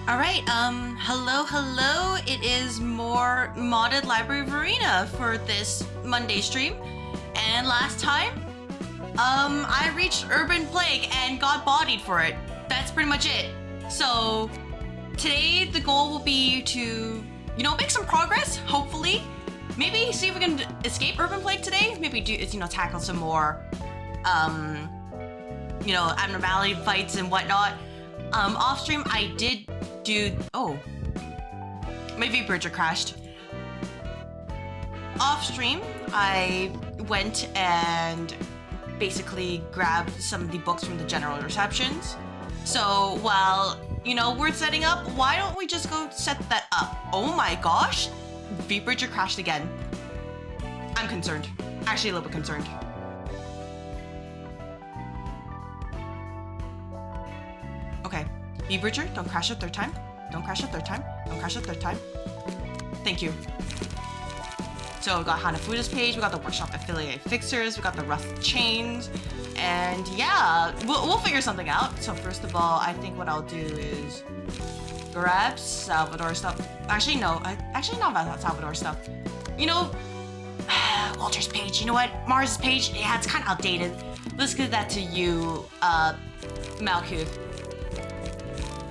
Alright, hello. It is more modded Library of Ruina for this Monday stream. And last time, I reached Urban Plague and got bodied for it. That's pretty much it. So, today the goal will be to, make some progress, hopefully. Maybe see if we can escape Urban Plague today. Maybe tackle some more, abnormality fights and whatnot. Off stream, I did do, my V-Bridger crashed. Off stream, I went and basically grabbed some of the books from the general receptions. So while, we're setting up, why don't we just go set that up? Oh my gosh, V-Bridger crashed again. I'm concerned, actually a little bit concerned. Okay, V-Bridger, don't crash a third time. Don't crash a third time. Don't crash a third time. Thank you. So we got Hanafuda's page, we got the workshop affiliate fixers, we got the rust chains, and yeah, we'll figure something out. So first of all, I think what I'll do is grab Salvador stuff. Actually, no, not about Salvador stuff. Walter's page, you know what? Mars's page, yeah, it's kind of outdated. Let's give that to you, Malkuth.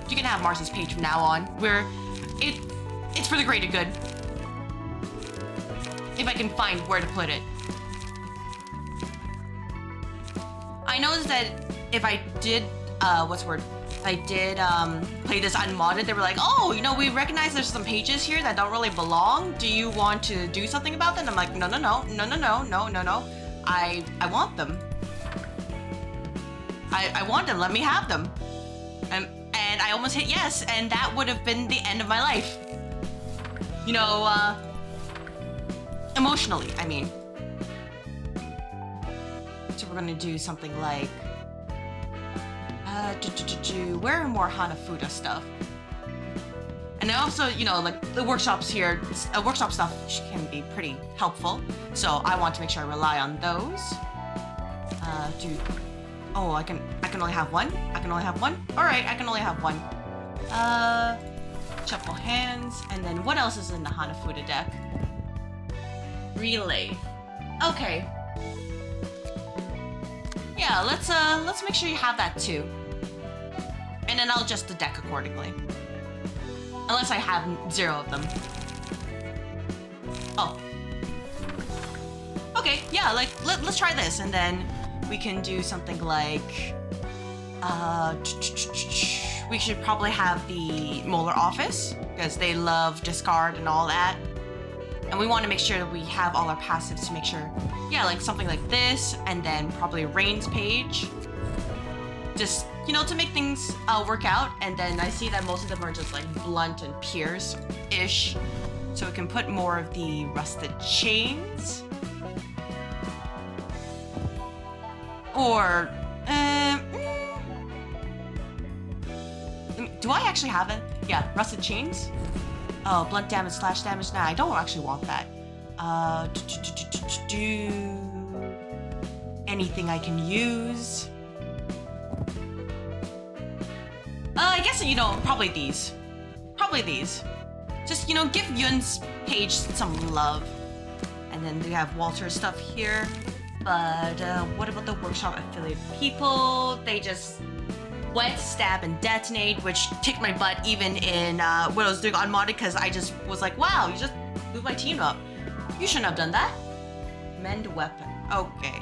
You can have Mars's page from now on, where it's for the greater good. If I can find where to put it. I noticed that if I did, play this unmodded, they were like, oh, we recognize there's some pages here that don't really belong. Do you want to do something about them? I'm like, no. I want them. I want them, let me have them. And I almost hit yes, and that would have been the end of my life. Emotionally, I mean. So we're gonna do something like, where are more Hanafuda stuff? And also, like the workshops here, workshop stuff can be pretty helpful. So I want to make sure I rely on those. Oh, I can only have one? I can only have one? Alright, I can only have one. Shuffle hands, and then what else is in the Hanafuda deck? Relay. Okay. Yeah, let's make sure you have that too. And then I'll adjust the deck accordingly. Unless I have 0 of them. Oh. Okay, yeah, let's try this, and then we can do something like, we should probably have the Molar office, because they love discard and all that. And we want to make sure that we have all our passives to make sure, yeah, like something like this, and then probably Rain's page. Just, to make things work out. And then I see that most of them are just like blunt and pierce-ish. So we can put more of the rusted chains. Or, do I actually have it? Yeah, rusted chains. Oh, blunt damage, slash damage. Nah, I don't actually want that. Anything I can use. I guess, probably these. Probably these. Just, give Yun's page some love. And then we have Walter's stuff here. But, what about the workshop affiliate people? They just wet, stab, and detonate, which kicked my butt even in when I was doing unmodded, because I just was like, wow, you just moved my team up. You shouldn't have done that. Mend weapon. Okay.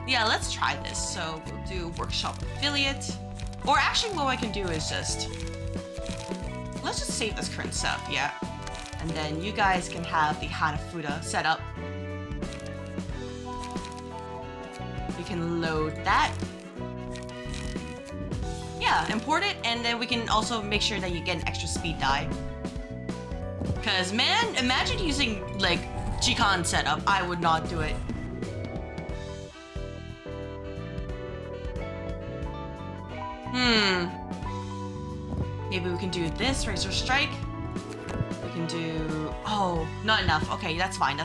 Yeah, let's try this. So we'll do workshop affiliate. Or actually what I can do is let's just save this current setup, yeah. And then you guys can have the Hanafuda set up. We can load that. Yeah, import it, and then we can also make sure that you get an extra speed die. Cause man, imagine using like G-Con setup. I would not do it. Maybe we can do this, Razor Strike. We can do, oh, not enough. Okay, that's fine,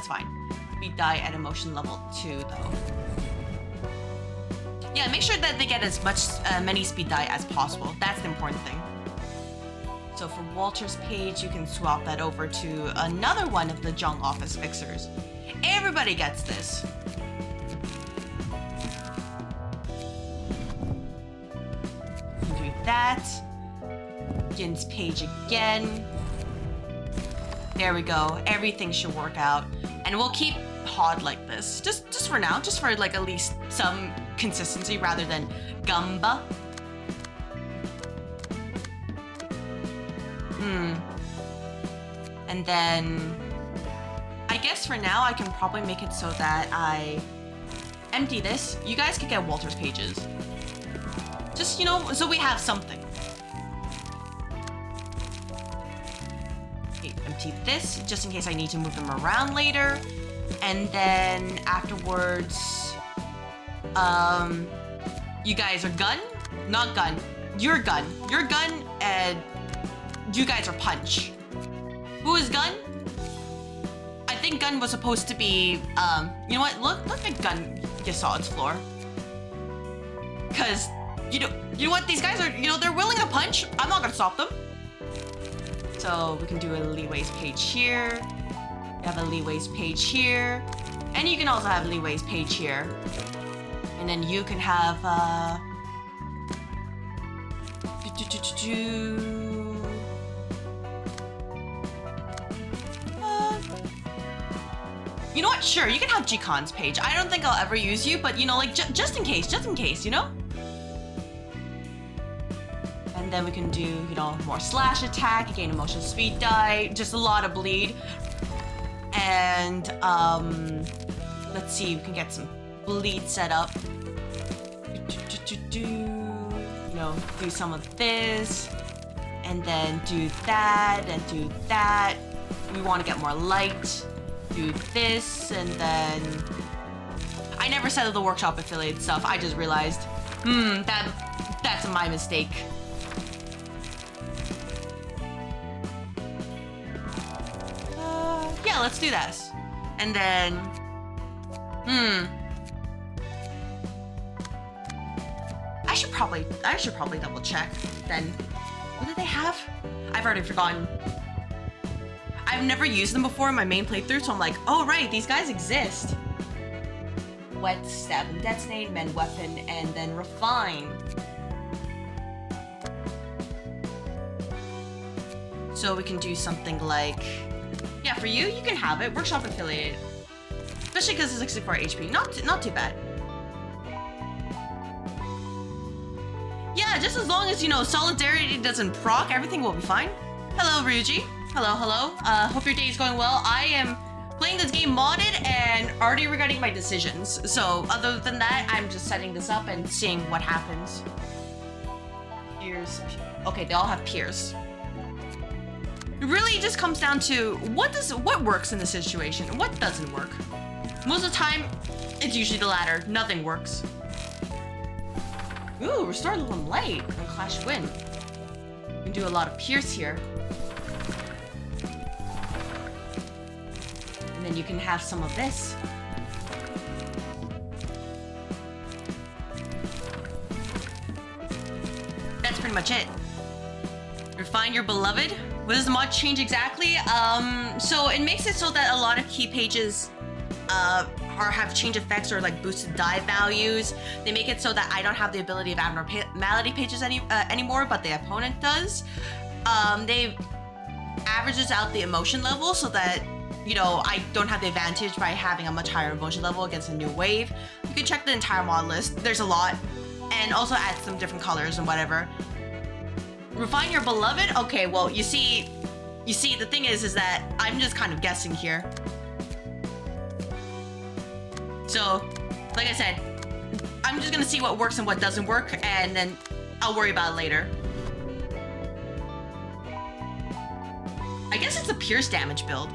Speed die at emotion level 2 though. Yeah, make sure that they get as much many speed die as possible. That's the important thing. So for Walter's page, you can swap that over to another one of the junk office fixers. Everybody gets this. Do that. Yin's page again. There we go. Everything should work out. And we'll keep Hod like this. Just for now. Just for like at least some consistency rather than Gumba. And then I guess for now I can probably make it so that I empty this. You guys could get Walter's pages. Just, you know, so we have something. Okay, empty this just in case I need to move them around later. And then afterwards, you guys are gun? Not gun. You're gun. You're gun and you guys are punch. Who is gun? I think gun was supposed to be, you know what? Let's make gun get solid's floor. Cause, you know what? These guys are, you know, they're willing to punch. I'm not gonna stop them. So we can do a Leeway's page here. We have a Leeway's page here. And you can also have Leeway's page here. And then you can have, you know what? Sure, you can have G-Con's page. I don't think I'll ever use you, but you know, like just in case, you know? And then we can do, you know, more slash attack, gain emotional speed die, just a lot of bleed. And let's see, we can get some bleed set up. You know, do some of this, and then do that, and do that. We want to get more light. Do this, and then I never said the workshop affiliate stuff. I just realized, that's my mistake. Yeah, let's do this, and then, I should probably double check. Then, what do they have? I've already forgotten. I've never used them before in my main playthrough, so I'm like, oh right, these guys exist. Wet, Stab and Detonate, Mend Weapon, and then Refine. So we can do something like, yeah, for you, you can have it. Workshop affiliate. Especially because it's 64 HP. Not too bad. Yeah, just as long as, you know, Solidarity doesn't proc, everything will be fine. Hello, Ryuji. Hello. Hope your day is going well. I am playing this game modded and already regretting my decisions. So other than that, I'm just setting this up and seeing what happens. Peers. Okay, they all have peers. It really just comes down to what works in the situation and what doesn't work. Most of the time, it's usually the latter. Nothing works. Ooh, restore them light and Clash Win. We can do a lot of Pierce here. And then you can have some of this. That's pretty much it. Refine your beloved. What does the mod change exactly? So it makes it so that a lot of key pages have change effects or like boosted die values. They make it so that I don't have the ability of abnormality pages anymore, but the opponent does. They averages out the emotion level so that, you know, I don't have the advantage by having a much higher emotion level against a new wave. You can check the entire mod list. There's a lot, and also add some different colors and whatever. Refine your beloved. Okay, well, you see, the thing is that I'm just kind of guessing here. So, like I said, I'm just gonna see what works and what doesn't work, and then I'll worry about it later. I guess it's a pierce damage build.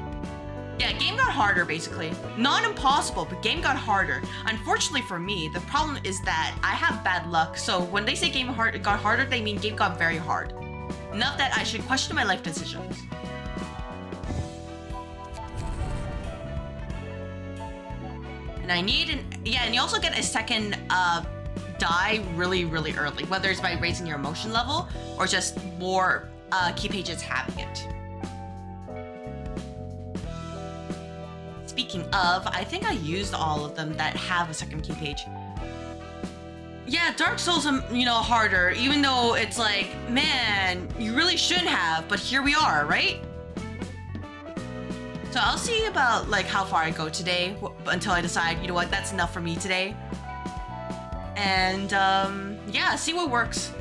Yeah, game got harder, basically. Not impossible, but game got harder. Unfortunately for me, the problem is that I have bad luck, so when they say game got harder, they mean game got very hard. Not that I should question my life decisions. And I need and you also get a second die really, really early, whether it's by raising your emotion level or just more key pages having it. Speaking of, I think I used all of them that have a second key page. Yeah, Dark Souls, you know, harder, even though it's like, man, you really shouldn't have, but here we are, right? So I'll see about like how far I go today until I decide, you know what, that's enough for me today. And yeah, see what works.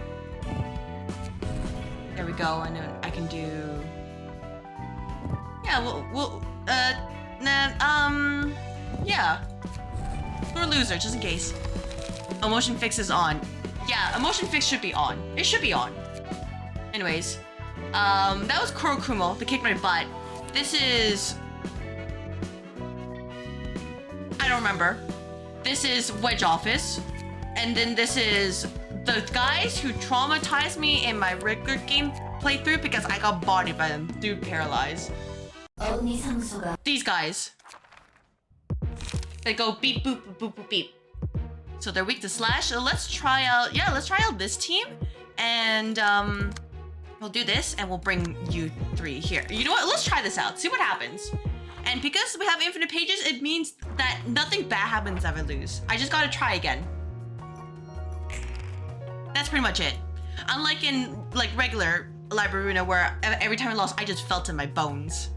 There we go, and then I can do, yeah, yeah. Or loser, just in case. Emotion fix is on. Yeah, emotion fix should be on. It should be on. Anyways, that was Kurokumo, the kick my butt. This is, I don't remember. This is Wedge Office. And then this is the guys who traumatized me in my regular game playthrough because I got bodied by them through Paralyze. These guys. They go beep, boop, boop, boop, boop, beep. So they're weak to slash. So let's try out, yeah, let's try out this team. And we'll do this and we'll bring you three here. You know what? Let's try this out. See what happens. And because we have infinite pages, it means that nothing bad happens if I lose. I just gotta try again. That's pretty much it. Unlike in like regular Library of Ruina where every time I lost, I just felt in my bones.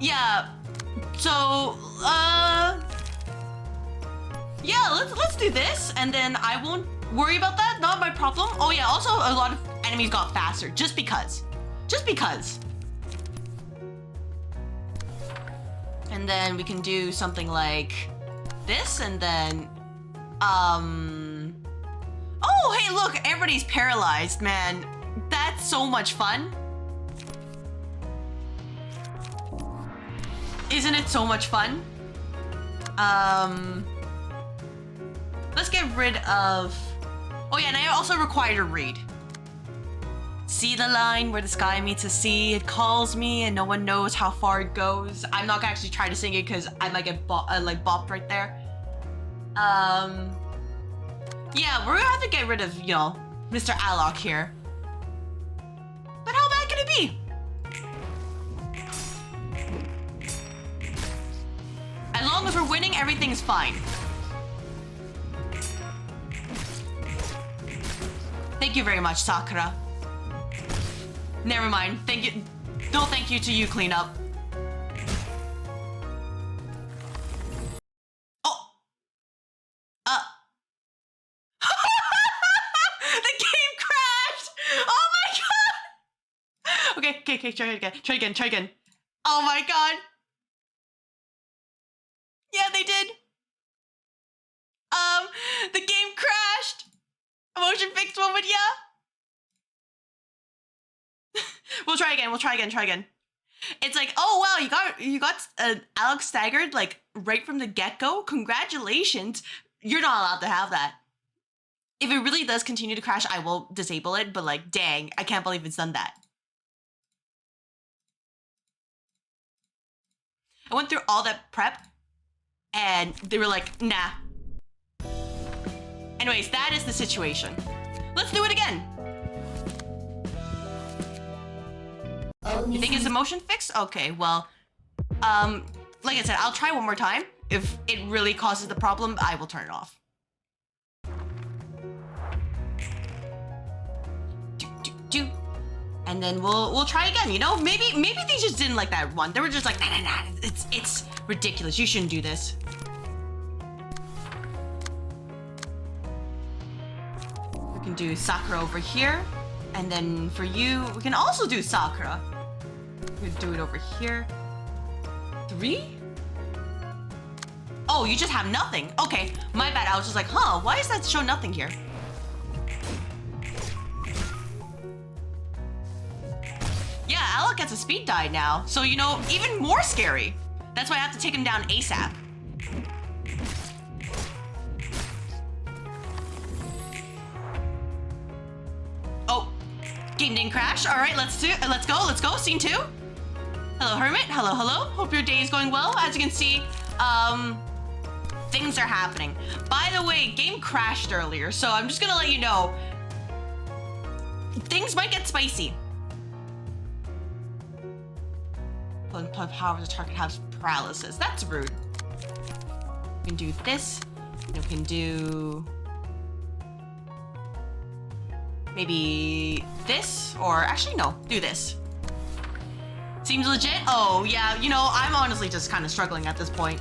Yeah, so, yeah, let's do this, and then I won't worry about that, not my problem. Oh yeah, also a lot of enemies got faster, just because. Just because. And then we can do something like this, and then, oh, hey, look, everybody's paralyzed, man. That's so much fun. Isn't it so much fun? Let's get rid of... Oh yeah, and I also require to read. See the line where the sky meets the sea, it calls me and no one knows how far it goes. I'm not gonna actually try to sing it because I might get like bopped right there. Yeah, we're gonna have to get rid of, you know, Mr. Alok here. But how bad can it be? As long as we're winning, everything's fine. Thank you very much, Sakura. Never mind. Thank you. No thank you to you, cleanup. Oh. The game crashed. Oh my god. Okay, try again. Oh my god. Yeah, they did. The game crashed. Emotion fixed moment, yeah. We'll try again. It's like, oh wow, you got Alex staggered like right from the get-go. Congratulations. You're not allowed to have that. If it really does continue to crash, I will disable it, but like, dang, I can't believe it's done that. I went through all that prep and they were like, nah. Anyways, that is the situation. Let's do it again. You think it's a motion fix? Okay, well, like I said, I'll try one more time. If it really causes the problem, I will turn it off. And then we'll try again, you know? Maybe they just didn't like that one. They were just like, nah, it's ridiculous. You shouldn't do this. We can do Sakura over here. And then for you, we can also do Sakura. We can do it over here. 3? Oh, you just have nothing. Okay, my bad. I was just like, huh, why does that show nothing here? Yeah, Alec gets a speed die now. So, you know, even more scary. That's why I have to take him down ASAP. Oh, game didn't crash. All right, let's go. Scene 2. Hello, Hermit. Hello. Hope your day is going well. As you can see, things are happening. By the way, game crashed earlier, so I'm just gonna let you know. Things might get spicy. Unplug power the target has paralysis. That's rude. We can do this. We can do maybe this, or actually no, do this. Seems legit. Oh yeah, you know, I'm honestly just kind of struggling at this point.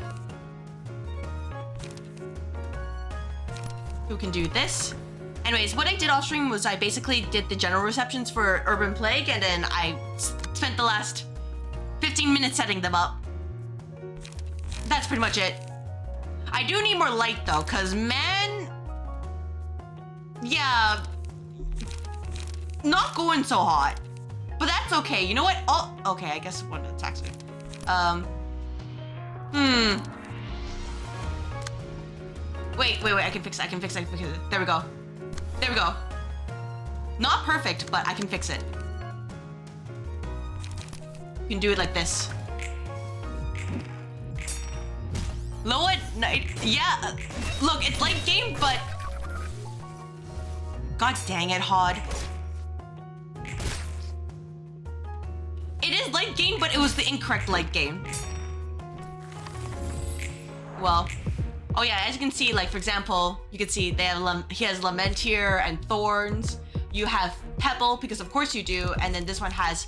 We can do this. Anyways, what I did off stream was I basically did the general receptions for Urban Plague, and then I spent the last 15 minutes setting them up. That's pretty much it. I do need more light though, cause man, yeah, not going so hot. But that's okay. You know what? Oh, okay. I guess one attacks me. Wait. I can fix it. There we go. Not perfect, but I can fix it. You can do it like this. Low at night. Yeah. Look, it's late game, but God dang it, Hod. It is late game, but it was the incorrect late game. Well, oh yeah, as you can see, like for example, you can see they have he has Lament here and Thorns. You have Pebble, because of course you do, and then this one has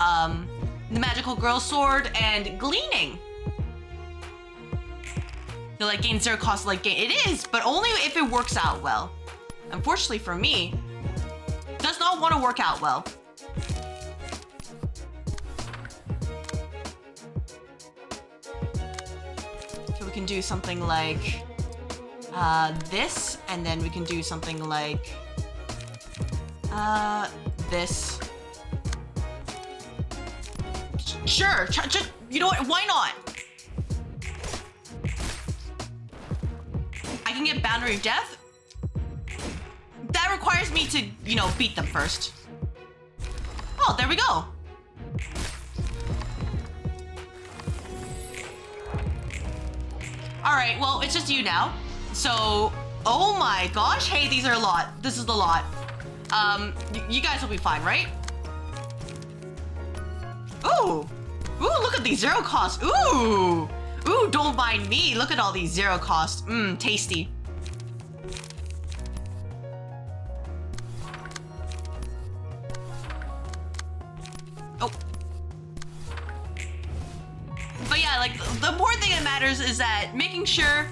the Magical Girl Sword and Gleaning. The like gain 0 cost like gain. It is, but only if it works out well. Unfortunately for me, it does not want to work out well. So we can do something like this, and then we can do something like this. Sure, you know what? Why not? I can get Boundary of Death. That requires me to, you know, beat them first. Oh, there we go. All right, well, it's just you now. So, oh my gosh, hey, these are a lot. This is a lot. You guys will be fine, right? Ooh, look at these 0 costs. Ooh, don't mind me. Look at all these 0 costs. Tasty. Oh. But yeah, like, the important thing that matters is that making sure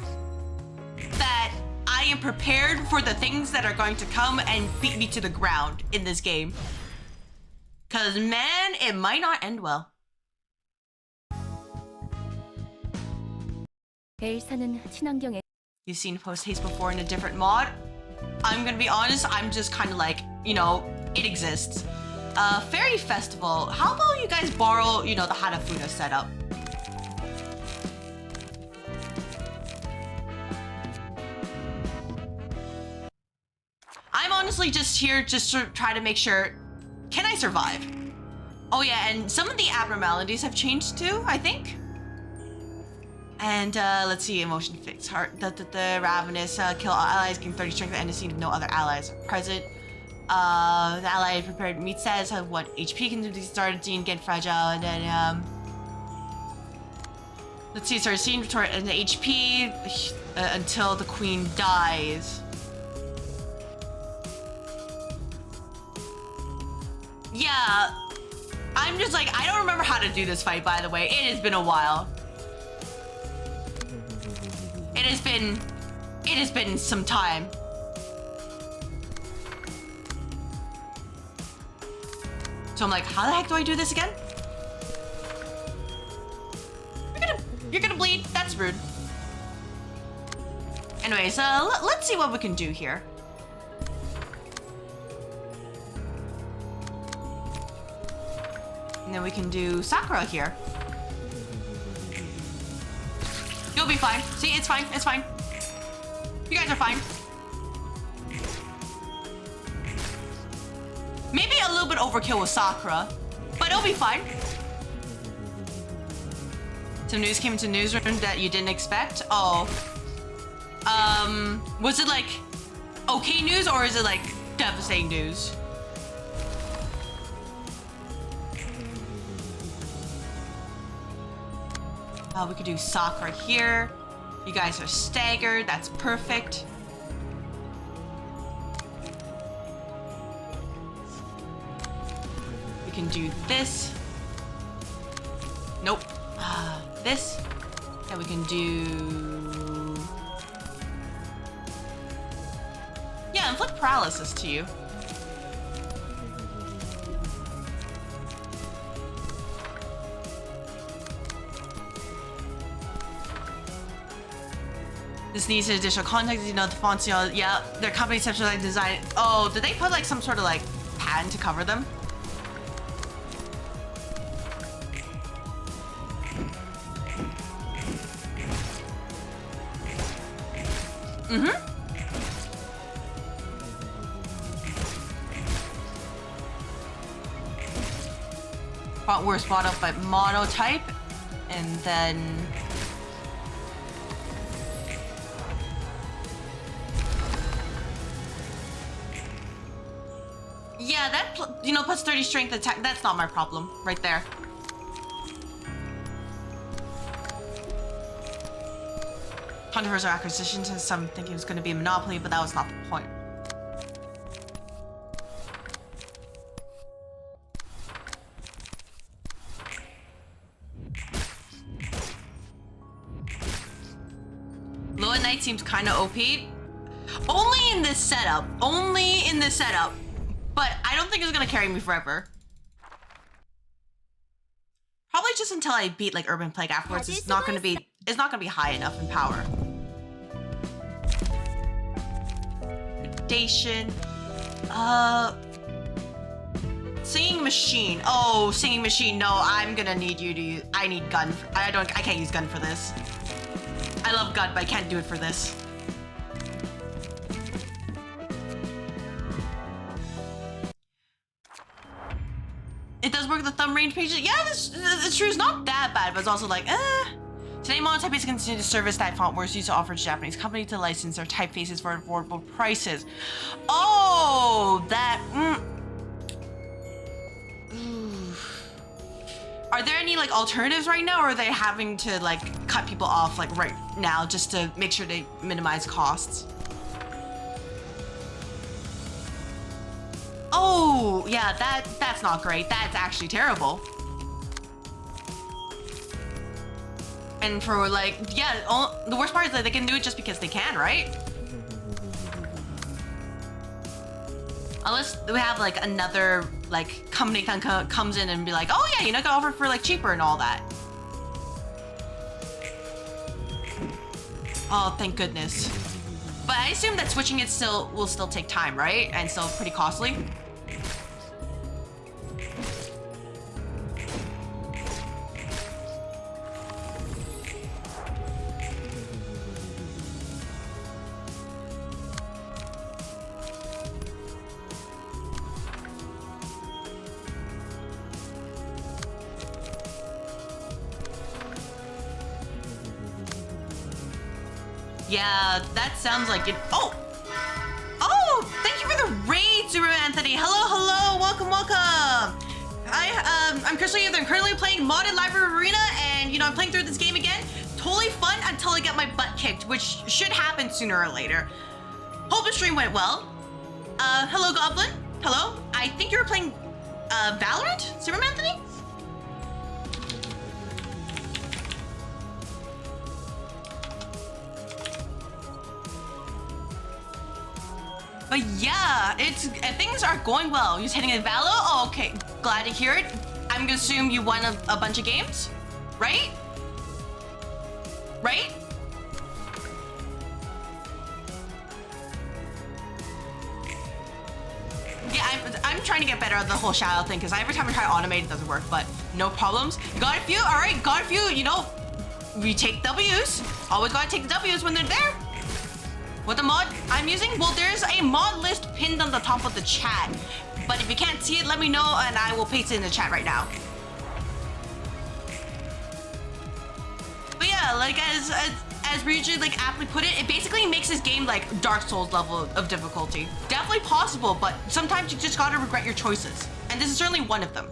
that I am prepared for the things that are going to come and beat me to the ground in this game. Cause man, it might not end well. You've seen Post Haste before in a different mod. I'm gonna be honest, I'm just kind of like, you know, it exists. Fairy Festival. How about you guys borrow, you know, the Hanafuna setup? I'm honestly just here just to try to make sure, can I survive? Oh yeah, and some of the abnormalities have changed too, I think. And let's see, emotion fix, heart, the ravenous, kill all allies, gain 30 strength and see no other allies present. The ally prepared meat status have 1 HP, can be started, Dean get fragile, and then let's see, start scene retort and the HP until the queen dies. Yeah, I'm just like, I don't remember how to do this fight, by the way. It has been a while. It has been some time. So I'm like, how the heck do I do this again? You're gonna bleed. That's rude. Anyways, let's see what we can do here. And then we can do Sakura here. You'll be fine. See, it's fine. It's fine. You guys are fine. Maybe a little bit overkill with Sakura, but it'll be fine. Some news came into newsroom that you didn't expect. Oh, Was it like okay news or is it like devastating news? We could do soccer here. You guys are staggered. That's perfect. We can do this. Nope. This. And we can do... yeah, inflict paralysis to you. This needs additional context, you know, the fonts, you know, yeah, their company exceptional design. Oh, did they put like some sort of like patent to cover them? Font words brought up by monotype, and then yeah, that you know puts 30 strength attack. That's not my problem, right there. Controversial acquisitions, and some thinking it was going to be a monopoly, but that was not the point. Low at night seems kind of OP. Only in this setup. Only in this setup. But I don't think it's gonna carry me forever. Probably just until I beat like Urban Plague afterwards. It's not gonna be high enough in power. Dation. Singing machine. Oh, singing machine. No, I'm gonna need you to use. I need gun. I can't use gun for this. I love gun, but I can't do it for this. It does work with the thumb range pages. Yeah, this true is not that bad, but it's also like, Today, monotype is continuing to service that font words used to offer to Japanese company to license their typefaces for affordable prices. Oh, that. Are there any like alternatives right now, or are they having to like cut people off like right now just to make sure they minimize costs? Oh, yeah, that's not great. That's actually terrible. And for like, yeah, the worst part is that they can do it just because they can, right? Unless we have like another like company comes in and be like, oh yeah, you know, I can offer for like cheaper and all that. Oh, thank goodness. But I assume that switching it will still take time, right? And still pretty costly. Yeah, that sounds like it. Oh! Oh! Thank you for the raid, Super Anthony. Hello, welcome. I'm CrystalAether. I'm currently playing modded Library of Ruina, and you know, I'm playing through this game again. Totally fun until I get my butt kicked, which should happen sooner or later. Hope the stream went well. Hello, Goblin. Hello. I think you were playing Valorant, Super Anthony? But yeah, things are going well. You're hitting a Valo? Oh, okay, glad to hear it. I'm gonna assume you won a bunch of games, right? Right? Yeah, I'm trying to get better at the whole shadow thing, because every time I try to automate, it doesn't work, but no problems. Got a few, all right, got a few, you know, we take W's. Always gotta take the W's when they're there. What the mod I'm using? Well, there's a mod list pinned on the top of the chat. But if you can't see it, let me know and I will paste it in the chat right now. But yeah, like as Ryuji like aptly put it, it basically makes this game game like Dark Souls level of difficulty. Definitely possible, but sometimes you just gotta regret your choices. And this is certainly one of them.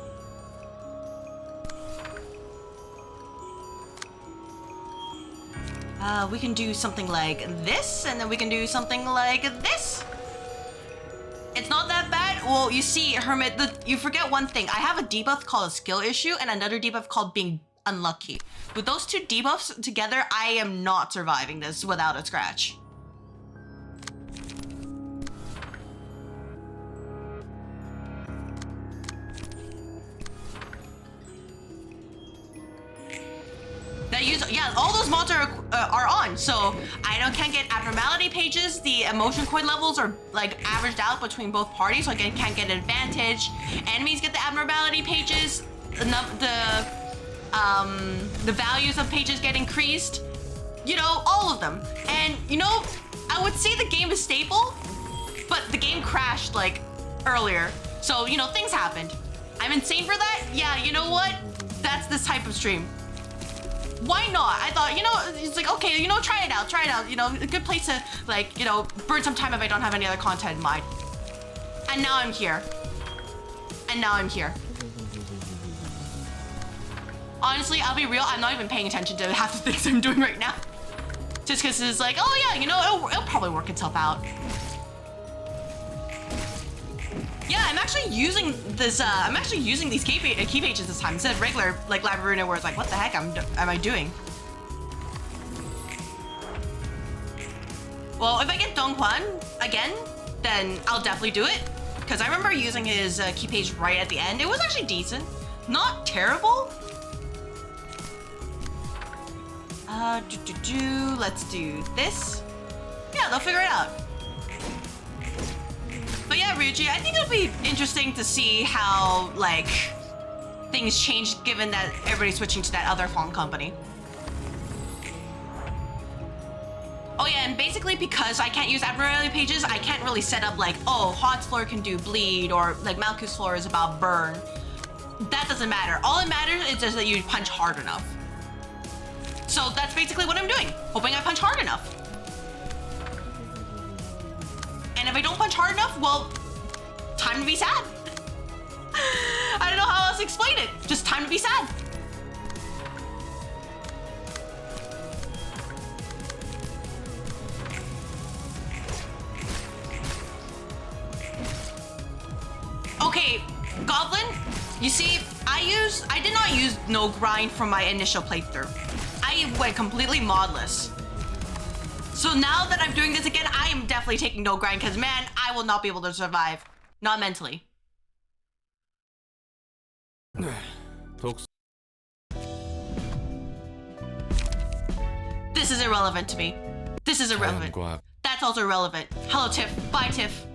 We can do something like this, and then we can do something like this. It's not that bad. Well, you see, Hermit, you forget one thing. I have a debuff called a skill issue and another debuff called being unlucky. With those two debuffs together, I am not surviving this without a scratch. Yeah, all those mods are on, so I can't get abnormality pages. The emotion coin levels are like averaged out between both parties, so I can't get an advantage. Enemies get the abnormality pages. The values of pages get increased. You know, all of them. And you know, I would say the game is stable, but the game crashed like earlier. So you know, things happened. I'm insane for that. Yeah, you know what? That's this type of stream. Why not? I thought, you know, it's like, okay, you know, try it out, you know, a good place to, like, you know, burn some time if I don't have any other content in mind. And now I'm here. Honestly, I'll be real, I'm not even paying attention to half the things I'm doing right now. Just because it's like, oh yeah, you know, it'll probably work itself out. Yeah, I'm actually using this. I'm actually using these key pages this time instead of regular like Library of Ruina, where it's like, what the heck am I doing? Well, if I get Donghuan again, then I'll definitely do it because I remember using his key page right at the end. It was actually decent, not terrible. Let's do this. Yeah, they'll figure it out. But yeah, Ryuji, I think it'll be interesting to see how, like, things change given that everybody's switching to that other phone company. Oh yeah, and basically because I can't use abnormality pages, I can't really set up like, oh, Hot's floor can do bleed, or like Malkuth's floor is about burn. That doesn't matter. All it matters is just that you punch hard enough. So that's basically what I'm doing, hoping I punch hard enough. And if I don't punch hard enough, well, time to be sad. I don't know how else to explain it. Just time to be sad. Okay, Goblin, you see, I did not use no grind from my initial playthrough. I went completely modless. So now that I'm doing this again, I am definitely taking no grind because, man, I will not be able to survive. Not mentally. This is irrelevant to me. This is irrelevant. That's also irrelevant. Hello, Tiff. Bye, Tiff.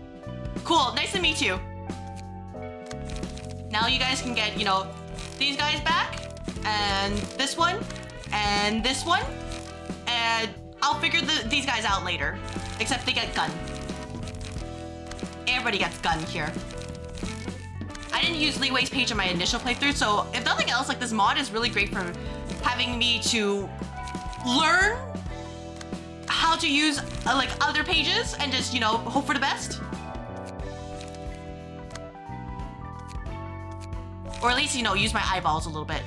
Cool. Nice to meet you. Now you guys can get, you know, these guys back, and this one, and this one, and I'll figure these guys out later. Except they get gun. Everybody gets gun here. I didn't use Li Wei's page in my initial playthrough, so if nothing else, like this mod is really great for having me to learn how to use like other pages and just, you know, hope for the best. Or at least, you know, use my eyeballs a little bit.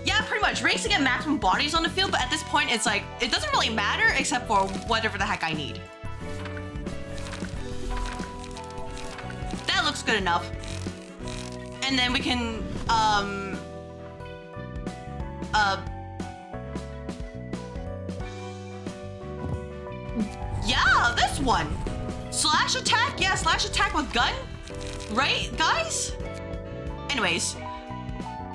Yeah, pretty much. Race to get maximum bodies on the field, but at this point, it's like, it doesn't really matter except for whatever the heck I need. That looks good enough. And then we can, yeah, this one. Slash attack? Yeah, slash attack with gun. Right, guys? Anyways,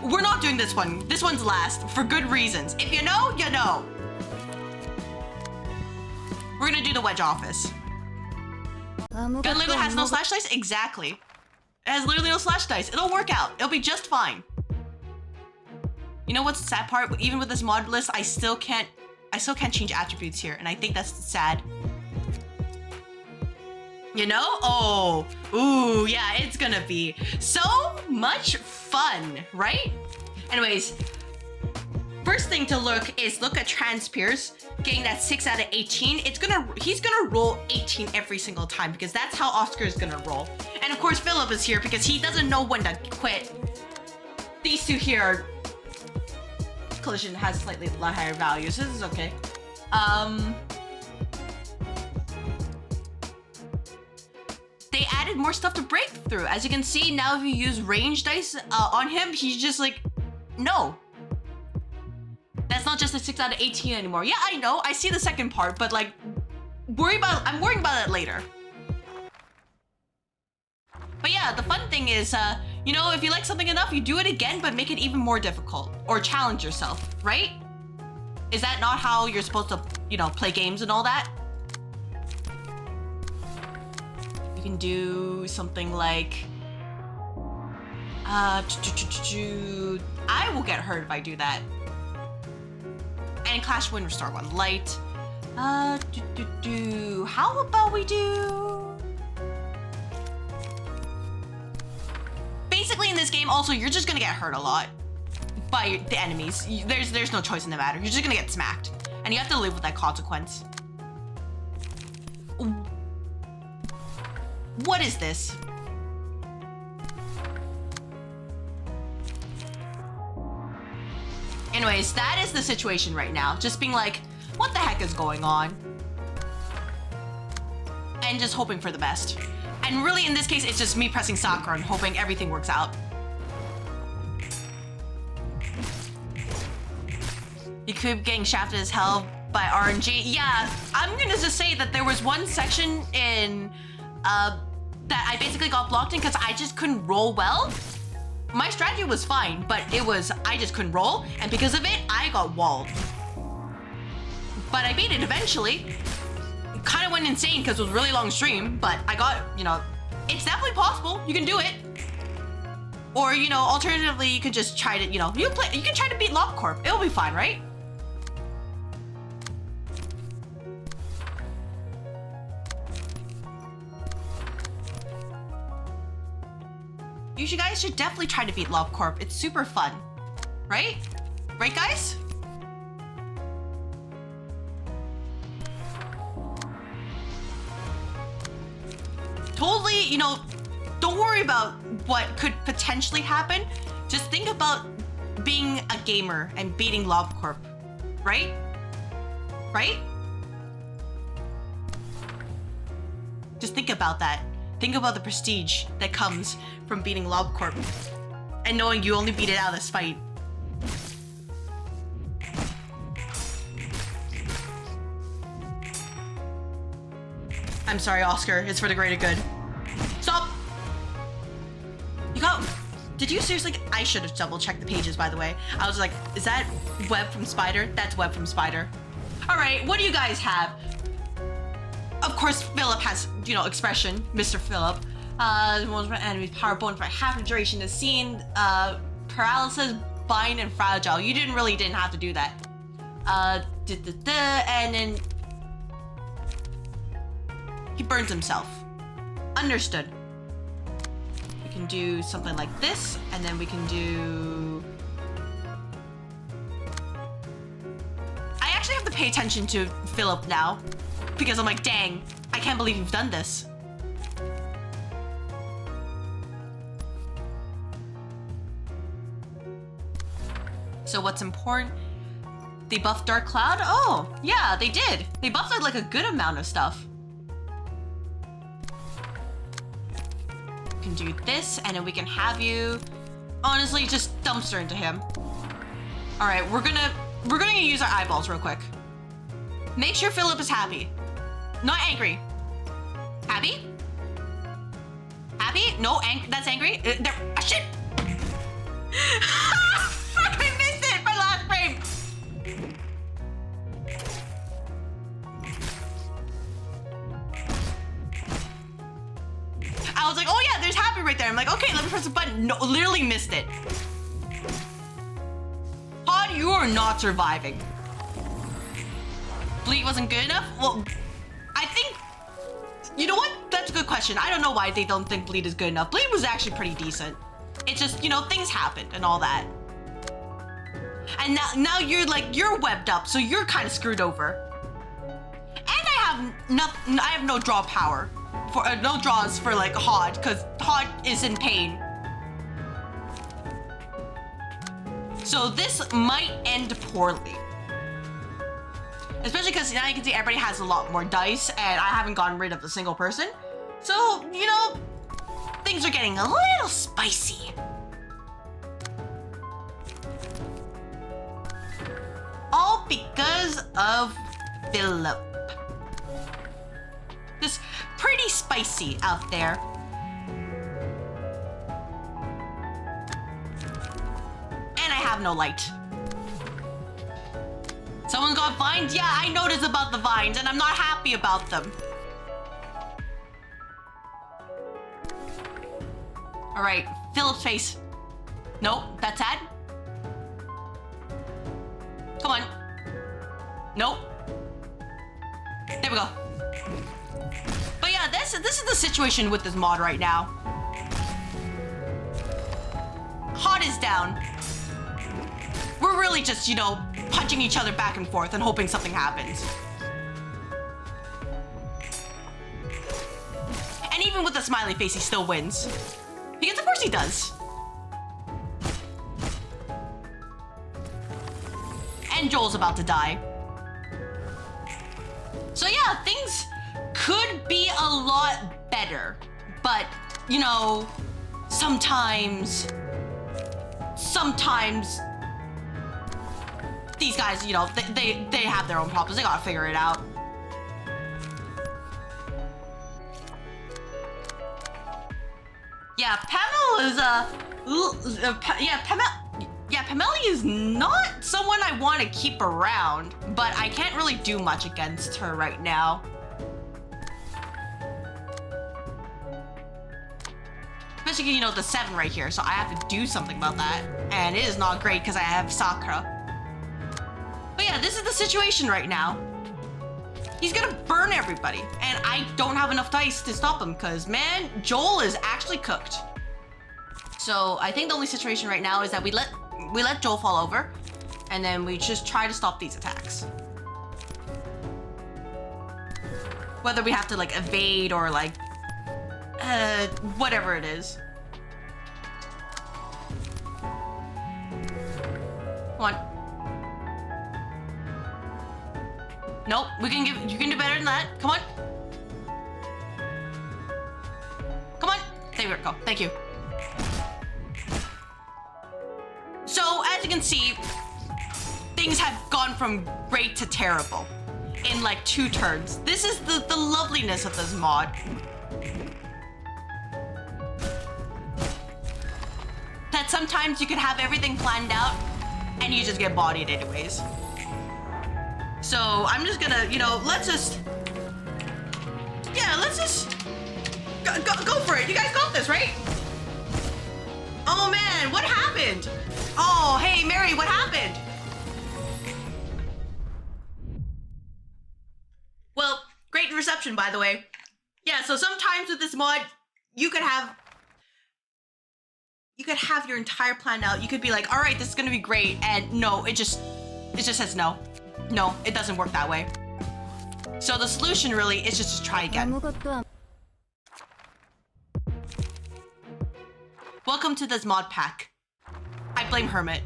we're not doing this one. This one's last, for good reasons. If you know, you know. We're gonna do the wedge office. Gun literally has no slash dice? Exactly. It has literally no slash dice. It'll work out. It'll be just fine. You know what's the sad part? Even with this mod list, I still can't change attributes here, and I think that's sad. You know? Oh, ooh, yeah, it's gonna be so much fun, right? Anyways, first thing to look at Transpierce getting that 6 out of 18. He's gonna roll 18 every single time because that's how Oscar is gonna roll. And of course Philip is here because he doesn't know when to quit. These two here are... Collision has slightly higher values. This is okay. They added more stuff to break through. As you can see, now if you use range dice on him, he's just like, no. That's not just a 6 out of 18 anymore. Yeah, I know. I see the second part, but like, I'm worrying about it later. But yeah, the fun thing is, you know, if you like something enough, you do it again, but make it even more difficult or challenge yourself, right? Is that not how you're supposed to, you know, play games and all that? You can do something like, I will get hurt if I do that. And Clash Wind Restore 1 light. How about we do... Basically in this game also, you're just gonna get hurt a lot by the enemies. There's no choice in the matter. You're just gonna get smacked. And you have to live with that consequence. What is this? Anyways, that is the situation right now. Just being like, what the heck is going on? And just hoping for the best. And really, in this case, it's just me pressing soccer and hoping everything works out. You keep getting shafted as hell by RNG. Yeah, I'm gonna just say that there was one section in that I basically got blocked in because I just couldn't roll well. My strategy was fine, but I just couldn't roll, and because of it, I got walled. But I beat it eventually. Kind of went insane because it was a really long stream, but I got, you know, it's definitely possible. You can do it. Or, you know, alternatively, you could just try to, you know, you can try to beat LobCorp. It'll be fine, right? You guys should definitely try to beat LobCorp. It's super fun, right? Right, guys? Totally, you know, don't worry about what could potentially happen. Just think about being a gamer and beating LobCorp, right? Right? Just think about that. Think about the prestige that comes from beating LobCorp and knowing you only beat it out of spite. I'm sorry, Oscar. It's for the greater good. Stop! You got... Did you seriously... I should have double-checked the pages, by the way. I was like, is that Web from Spider? That's Web from Spider. All right, what do you guys have? Of course, Philip has, you know, expression, Mr. Philip. Most of my enemies power bonus by half the duration is seen. Paralysis, bind, and fragile. You didn't have to do that. And then he burns himself. Understood. We can do something like this, and then we can do... I actually have to pay attention to Philip now, because I'm like, dang, I can't believe you've done this. So what's important? They buffed Dark Cloud? Oh, yeah, they did. They buffed like a good amount of stuff. We can do this, and then we can have you, honestly, just dumpster into him. All right, we're gonna use our eyeballs real quick. Make sure Philip is happy. Not angry. Happy? Happy? No, that's angry. Shit! Fuck, I missed it! My last frame! I was like, oh yeah, there's happy right there. I'm like, okay, let me press the button. No, literally missed it. Pod, you are not surviving. Bleed wasn't good enough? Well, I think... You know what? That's a good question. I don't know why they don't think Bleed is good enough. Bleed was actually pretty decent. It's just, you know, things happened and all that. And now you're webbed up, so you're kind of screwed over. And I have no draw power for no draws for like Hod, because Hod is in pain. So this might end poorly. Especially because now you can see everybody has a lot more dice and I haven't gotten rid of a single person. So, you know, things are getting a little spicy. All because of Philip. Just pretty spicy out there. And I have no light. Someone got vines? Yeah, I noticed about the vines and I'm not happy about them. All right, Philip's face. Nope, that's sad. Come on. Nope. There we go. But yeah, this is the situation with this mod right now. Hot is down. We're really just, you know, punching each other back and forth and hoping something happens. And even with a smiley face, he still wins. Because of course he does. And Joel's about to die. So yeah, things could be a lot better. But, you know, sometimes these guys, you know, they have their own problems. They gotta figure it out. Yeah, Pamela is not someone I want to keep around, but I can't really do much against her right now. Especially, you know, the 7 right here, so I have to do something about that. And it is not great because I have Sakura. But yeah, this is the situation right now. He's gonna burn everybody, and I don't have enough dice to stop him because, man, Joel is actually cooked. So I think the only situation right now is that we let Joel fall over, and then we just try to stop these attacks. Whether we have to like evade or like whatever it is. Come on. Nope, you can do better than that. Come on. Come on. There we go. Thank you. So, as you can see, things have gone from great to terrible in like 2 turns. This is the loveliness of this mod. That sometimes you can have everything planned out and you just get bodied anyways. So I'm just gonna, you know, let's just go for it. You guys got this, right? Oh man, what happened? Oh, hey Mary, what happened? Well, great reception, by the way. Yeah, so sometimes with this mod, you could have your entire plan out. You could be like, all right, this is gonna be great, and no, it just says no. No, it doesn't work that way. So the solution really is just to try again. Welcome to this mod pack. I blame Hermit.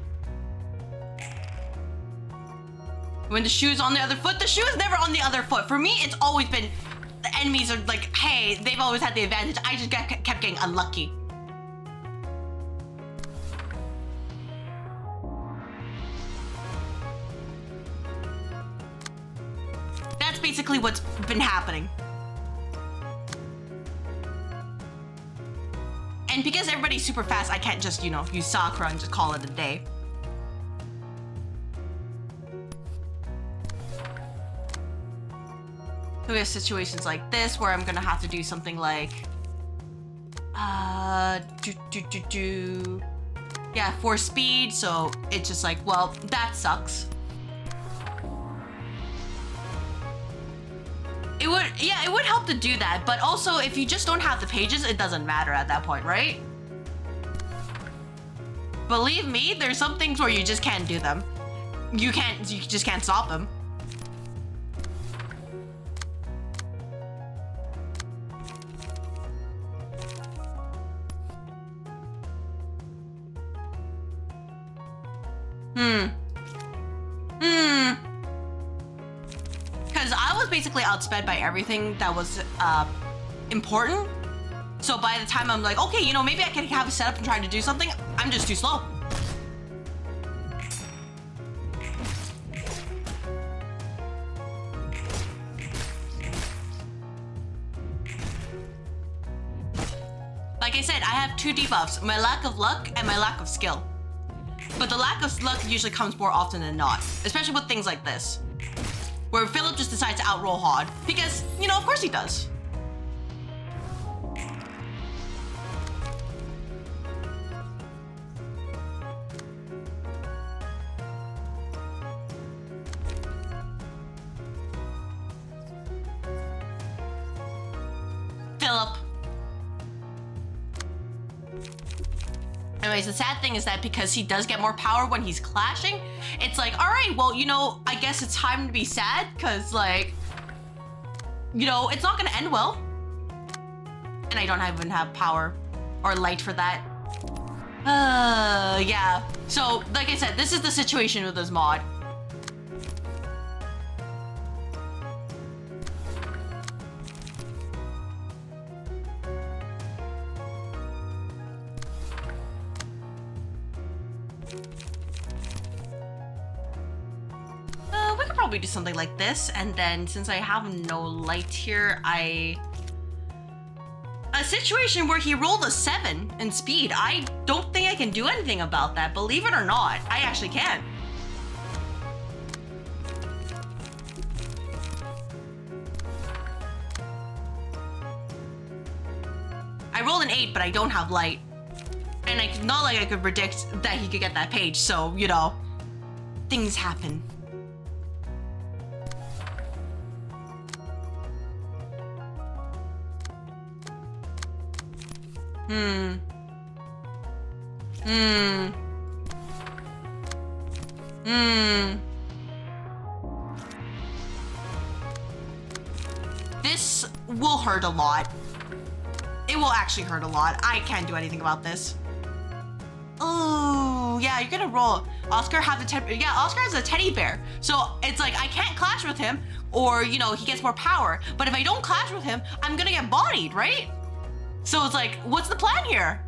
When the shoe's on the other foot, the shoe is never on the other foot. For me, it's always been, the enemies are like, hey, they've always had the advantage. I just kept getting unlucky. That's basically what's been happening. And because everybody's super fast, I can't just, you know, use Sakura and just call it a day. So we have situations like this where I'm gonna have to do something like, yeah, 4 speed. So it's just like, well, that sucks. It would help to do that, but also if you just don't have the pages, it doesn't matter at that point, right? Believe me, there's some things where you just can't do them. you just can't stop him. Because I was basically outsped by everything that was important. So by the time I'm like, okay, you know, maybe I can have a setup and try to do something, I'm just too slow. Like I said, I have two debuffs, my lack of luck and my lack of skill. But the lack of luck usually comes more often than not, especially with things like this, where Philip just decides to outroll Hod, because, you know, of course he does. Philip. Anyways, the sad thing is that because he does get more power when he's clashing, it's like, all right, well, you know, I guess it's time to be sad, because, like, you know, it's not gonna end well. And I don't even have power or light for that. Yeah. So, like I said, this is the situation with this mod. We could probably do something like this, and then since I have no light here, a situation where he rolled a 7 in speed. I don't think I can do anything about that, believe it or not. I actually can. I rolled an 8, but I don't have light. And it's not like I could predict that he could get that page, so, you know, things happen. This will hurt a lot. It will actually hurt a lot. I can't do anything about this. Oh, yeah, you're gonna roll. Oscar has Oscar has a teddy bear. So it's like, I can't clash with him, or, you know, he gets more power. But if I don't clash with him, I'm gonna get bodied, right? So it's like, what's the plan here?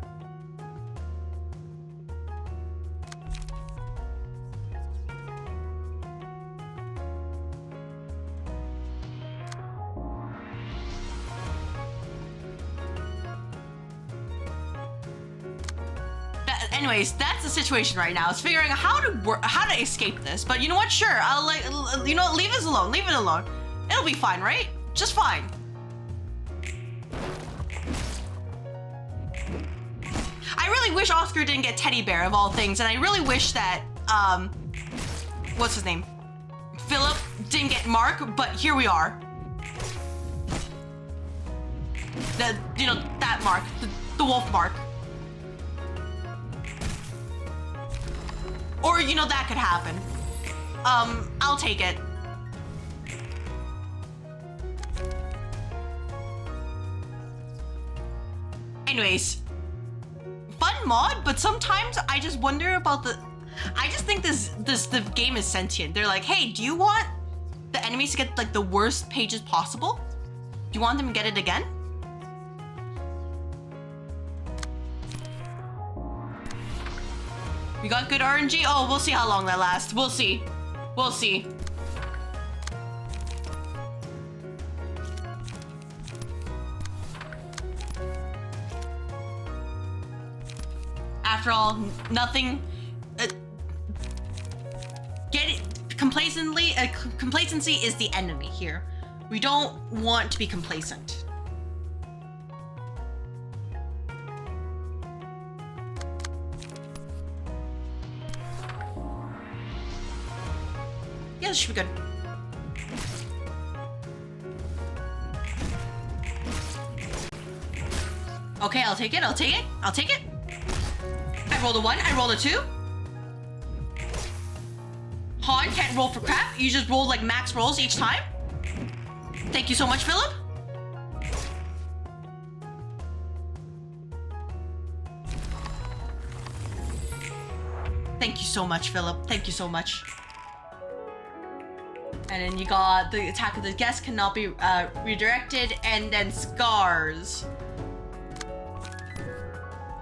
Anyways, that's the situation right now. It's figuring out how to escape this. But you know what? Sure, I'll leave us alone. Leave it alone. It'll be fine, right? Just fine. I really wish Oscar didn't get teddy bear of all things, and I really wish that what's his name? Philip didn't get Mark, but here we are. That Mark, the wolf Mark. Or, you know, that could happen. I'll take it. Anyways, fun mod, but sometimes I just wonder about I just think the game is sentient. They're like, hey, do you want the enemies to get like the worst pages possible? Do you want them to get it again? We got good RNG? Oh, we'll see how long that lasts. We'll see. We'll see. After all, nothing... complacency is the enemy here. We don't want to be complacent. Yeah, this should be good. Okay, I'll take it, I'll take it, I'll take it. I rolled a 1, I rolled a 2. Han can't roll for crap. You just roll like max rolls each time. Thank you so much, Philip. Thank you so much, Philip. Thank you so much. And then you got the attack of the guest cannot be redirected, and then scars.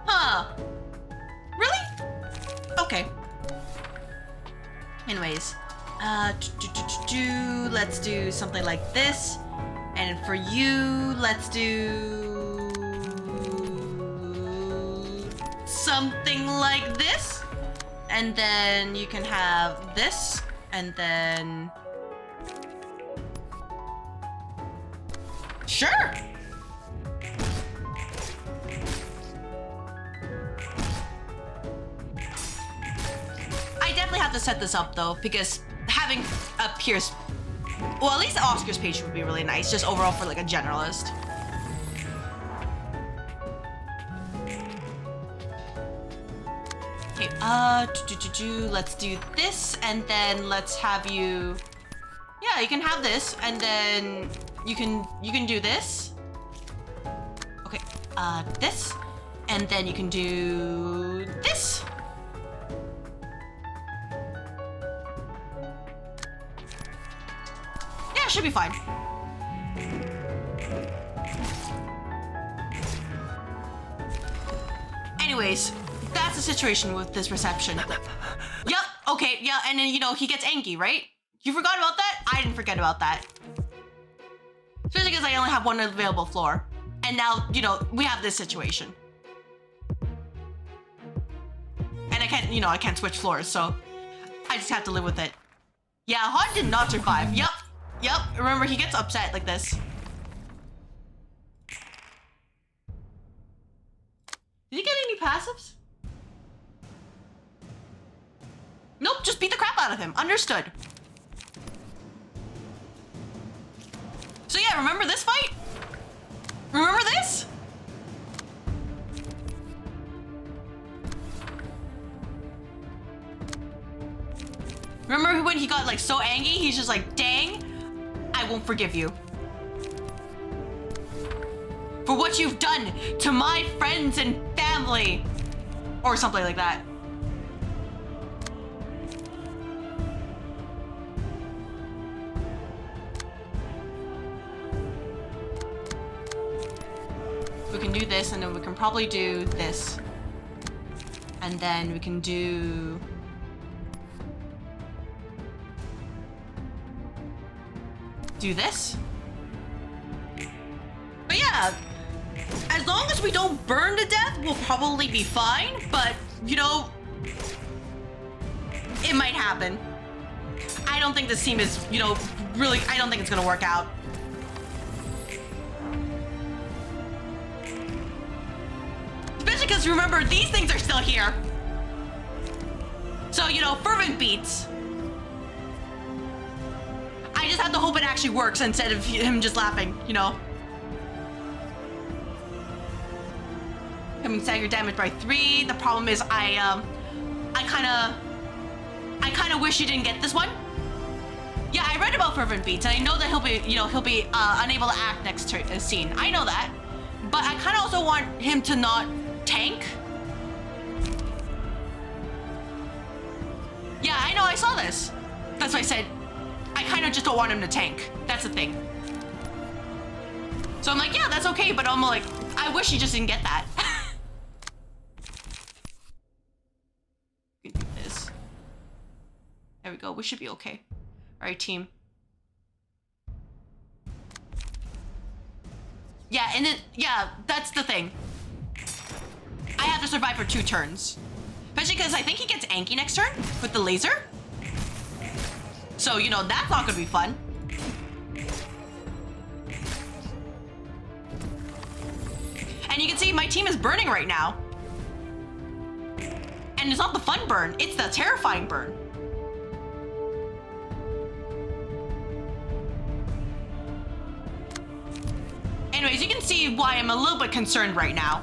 Huh. Really? Okay. Anyways. Let's do something like this. And for you, let's do something like this. And then you can have this, and then... Sure! I definitely have to set this up though, because having a Pierce... Well, at least the Oscars page would be really nice, just overall for like a generalist. Okay, let's do this, and then let's have you... Yeah, you can have this, and then you can do this. Okay, this, and then you can do this. Yeah, should be fine. Anyways, that's the situation with this reception. Yep, okay, yeah, and then, you know, he gets angry, right? You forgot about that? I didn't forget about that. Especially because I only have one available floor. And now, you know, we have this situation. And I can't, you know, I can't switch floors, so I just have to live with it. Yeah, Han did not survive. Yep, yep, remember, he gets upset like this. Did he get any passives? Nope, just beat the crap out of him. Understood. So yeah, remember this fight? Remember this? Remember when he got like so angry, he's just like, dang, I won't forgive you. For what you've done to my friends and family. Or something like that. We can do this, and then we can probably do this. And then we can do... this. But yeah, as long as we don't burn to death, we'll probably be fine. But, you know, it might happen. I don't think this team is, you know, really, I don't think it's gonna work out. Especially because, remember, these things are still here. So, you know, fervent beats. I just have to hope it actually works instead of him just laughing, you know. Coming stagger damage by 3. The problem is I kind of wish you didn't get this one. Yeah, I read about fervent beats, and I know that he'll be, you know, unable to act next scene. I know that, but I kind of also want him to not tank. Yeah, I know. I saw this. That's why I said. I kind of just don't want him to tank. That's the thing. So I'm like, yeah, that's okay, but I'm like, I wish he just didn't get that. We can do this. There we go. We should be okay. All right, team. Yeah, and then, yeah, that's the thing. I have to survive for 2 turns. Especially because I think he gets Anki next turn with the laser. So, you know, that's not gonna be fun. And you can see my team is burning right now. And it's not the fun burn, it's the terrifying burn. Anyways, you can see why I'm a little bit concerned right now.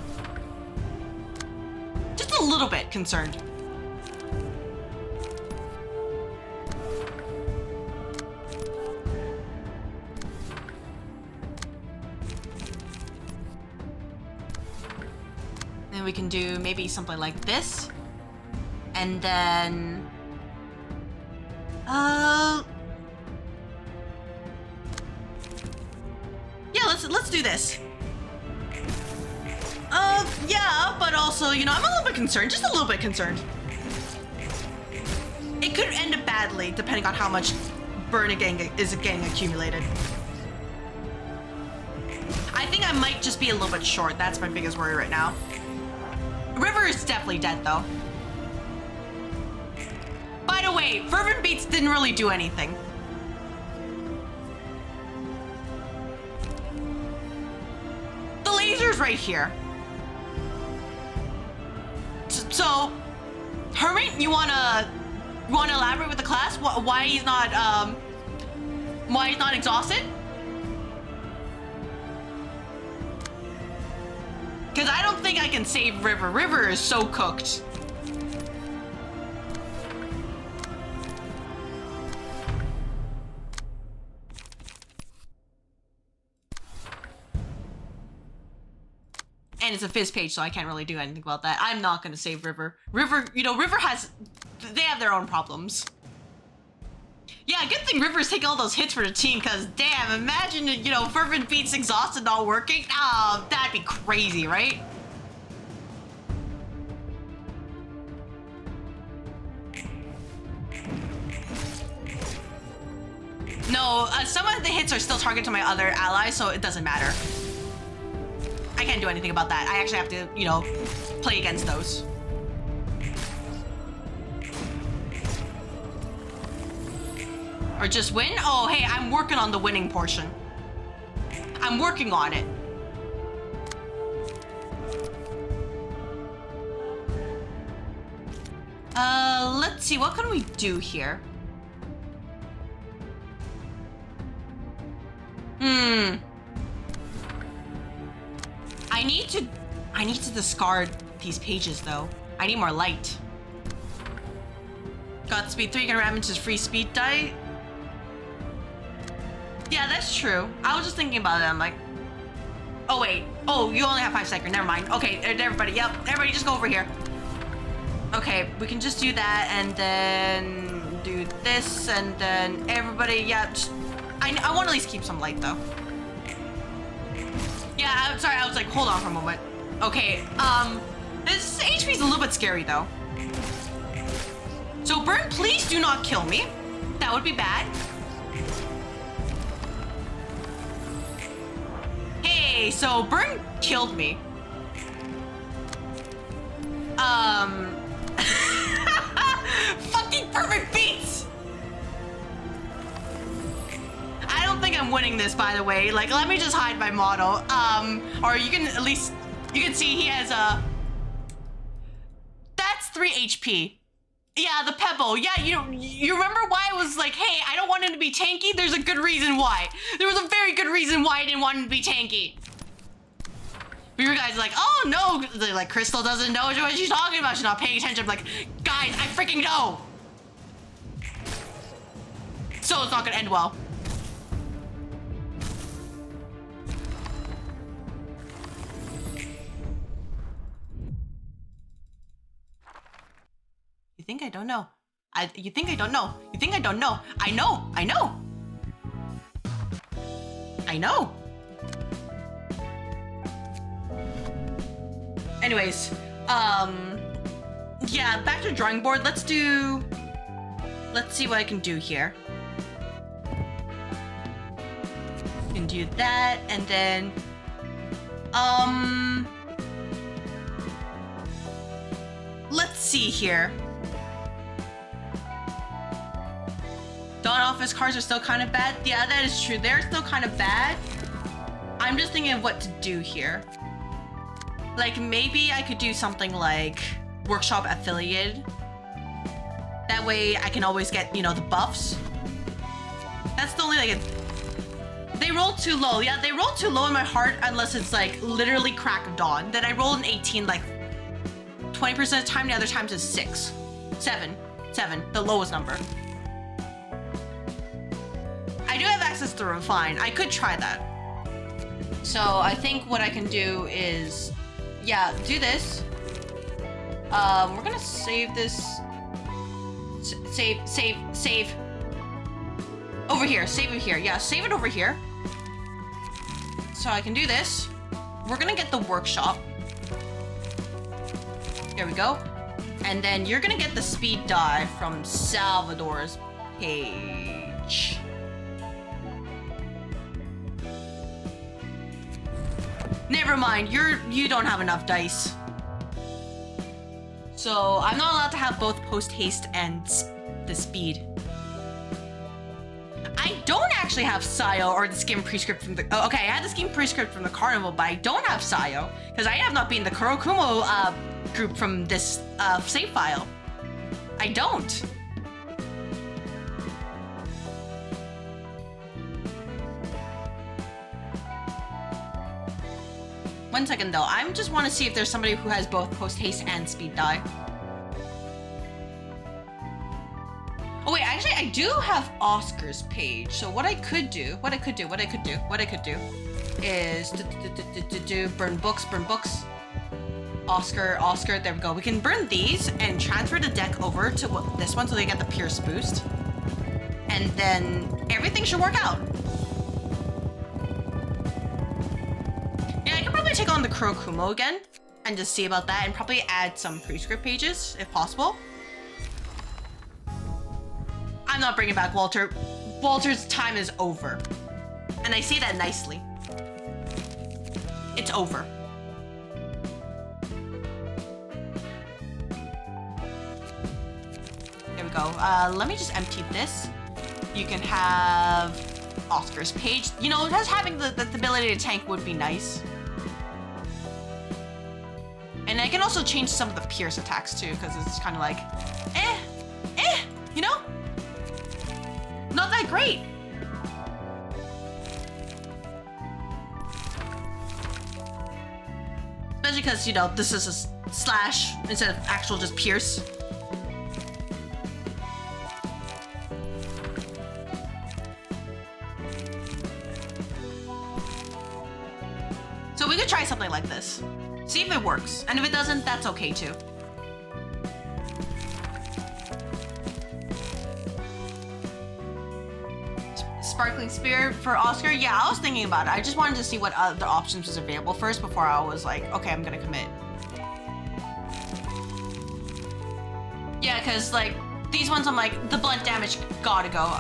Just a little bit concerned. then we can do maybe something like this. And then... yeah, let's do this. Yeah, but also, you know, I'm a little bit concerned, just a little bit concerned. It could end up badly, depending on how much burn is getting accumulated. I think I might just be a little bit short. That's my biggest worry right now. River is definitely dead, though. By the way, Fervent Beats didn't really do anything. The laser's right here. So, Hermit, you wanna elaborate with the class? Why he's not exhausted? Because I don't think I can save River. River is so cooked. And it's a Fizz page, so I can't really do anything about that. I'm not gonna save River. River, you know, River they have their own problems. Yeah, good thing River's taking all those hits for the team, because damn, imagine, you know, Fervent Beats exhausted not working. Oh, that'd be crazy, right? No, some of the hits are still targeted to my other allies, so it doesn't matter. I can't do anything about that. I actually have to, you know, play against those. Or just win? Oh, hey, I'm working on the winning portion. I'm working on it. Let's see, what can we do here? I need to discard these pages though. I need more light. Got speed 3, can ram into free speed die. Yeah, that's true. I was just thinking about it. I'm like, oh wait. Oh, you only have 5 seconds. Never mind. Okay, everybody. Yep, everybody just go over here. Okay, we can just do that and then do this and then everybody, yeah. Just, I want to at least keep some light though. Yeah, I'm sorry. I was like, hold on for a moment. Okay, this HP is a little bit scary though. So Burn, please do not kill me. That would be bad. Hey, so Burn killed me. Fucking Perfect Beats! I don't think I'm winning this, by the way. Like, let me just hide my model. Or you can at least, you can see he has a... That's 3 HP. Yeah, the Pebble. Yeah, you remember why I was like, hey, I don't want him to be tanky? There's a good reason why. There was a very good reason why I didn't want him to be tanky. But you guys are like, oh no, they're like, Crystal doesn't know what she's talking about. She's not paying attention. I'm like, guys, I freaking know. So it's not gonna end well. You think I don't know? You think I don't know? You think I don't know? I know! I know! I know! Anyways, yeah, back to the drawing board. Let's see what I can do here. I can do that, and then, let's see here. Dawn office cards are still kind of bad. Yeah, that is true. They're still kind of bad. I'm just thinking of what to do here. Like, maybe I could do something like workshop affiliated. That way I can always get, you know, the buffs. That's the only, like, they roll too low. Yeah, they roll too low in my heart unless it's like literally crack of dawn. Then I roll an 18 like 20% of the time, the other times is 6. 7, the lowest number. I do have access to Refine. I could try that. So I think what I can do is yeah, do this. We're gonna save this. Save. Over here, save it here. Yeah, save it over here. So I can do this. We're gonna get the workshop. There we go. And then you're gonna get the speed die from Salvador's page. Never mind, you don't have enough dice. So I'm not allowed to have both post haste and the speed. I don't actually have Sayo or the skim prescript from the. Oh, okay, I had the skim prescript from the carnival, but I don't have Sayo because I have not been the Kurokumo group from this save file. I don't. One second though, I just want to see if there's somebody who has both post haste and speed die. Oh wait, actually I do have Oscar's page. So what I could do is burn books. Oscar, there we go. We can burn these and transfer the deck over to this one so they get the Pierce boost. And then everything should work out. Take on the Kurokumo again and just see about that and probably add some prescript pages if possible. I'm not bringing back Walter. Walter's time is over. And I say that nicely. It's over. There we go. Let me just empty this. You can have Oscar's page. You know, just having the ability to tank would be nice. And I can also change some of the Pierce attacks too, because it's kind of like, you know? Not that great. Especially because, you know, this is a slash instead of actual just Pierce. So we could try something like this. See if it works. And if it doesn't, that's okay too. Sparkling Spear for Oscar? Yeah, I was thinking about it. I just wanted to see what other options was available first before I was like, okay, I'm gonna commit. Yeah, because like, these ones I'm like, the blunt damage gotta go.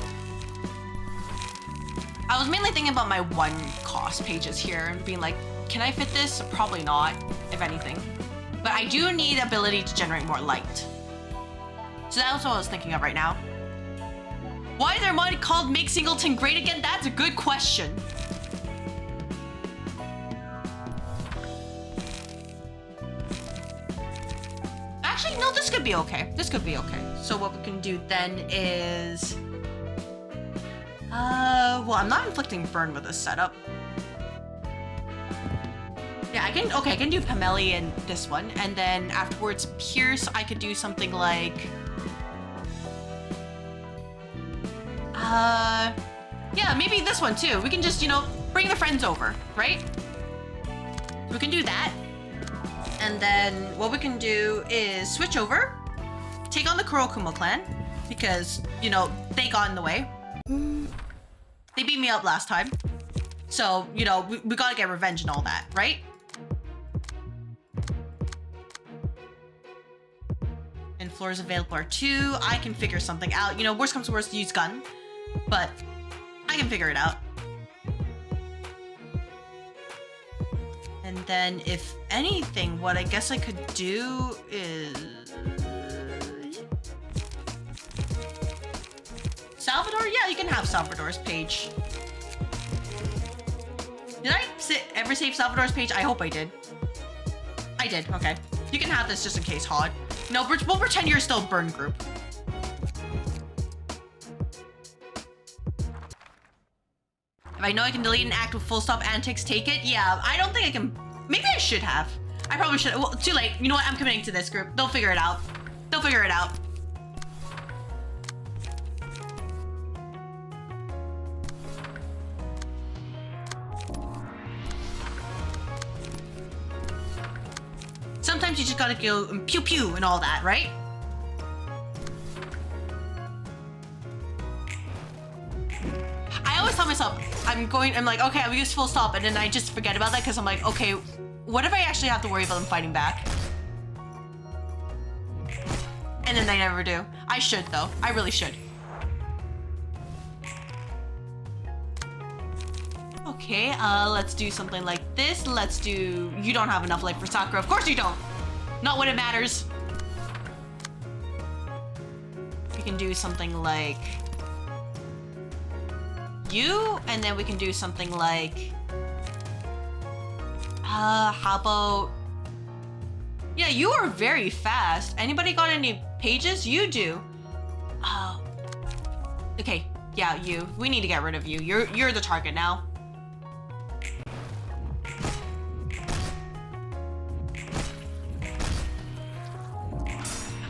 I was mainly thinking about my one cost pages here and being like, can I fit this? Probably not, if anything. But I do need ability to generate more light. So that's what I was thinking of right now. Why is there mod called Make Singleton Great Again? That's a good question. Actually, no, this could be okay. This could be okay. So what we can do then is... well, I'm not inflicting burn with this setup. Yeah, I can do Pameli and this one, and then afterwards Pierce, I could do something like... yeah, maybe this one too. We can just, you know, bring the friends over, right? We can do that. And then what we can do is switch over, take on the Kurokumo clan, because, you know, they got in the way. They beat me up last time. So, you know, we gotta get revenge and all that, right? And floors available are 2. I can figure something out. You know, worst comes to worst, use gun. But I can figure it out. And then if anything, what I guess I could do is... Salvador? Yeah, you can have Salvador's page. Did I ever save Salvador's page? I hope I did. I did, okay. You can have this just in case, Hod. No, we'll pretend you're still burn group. If I know I can delete an act with full stop antics, take it? Yeah, I don't think I can. Maybe I should have. I probably should. Well, too late. You know what? I'm committing to this group. They'll figure it out. They'll figure it out. Sometimes you just gotta go and pew pew and all that, right? I always tell myself, I'm like, okay, I'll use full stop, and then I just forget about that because I'm like, okay, what if I actually have to worry about them fighting back? And then they never do. I should, though. I really should. Okay, let's do something like this. Let's do... You don't have enough life for Sakura. Of course you don't. Not when it matters. We can do something like... You, and then we can do something like... how about... Yeah, you are very fast. Anybody got any pages? You do. Okay, yeah, you. We need to get rid of you. You're the target now.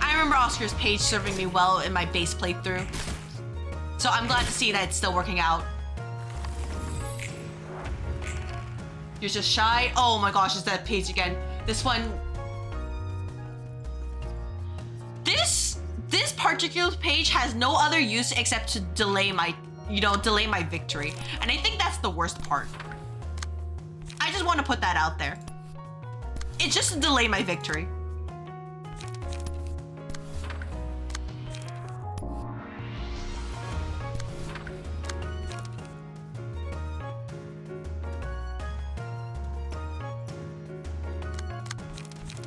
I remember Oscar's page serving me well in my base playthrough. So I'm glad to see that it's still working out. You're just shy. Oh my gosh, it's that page again. This one. This particular page has no other use except to delay my, delay my victory. And I think that's the worst part. I just want to put that out there. It's just to delay my victory.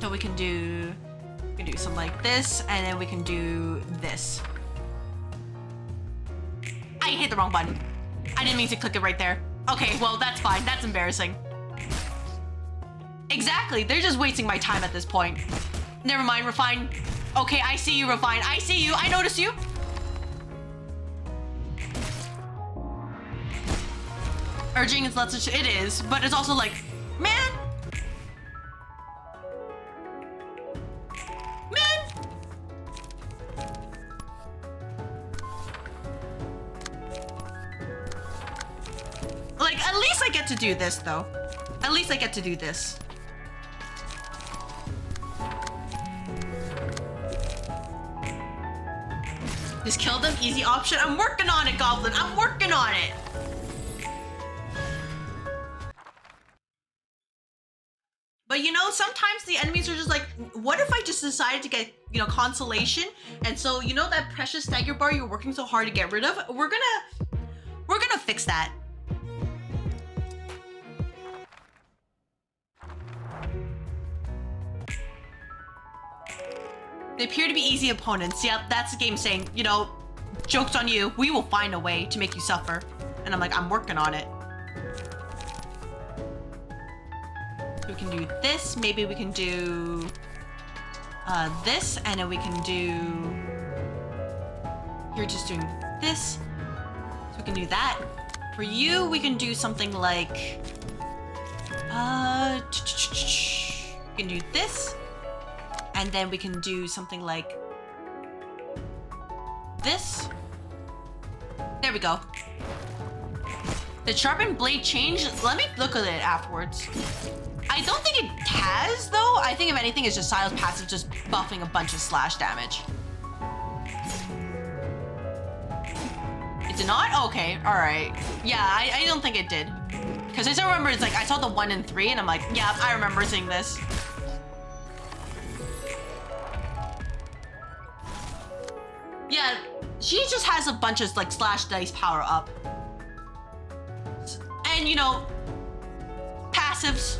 So we can do something like this, and then we can do this. I hit the wrong button. I didn't mean to click it right there. Okay, well, that's fine. That's embarrassing. Exactly. They're just wasting my time at this point. Never mind, Refine. Okay, I see you, Refine. I see you. I notice you. Urging is less... It is, but it's also like, man. At least I get to do this, though. At least I get to do this. Just kill them, easy option. I'm working on it, Goblin. I'm working on it. But sometimes the enemies are just like, what if I just decided to get, consolation? And so, that precious stagger bar you're working so hard to get rid of? We're gonna fix that. They appear to be easy opponents. Yep, that's the game saying, joke's on you. We will find a way to make you suffer. And I'm like, I'm working on it. We can do this. Maybe we can do this, and then we can do... You're just doing this. So we can do that. For you, we can do something like... We can do this. And then we can do something like this. There we go. The sharpened blade change? Let me look at it afterwards. I don't think it has, though. I think if anything, it's just Sile's passive just buffing a bunch of slash damage. It did not? Okay, all right. Yeah, I don't think it did. Because I still remember it's like, I saw the 1 and 3 and I'm like, yeah, I remember seeing this. Yeah, she just has a bunch of like slash dice power up. And passives.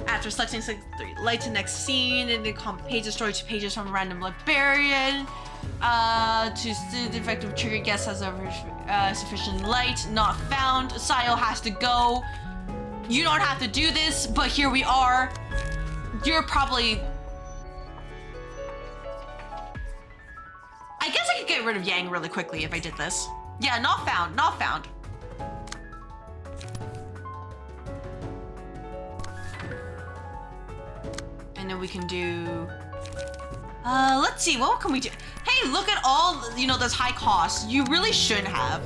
After selecting 3 light to next scene, and then page destroy 2 pages from a random librarian. To the effective trigger guess has sufficient light, not found. Sile has to go. You don't have to do this, but here we are. You're probably... I guess I could get rid of Yang really quickly if I did this. Yeah, not found, not found. And then we can do... let's see, what can we do? Hey, look at all, those high costs. You really shouldn't have.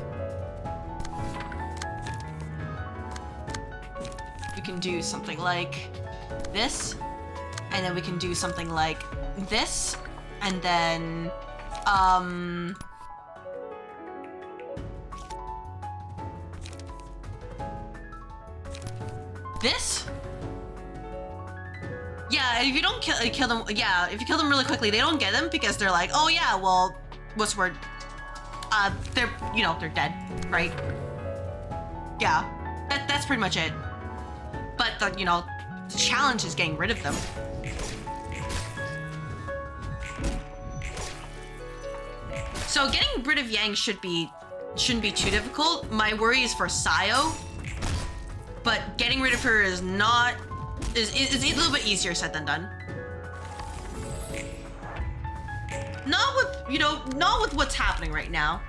We can do something like this. And then we can do something like this. And then, this? Yeah, if you don't kill them, yeah, if you kill them really quickly, they don't get them because they're like, oh yeah, well, what's the word? They're, you know, they're dead, right? Yeah, that's pretty much it. But the, you know, the challenge is getting rid of them. So getting rid of Yang shouldn't be too difficult. My worry is for Sayo, but getting rid of her is not is a little bit easier said than done. Not with, you know, not with what's happening right now.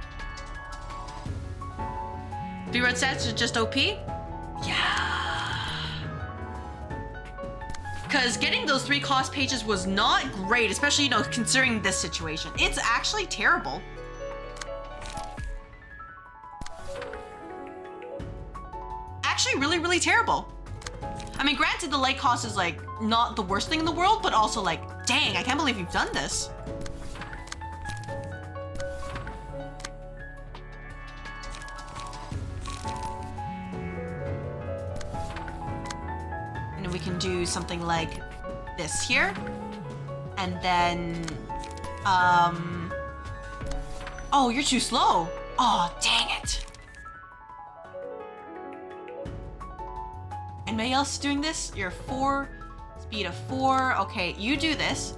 3 red sets are just OP? Yeah. Because getting those 3 cost pages was not great, especially, you know, considering this situation. It's actually terrible. Actually really, really terrible. I mean, granted, the light cost is like not the worst thing in the world, but also like, dang, I can't believe you've done this. And then we can do something like this here. And then, oh, you're too slow. Oh, dang it. Anybody else doing this? You're 4, speed of 4. Okay, you do this.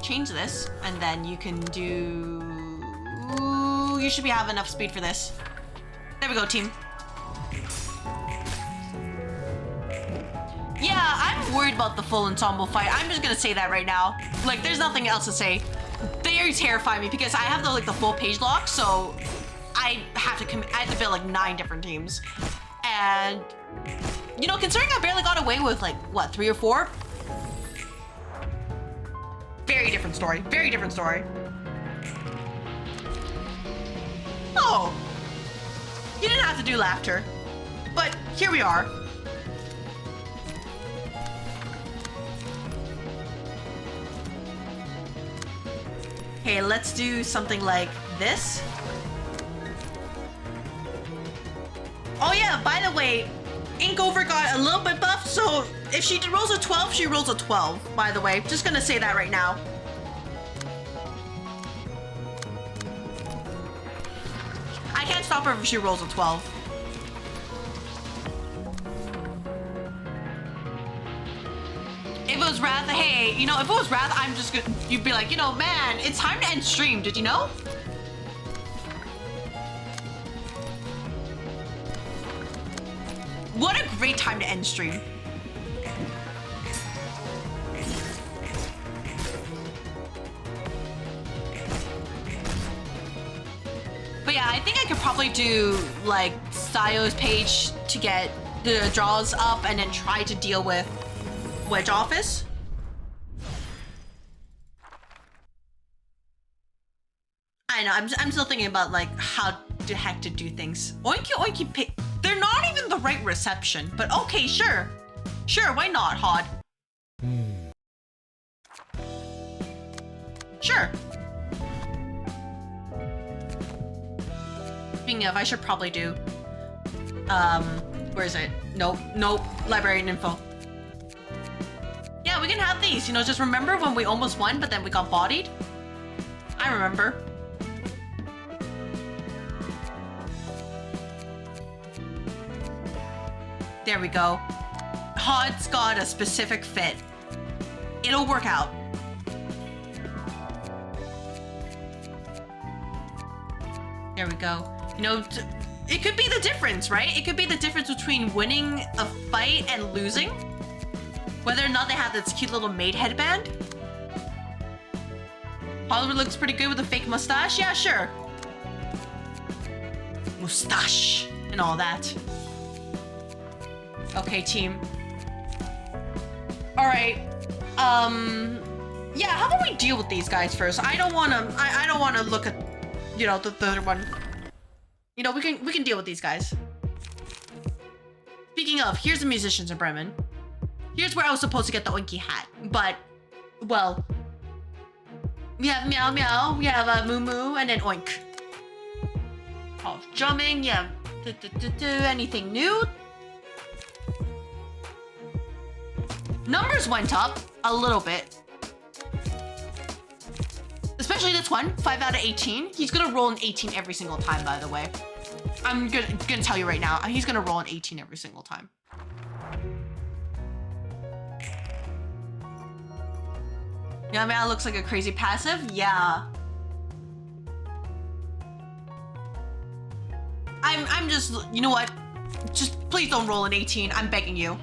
Change this, and then you can do... You should have enough speed for this. There we go, team. Yeah, I'm worried about the full ensemble fight. I'm just gonna say that right now. Like, there's nothing else to say. They terrify me because I have the full page lock, so I have to build like 9 different teams. And you know, considering I barely got away with like, what, 3 or 4? Very different story. Very different story. Oh. You didn't have to do laughter. But here we are. Okay, let's do something like this. Oh yeah, by the way, Inkover got a little bit buffed, so if she rolls a 12, she rolls a 12, by the way. Just gonna say that right now. I can't stop her if she rolls a 12. If it was Wrath, hey, you know, if it was Wrath, I'm just gonna, you'd be like, you know, man, it's time to end stream, did you know? What a great time to end stream. But yeah, I think I could probably do like Sayo's page to get the draws up and then try to deal with Wedge Office. I know, I'm still thinking about like how the heck to do things. Oinky oinky pig. They're not even the right reception, but okay, sure. Sure, why not, Hod? Sure. Speaking of, I should probably do, where is it? Nope, library and info. Yeah, we can have these, you know, just remember when we almost won, but then we got bodied? I remember. There we go. Hod's got a specific fit. It'll work out. There we go. You know, it could be the difference, right? It could be the difference between winning a fight and losing. Whether or not they have this cute little maid headband. Oliver looks pretty good with a fake mustache. Yeah, sure. Mustache and all that. Okay, team. All right. Yeah, how about we deal with these guys first? I don't want to look at, you know, the third one. You know, we can deal with these guys. Speaking of, here's the musicians in Bremen. Here's where I was supposed to get the Oinky hat, but well, we have meow meow, we have moo moo, and then oink. Oh, drumming, yeah. Anything new? Numbers went up a little bit. Especially this one, 5 out of 18. He's gonna roll an 18 every single time, by the way. I'm gonna tell you right now, he's gonna roll an 18 every single time. Yeah, man, looks like a crazy passive. Yeah. I'm just, you know what? Just please don't roll an 18. I'm begging you.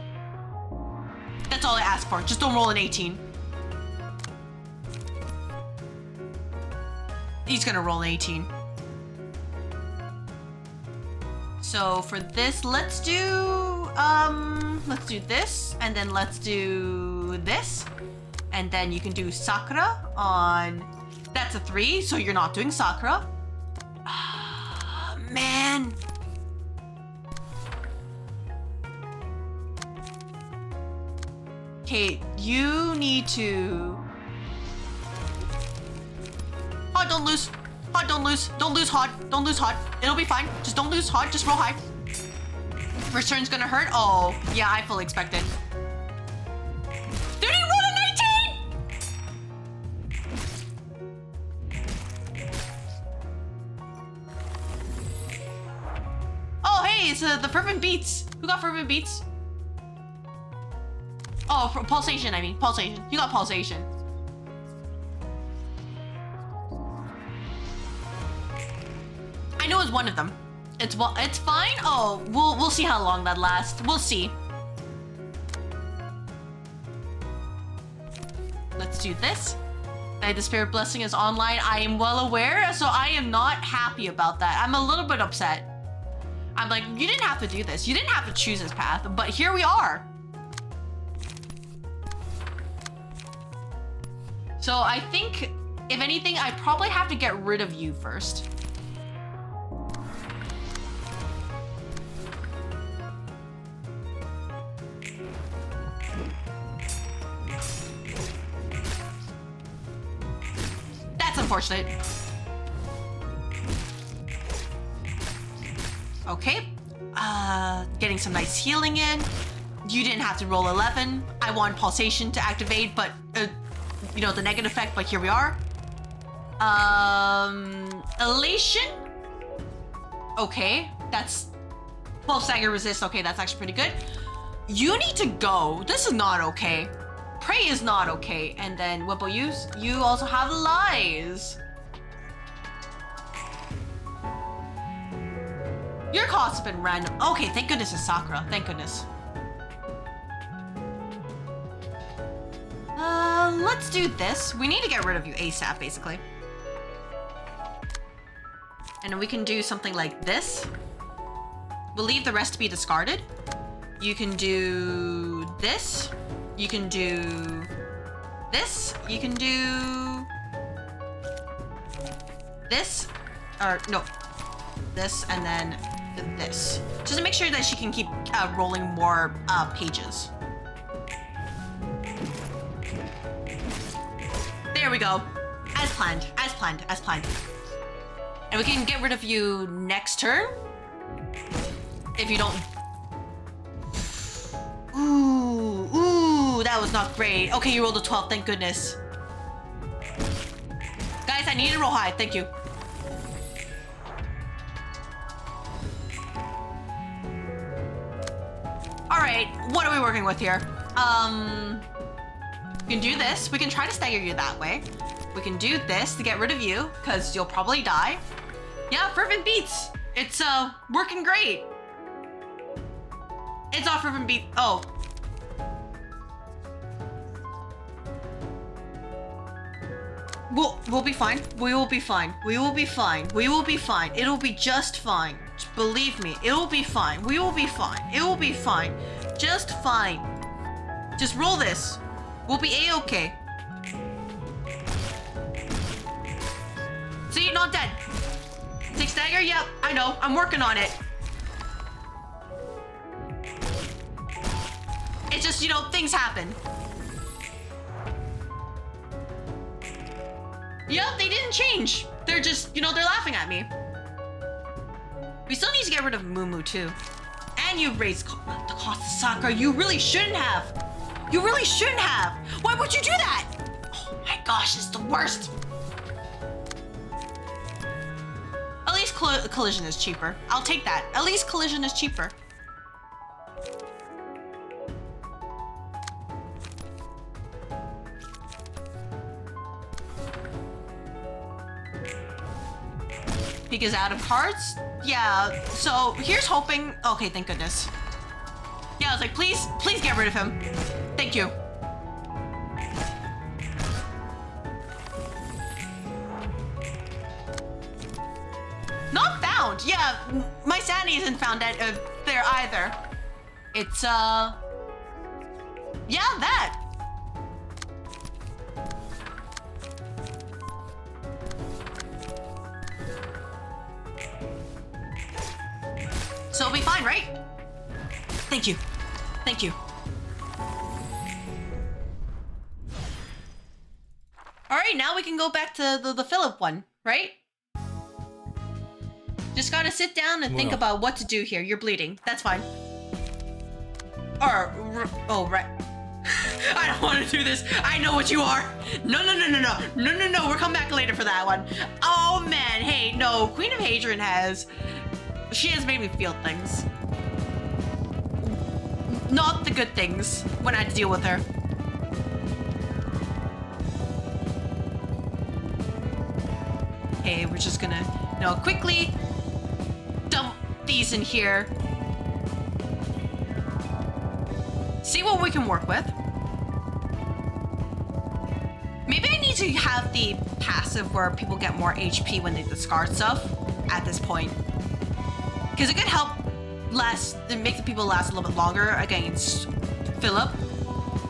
That's all I ask for. Just don't roll an 18. He's gonna roll an 18. So for this, let's do this, and then let's do this. And then you can do Sakura on, that's a 3, so you're not doing Sakura. Ah, man. Okay, you need to... Hot, don't lose. Hot, don't lose. Don't lose hot. Don't lose hot. It'll be fine. Just don't lose hot. Just roll high. First turn's gonna hurt. Oh, yeah, I fully expect it. Did he roll a 19? Oh, hey, it's the fervent beats. Who got fervent beats? Oh, pulsation, I mean. Pulsation. You got pulsation. I know it's one of them. It's fine. Oh, we'll see how long that lasts. We'll see. Let's do this. The Spirit Blessing is online. I am well aware, so I am not happy about that. I'm a little bit upset. I'm like, you didn't have to do this. You didn't have to choose this path, but here we are. So I think, if anything, I probably have to get rid of you first. That's unfortunate. Okay. Getting some nice healing in. You didn't have to roll 11. I want pulsation to activate, but you know, the negative effect, but here we are. Elation. Okay, that's 12 stagger resist. Okay, that's actually pretty good. You need to go. This is not okay. Prey is not okay. And then Whipple use. You also have lies. Your costs have been random. Okay, thank goodness it's Sakura. Thank goodness. Let's do this. We need to get rid of you ASAP, basically. And then we can do something like this. We'll leave the rest to be discarded. You can do this. You can do this. You can do this. Or, no. This, and then this. Just to make sure that she can keep rolling more pages. There we go. As planned, as planned, as planned. And we can get rid of you next turn. If you don't... Ooh, that was not great. Okay, you rolled a 12, thank goodness. Guys, I need to roll high, thank you. Alright, what are we working with here? We can do this. We can try to stagger you that way. We can do this to get rid of you, because you'll probably die. Yeah, fervent beats. It's working great. It's all fervent beat. Oh. We'll be fine. We will be fine. We will be fine. We will be fine. It'll be just fine. Believe me, it'll be fine. We will be fine. It will be fine. Just fine. Just roll this. We'll be A-okay. See, not dead. 6 dagger? Yep, I know. I'm working on it. It's just, you know, things happen. Yep, they didn't change. They're just, you know, they're laughing at me. We still need to get rid of Moo too. And you raised the cost of soccer. You really shouldn't have. You really shouldn't have. Why would you do that? Oh my gosh, it's the worst. At least collision is cheaper. I'll take that. At least collision is cheaper. Because out of cards? Yeah, so here's hoping. Okay, thank goodness. Yeah, I was like, please get rid of him. Thank you. Not found. Yeah, my sanity isn't found at there either. It's yeah, that. So it'll be fine, right? Thank you. Thank you. All right, now we can go back to the Philip one, right? Just gotta sit down and think about what to do here. You're bleeding. That's fine. Oh, right. I don't want to do this. I know what you are. No. We'll come back later for that one. Oh man, hey, no. Queen of Hadron she has made me feel things. Not the good things when I had to deal with her. Okay, we're just gonna, you know, quickly dump these in here. See what we can work with. Maybe I need to have the passive where people get more HP when they discard stuff at this point. Because it could help make the people last a little bit longer against Philip.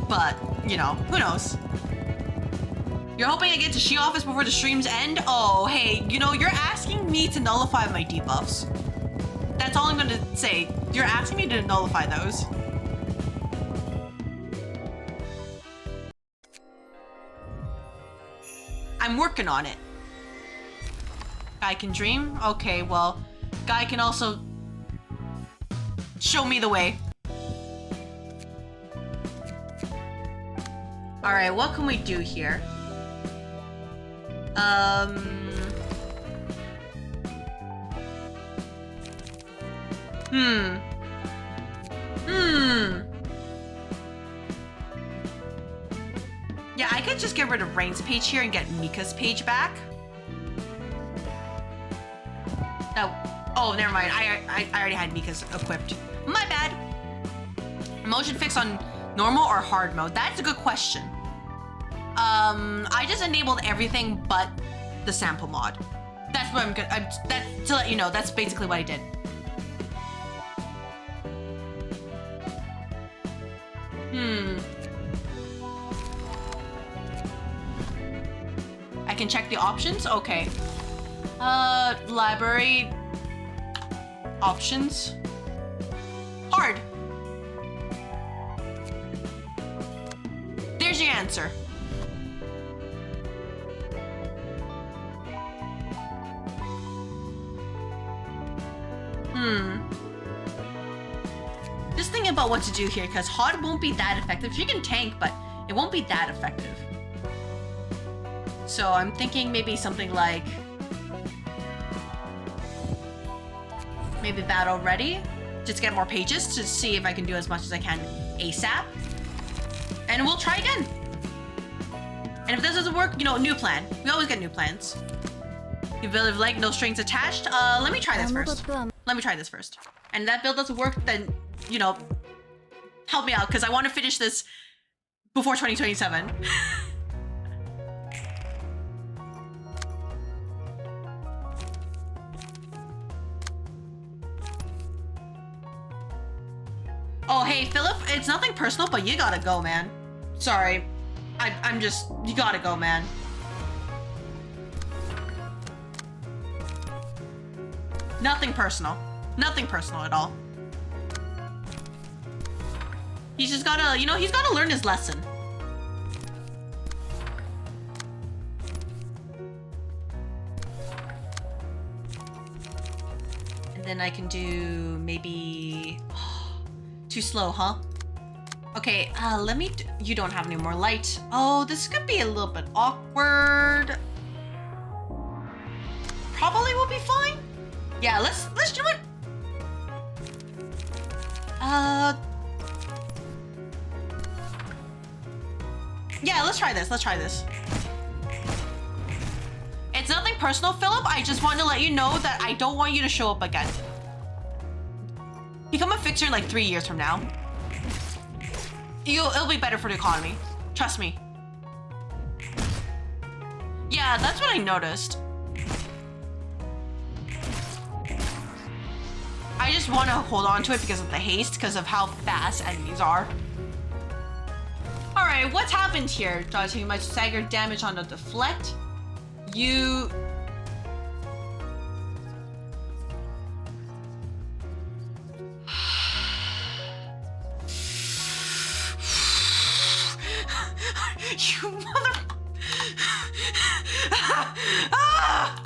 But, you know, who knows? You're hoping I get to She Office before the streams end? Oh, hey, you know, you're asking me to nullify my debuffs. That's all I'm gonna say. You're asking me to nullify those. I'm working on it. Guy can dream? Okay, well, Guy can also show me the way. All right, what can we do here? Yeah, I could just get rid of Rain's page here and get Mika's page back. Oh, never mind. I already had Mika's equipped. My bad. Motion fix on normal or hard mode? That's a good question. I just enabled everything but the sample mod. That's what I'm gonna. That's to let you know. That's basically what I did. I can check the options. Okay. Library options. Hard. There's your answer. Just thinking about what to do here, because hard won't be that effective. She can tank, but it won't be that effective. So I'm thinking maybe something like maybe battle ready, just to get more pages to see if I can do as much as I can ASAP. And we'll try again. And if this doesn't work, you know, new plan. We always get new plans. You build a leg, no strings attached. Let me try this first. Let me try this first. And if that build doesn't work, then, you know, help me out, because I want to finish this before 2027. Oh, hey, Philip, it's nothing personal, but you gotta go, man. Sorry. I'm just, you gotta go, man. Nothing personal. Nothing personal at all. He's just gotta, you know, he's gotta learn his lesson. then I can do maybe... too slow, huh? Okay, let me... You don't have any more light. Oh, this could be a little bit awkward. Probably will be fine. Yeah, let's do it. Yeah, let's try this. Let's try this. It's nothing personal, Philip. I just want to let you know that I don't want you to show up again. Become a fixer in like 3 years from now. It'll be better for the economy. Trust me. Yeah, that's what I noticed. I just want to hold on to it because of the haste, because of how fast enemies are. Alright, what's happened here? Dodging much staggered damage on the deflect. You... You mother... Ah!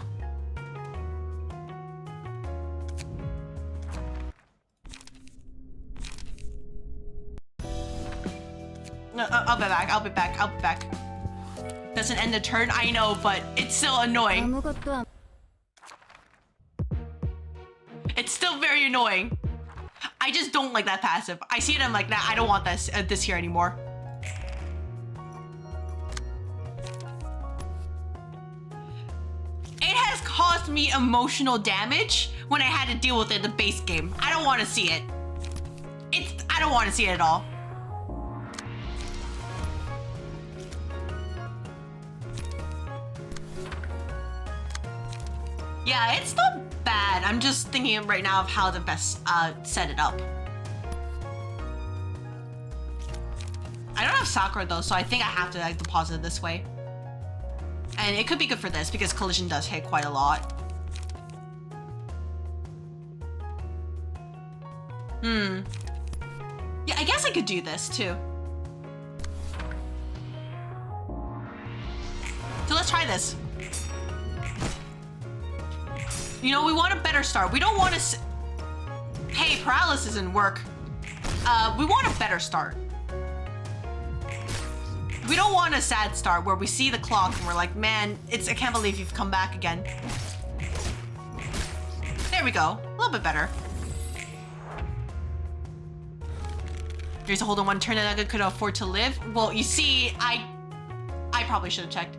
No, I'll be back, I'll be back, I'll be back. Doesn't end the turn, I know, but it's still annoying. It's still very annoying. I just don't like that passive. I see it, I'm like, nah, I don't want this here anymore. It has caused me emotional damage when I had to deal with it in the base game. I don't want to see it. I don't want to see it at all. Yeah, it's not bad. I'm just thinking right now of how to best set it up. I don't have Sakura though, so I think I have to like deposit it this way. And it could be good for this because collision does hit quite a lot. Yeah, I guess I could do this too. So let's try this. You know, we want a better start. We don't want to... Hey, paralysis doesn't work. We want a better start. We don't want a sad start where we see the clock and we're like, man, I can't believe you've come back again. There we go. A little bit better. There's a hold on one turn that I could afford to live. Well, you see, I probably should have checked.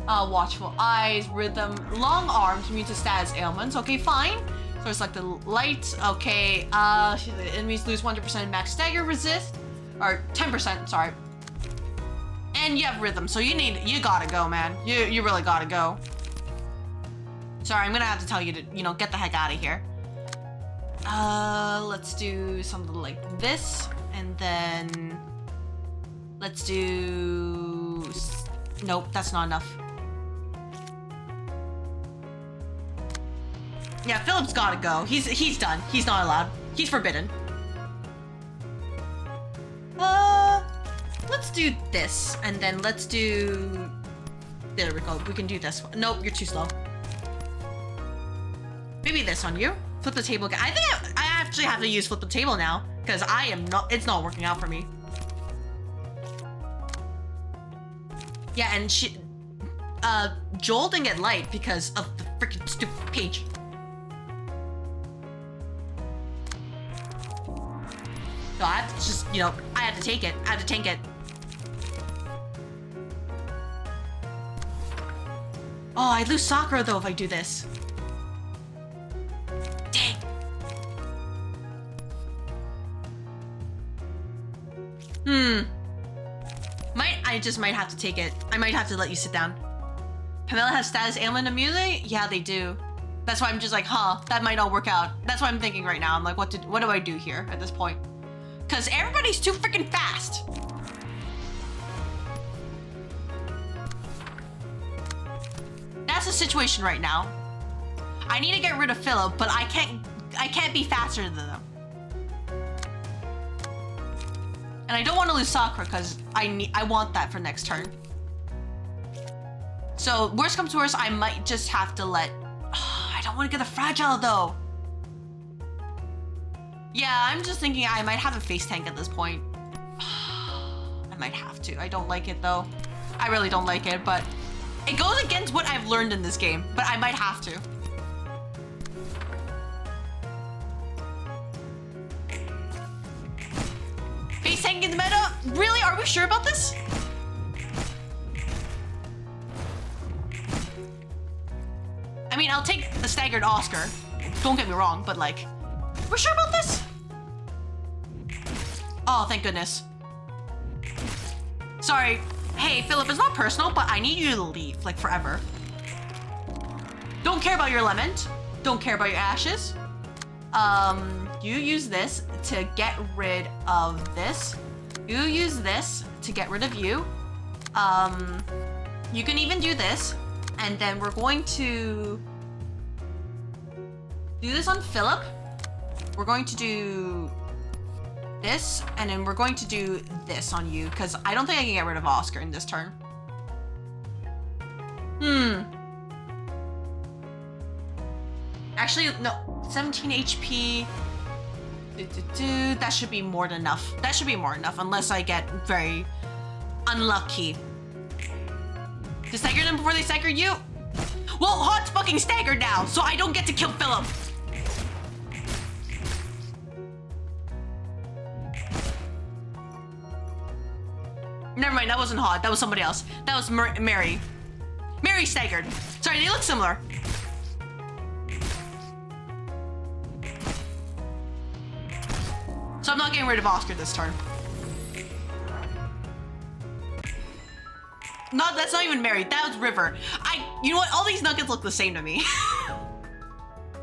Watchful eyes, rhythm, long arms, immune to status ailments. Okay, fine. So it's like the light. Okay, the enemies lose 100% max stagger resist, or 10%. Sorry. And you have rhythm, so you gotta go, man. You really gotta go. Sorry, I'm gonna have to tell you to, you know, get the heck out of here. Let's do something like this, and then let's do. Nope, that's not enough. Yeah, Philip's gotta go. He's done. He's not allowed. He's forbidden. Let's do this, and then let's do... There we go. We can do this one. Nope, you're too slow. Maybe this on you. Flip the table again. I think I actually have to use flip the table now, because it's not working out for me. Yeah, and Joel didn't get light because of the freaking stupid page. So I have to just, you know, I have to take it. I have to tank it. Oh, I lose Sakura though if I do this. Dang. I just might have to take it. I might have to let you sit down. Pamela has status ailment immunity? Yeah, they do. That's why I'm just like, huh, that might not work out. That's what I'm thinking right now. I'm like, what do I do here at this point? Because everybody's too freaking fast. That's the situation right now. I need to get rid of Philip, but I can't be faster than them. And I don't want to lose Sakura because I want that for next turn. So worst comes to worst, I might just have to let... Oh, I don't want to get the fragile though. Yeah, I'm just thinking I might have a face tank at this point. I might have to. I don't like it though. I really don't like it, but it goes against what I've learned in this game, but I might have to. Face tank in the meta? Really? Are we sure about this? I mean, I'll take the staggered Oscar. Don't get me wrong, but like, we're sure about this? Oh, thank goodness. Sorry. Hey, Philip, it's not personal, but I need you to leave, like, forever. Don't care about your lemon. Don't care about your ashes. You use this to get rid of this. You use this to get rid of you. You can even do this. And then we're going to do this on Philip. We're going to do this, and then we're going to do this on you, because I don't think I can get rid of Oscar in this turn. Actually, no, 17 HP. That should be more than enough. That should be more than enough, unless I get very unlucky. To stagger them before they stagger you? Well, Hot's fucking staggered now, so I don't get to kill Philip. Never mind, that wasn't Hot. That was somebody else. That was Mary. Mary staggered. Sorry, they look similar. So I'm not getting rid of Oscar this turn. No, that's not even Mary. That was River. You know what? All these nuggets look the same to me.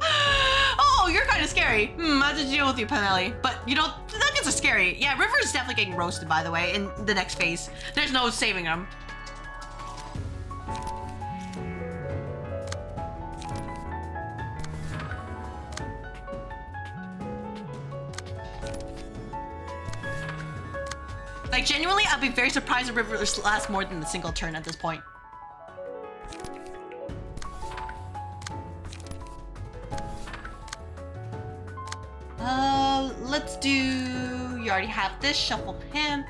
Oh, you're kind of scary. I have to deal with you, Penelli. But, you know, the nuggets are scary. Yeah, River's definitely getting roasted, by the way, in the next phase. There's no saving him. Like, genuinely, I'd be very surprised if River lasts more than a single turn at this point. Let's do... You already have this. Shuffle him.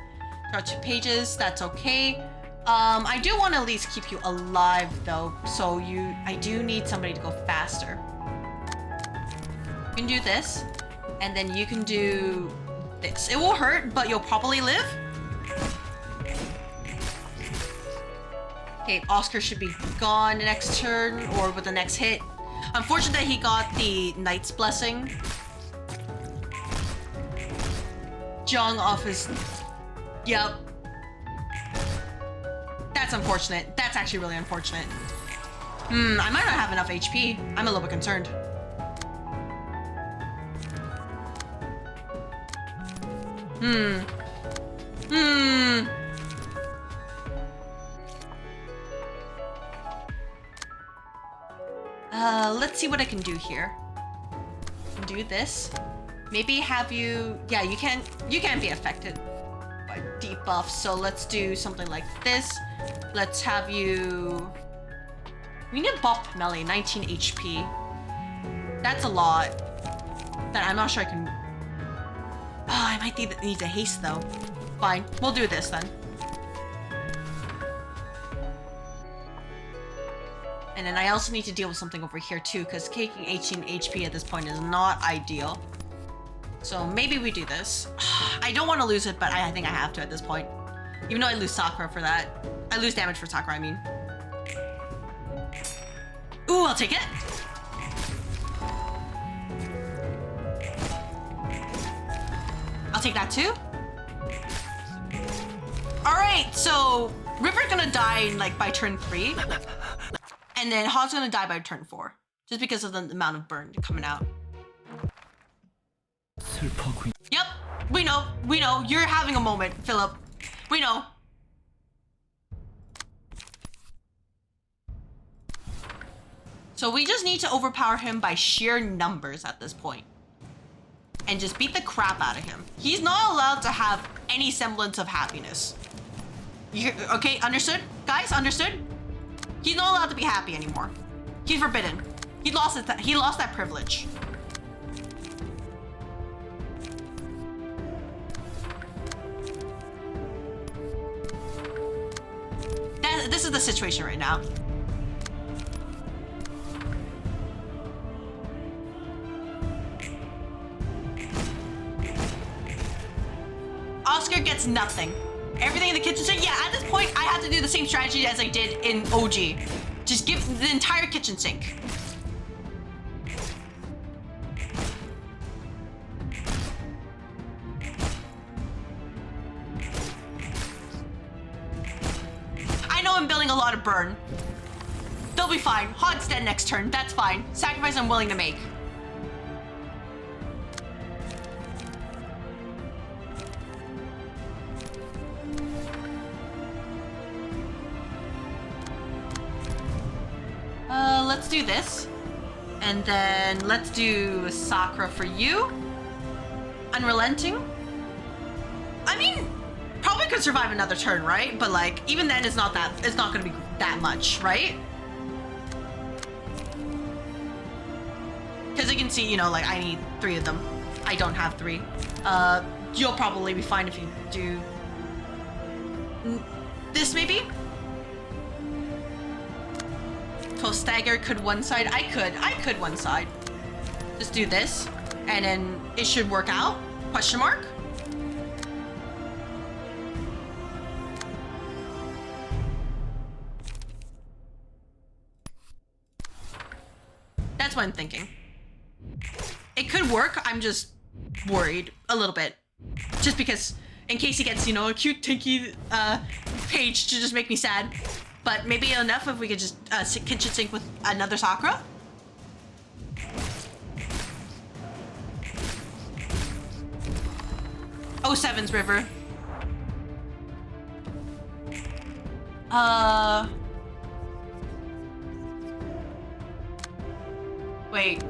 Draw 2 pages. That's okay. I do want to at least keep you alive, though. So I do need somebody to go faster. You can do this. And then you can do this. It will hurt, but you'll probably live. Okay, Oscar should be gone the next turn, or with the next hit. Unfortunate that he got the Knight's Blessing. Jung off his... Yep. That's unfortunate. That's actually really unfortunate. I might not have enough HP. I'm a little bit concerned. Let's see what I can do here. Do this. Maybe have you... Yeah, you can't be affected by debuffs, so let's do something like this. Let's have you... We need Bop Melee, 19 HP. That's a lot. That I'm not sure I can... Oh, I might need the haste though. Fine, we'll do this then. And then I also need to deal with something over here too, because taking 18 HP at this point is not ideal. So maybe we do this. I don't want to lose it, but I think I have to at this point. Even though I lose Sakura for that. I lose damage for Sakura, I mean. Ooh, I'll take it. I'll take that too. All right, so River's gonna die like by turn 3. And then Hog's gonna die by turn 4. Just because of the amount of burn coming out. Yep, we know. You're having a moment, Philip. We know. So we just need to overpower him by sheer numbers at this point. And just beat the crap out of him. He's not allowed to have any semblance of happiness. Okay, understood? Guys, understood? He's not allowed to be happy anymore. He's forbidden. He lost that privilege. this is the situation right now. Oscar gets nothing. Everything in the kitchen sink. Yeah, at this point, I have to do the same strategy as I did in OG. Just give the entire kitchen sink. I know I'm building a lot of burn. They'll be fine. Hod's dead next turn. That's fine. Sacrifice I'm willing to make. Let's do this. And then let's do Sakura for you. Unrelenting. I mean, probably could survive another turn, right? But like, even then it's not gonna be that much, right? Because you can see, you know, like I need 3 of them. I don't have 3. You'll probably be fine if you do this maybe? Post stagger could one side. I could one side. Just do this, and then it should work out. Question mark. That's what I'm thinking. It could work. I'm just worried a little bit, just because in case he gets, you know, a cute tinky page to just make me sad. But maybe enough if we could just kitchen sink with another Sakura. Oh, Seven's River. Wait.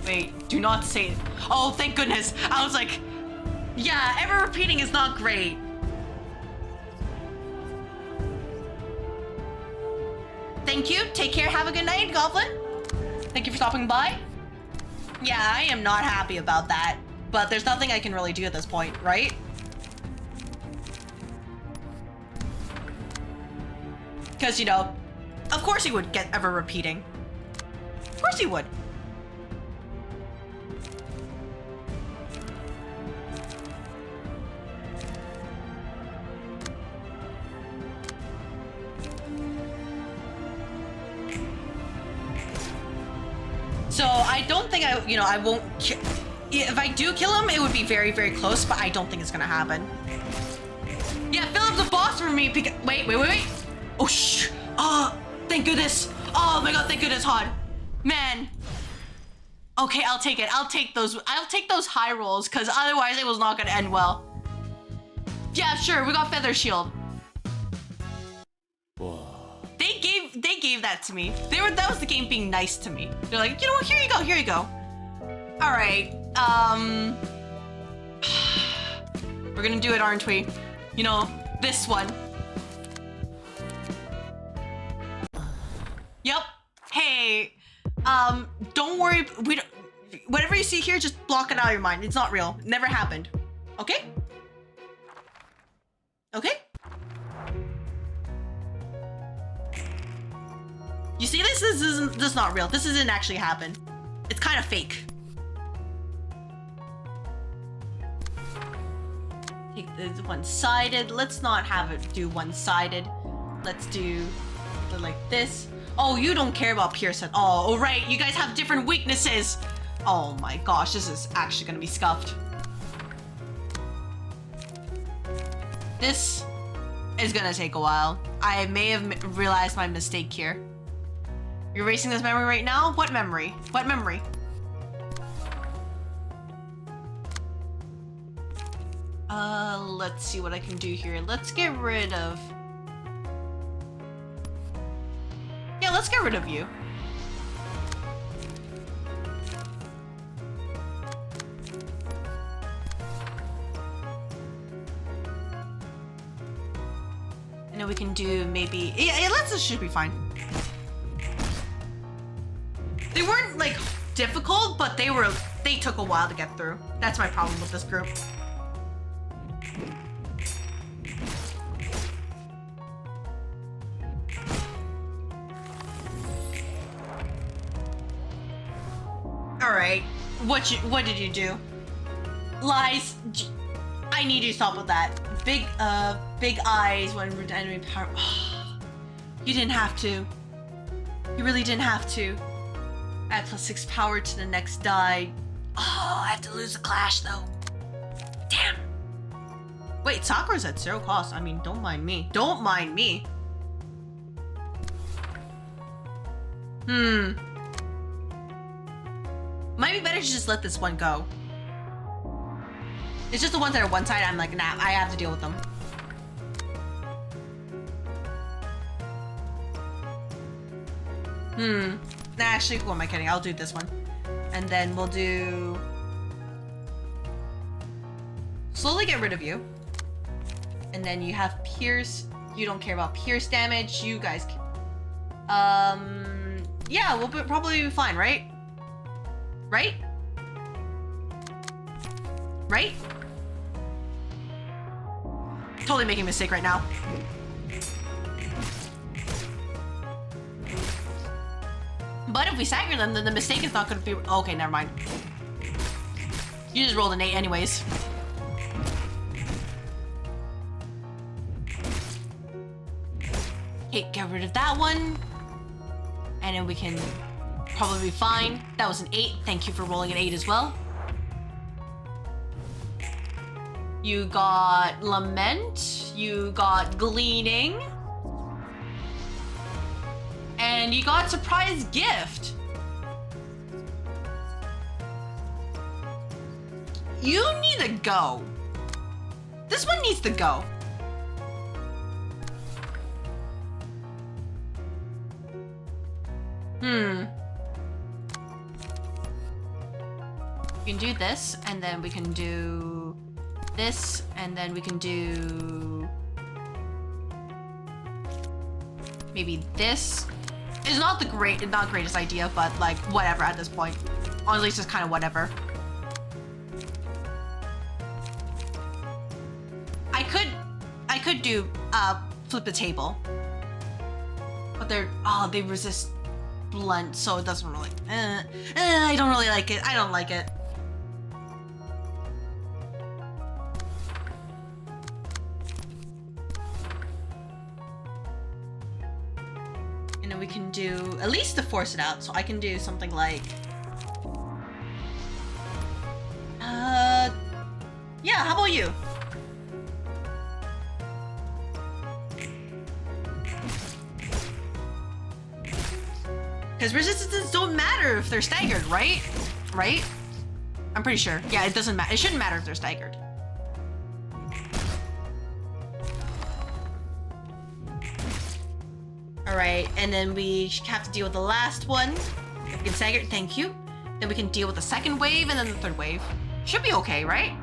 Wait, do not say it. Oh, thank goodness. I was like, yeah, ever repeating is not great. Thank you. Take care. Have a good night, Goblin. Thank you for stopping by. Yeah, I am not happy about that, but there's nothing I can really do at this point, right? Because, you know, of course he would get ever repeating. Of course he would. So I don't think I won't, if I do kill him, it would be very, very close, but I don't think it's gonna happen. Yeah, Philip's a boss for me because, wait. Oh, shh. Oh, thank goodness. Oh my God, thank goodness, Hod. Man. Okay, I'll take it. I'll take those high rolls, because otherwise it was not gonna end well. Yeah, sure, we got Feather Shield. They gave that to me. That was the game being nice to me. They're like, you know what, here you go. All right, we're gonna do it, aren't we? You know, this one. Yep. Hey, don't worry. Whatever you see here, just block it out of your mind. It's not real. It never happened. Okay? Okay? You see, this is not real. This isn't actually happen. It's kind of fake. Take this one-sided. Let's not have it do one-sided. Let's do like this. Oh, you don't care about Pearson. Oh, right. You guys have different weaknesses. Oh my gosh, this is actually gonna be scuffed. This is gonna take a while. I may have realized my mistake here. You're erasing this memory right now? What memory? What memory? Let's see what I can do here. Let's get rid of... Yeah, let's get rid of you. And then we can do maybe... Yeah, this should be fine. They weren't like difficult, but they took a while to get through. That's my problem with this group. Alright, what did you do? Lies, I need you to stop with that. Big eyes when we're enemy power. You didn't have to. You really didn't have to. Add +6 power to the next die. Oh, I have to lose the clash though. Damn. Wait, Sakura's at 0 cost. I mean, don't mind me. Don't mind me. Might be better to just let this one go. It's just the ones that are one side. I'm like, nah, I have to deal with them. Nah, actually, who am I kidding? I'll do this one. And then we'll do... slowly get rid of you. And then you have Pierce. You don't care about Pierce damage. You guys can... yeah, we'll probably be fine, right? Right? Right? Totally making a mistake right now. But if we stagger them, then the mistake is not going to be... okay, never mind. You just rolled an 8 anyways. Okay, get rid of that one. And then we can probably be fine. That was an 8. Thank you for rolling an 8 as well. You got Lament. You got Gleaning. And you got Surprise Gift. You need to go. This one needs to go. We can do this, and then we can do this, and then we can do maybe this. It's not the greatest idea, but like whatever at this point. Or at least it's kind of whatever. I could do flip the table, but they resist blunt, so it doesn't really. I don't really like it. I don't like it. And then we can do at least to force it out. So I can do something like, yeah. How about you? Because resistances don't matter if they're staggered, right? Right? I'm pretty sure. Yeah, it doesn't matter. It shouldn't matter if they're staggered. All right, and then we have to deal with the last one. If we can stagger, thank you. Then we can deal with the second wave and then the third wave. Should be okay, right?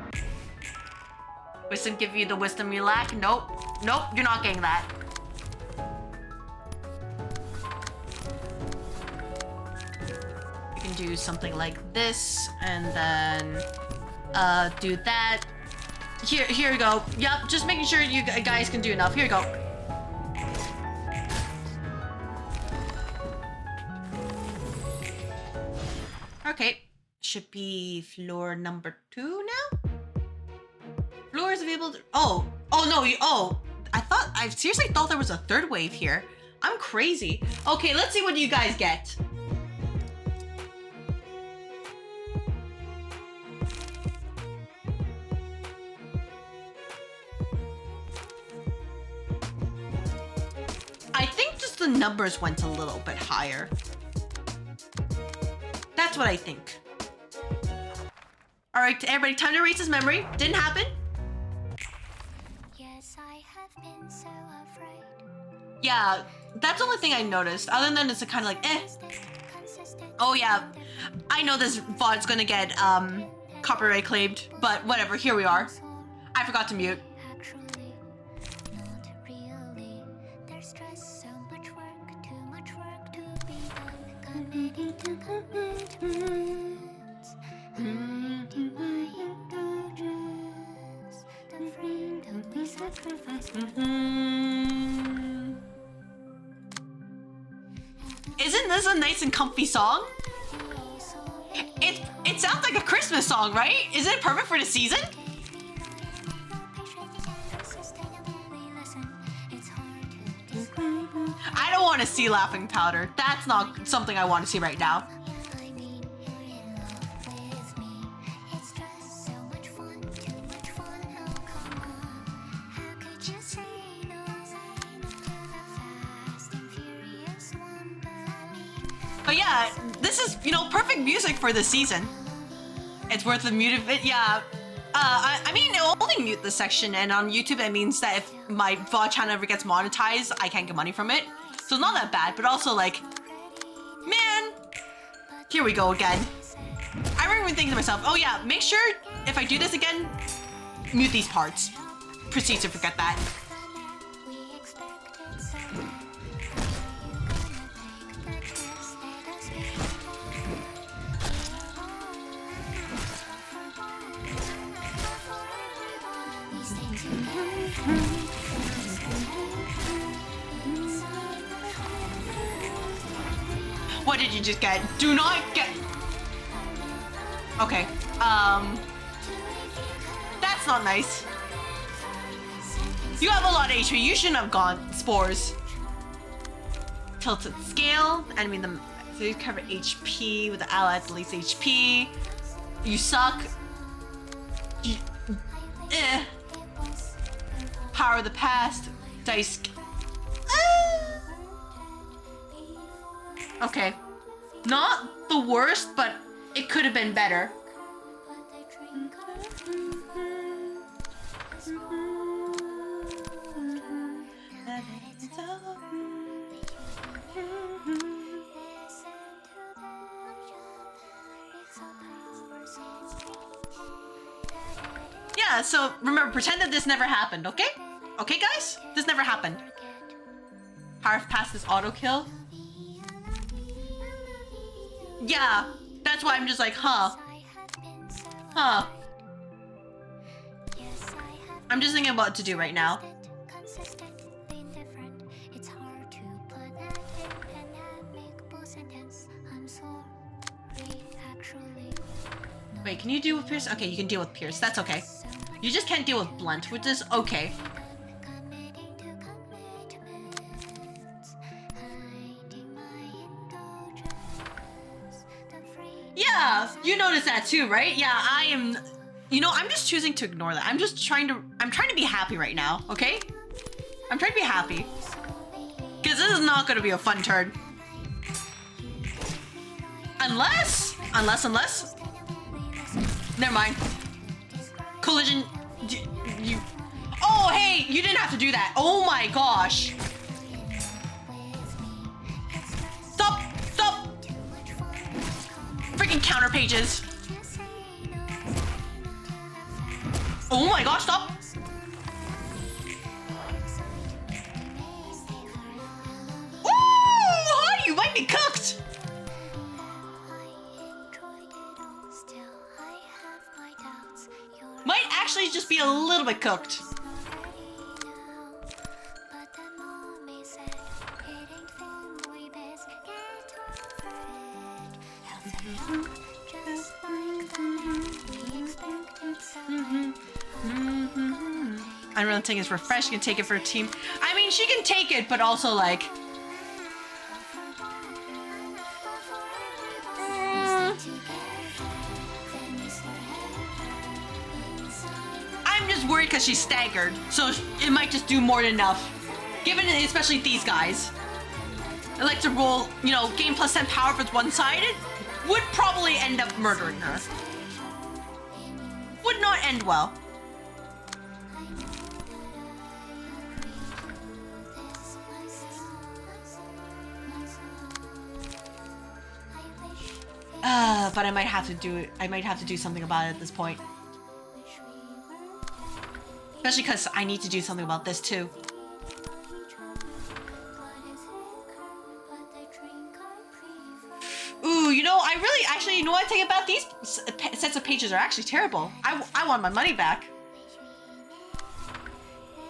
Wisdom give you the wisdom you lack? Nope. Nope, you're not getting that. Do something like this, and then do that. Here you go. Yep, just making sure you guys can do enough. Here you go. Okay, should be floor number 2 now. Floor is available. Oh no. I seriously thought there was a third wave here. I'm crazy. Okay, let's see what you guys get. I think just the numbers went a little bit higher. That's what I think. All right, everybody, time to erase his memory. Didn't happen. Yes, I have been so afraid. Yeah, that's the only thing I noticed. Other than it's kind of like, eh. Oh yeah, I know this VOD's gonna get copyright claimed, but whatever. Here we are. I forgot to mute. Isn't this a nice and comfy song? It sounds like a Christmas song, right? Isn't it perfect for the season? I don't want to see laughing powder. That's not something I want to see right now. But yeah, this is, you know, perfect music for this season. It's worth the mute of it, yeah. I mean, it'll only mute this section, and on YouTube that means that if my VOD channel ever gets monetized, I can't get money from it. So it's not that bad, but also like, man, here we go again. I remember thinking to myself, oh yeah, make sure if I do this again, mute these parts. Proceed to forget that. What did you just get? Do not get... Okay, that's not nice. You have a lot of HP, you shouldn't have gone spores. Tilted scale, enemy them, so you cover HP with the ally at least HP. You suck. Power of the past, dice. Okay, not the worst, but it could have been better. Yeah, so remember, pretend that this never happened, okay? Okay, guys? This never happened. Power of past is auto kill. Yeah, that's why I'm just like, huh. Huh. I'm just thinking about what to do right now. Wait, can you deal with Pierce? Okay, you can deal with Pierce. That's okay. You just can't deal with Blunt, which is okay. Yeah, you noticed that too, right? Yeah, I am... You know, I'm just choosing to ignore that. I'm trying to be happy right now, okay? I'm trying to be happy. Because this is not going to be a fun turn. Unless... Never mind. Collision... You... Oh, hey! You didn't have to do that. Oh my gosh. Stop! Stop! Freaking counter pages. Oh my gosh, stop! Ooh! Honey, you might be cooked! Might actually just be a little bit cooked. Unreal thing is refresh. You can take it for a team. I mean, she can take it, but also like... I'm just worried because she's staggered, so it might just do more than enough. Given especially these guys. I like to roll, you know, game plus 10 power if it's one-sided. Would probably end up murdering her. Would not end well. But I might have to do it. I might have to do something about it at this point. Especially because I need to do something about this too. Ooh, you know, I really actually, you know what I think about these sets of pages are actually terrible. I want my money back.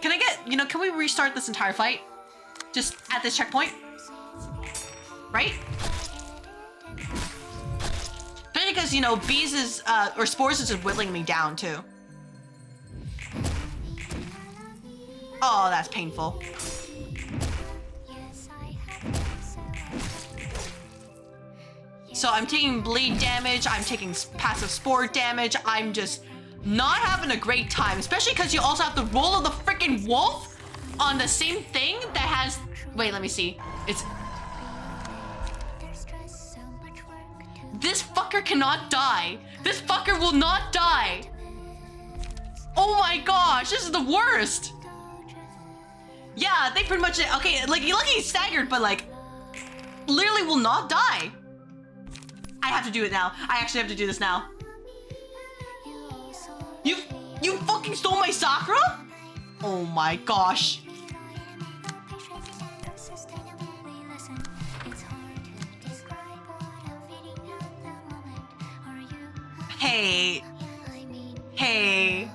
Can I get, you know, can we restart this entire fight? Just at this checkpoint? Right? Especially because, you know, bees is, or spores is just whittling me down too. Oh, that's painful. So I'm taking bleed damage, I'm taking passive spore damage, I'm just not having a great time, especially because you also have the roll of the freaking wolf on the same thing that has, wait, let me see. It's, this fucker cannot die. This fucker will not die. Oh my gosh, this is the worst. Yeah, they pretty much, okay, like, you're lucky he's staggered, but like, literally will not die. I have to do it now. I actually have to do this now. You fucking stole my Sakura? Oh my gosh. Hey. Hey.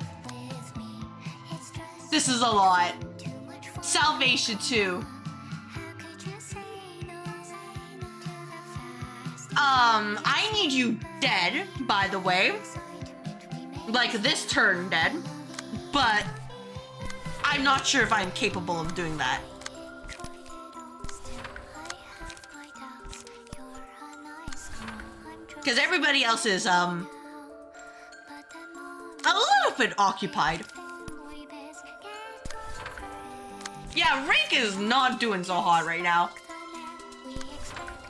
This is a lot. Salvation too. I need you dead, by the way. Like this turn dead. But I'm not sure if I'm capable of doing that. Because everybody else is, a little bit occupied. Yeah, Rake is not doing so hot right now.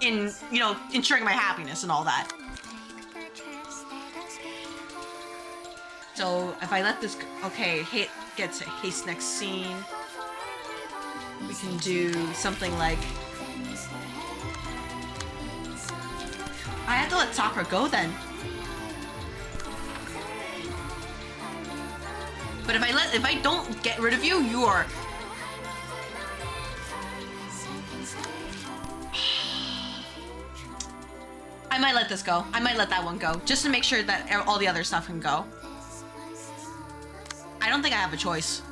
In, you know, ensuring my happiness and all that. So if I let this, okay, hit gets a haste next scene. We can do something like, I have to let Sakura go then. But if I don't get rid of you, you are. I might let this go. I might let that one go, just to make sure that all the other stuff can go. I don't think I have a choice.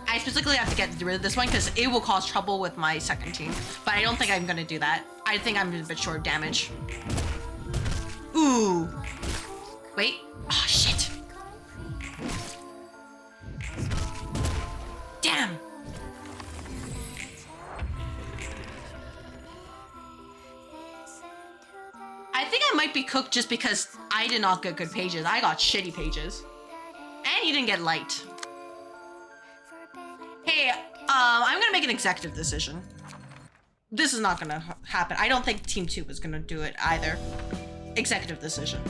I specifically have to get rid of this one because it will cause trouble with my second team. But I don't think I'm gonna do that. I think I'm a bit short of damage. Ooh. Wait. Oh, shit. Damn. I think I might be cooked just because I did not get good pages. I got shitty pages. And you didn't get light. Hey, I'm gonna make an executive decision. This is not gonna happen. I don't think Team 2 is gonna do it either. Executive decision.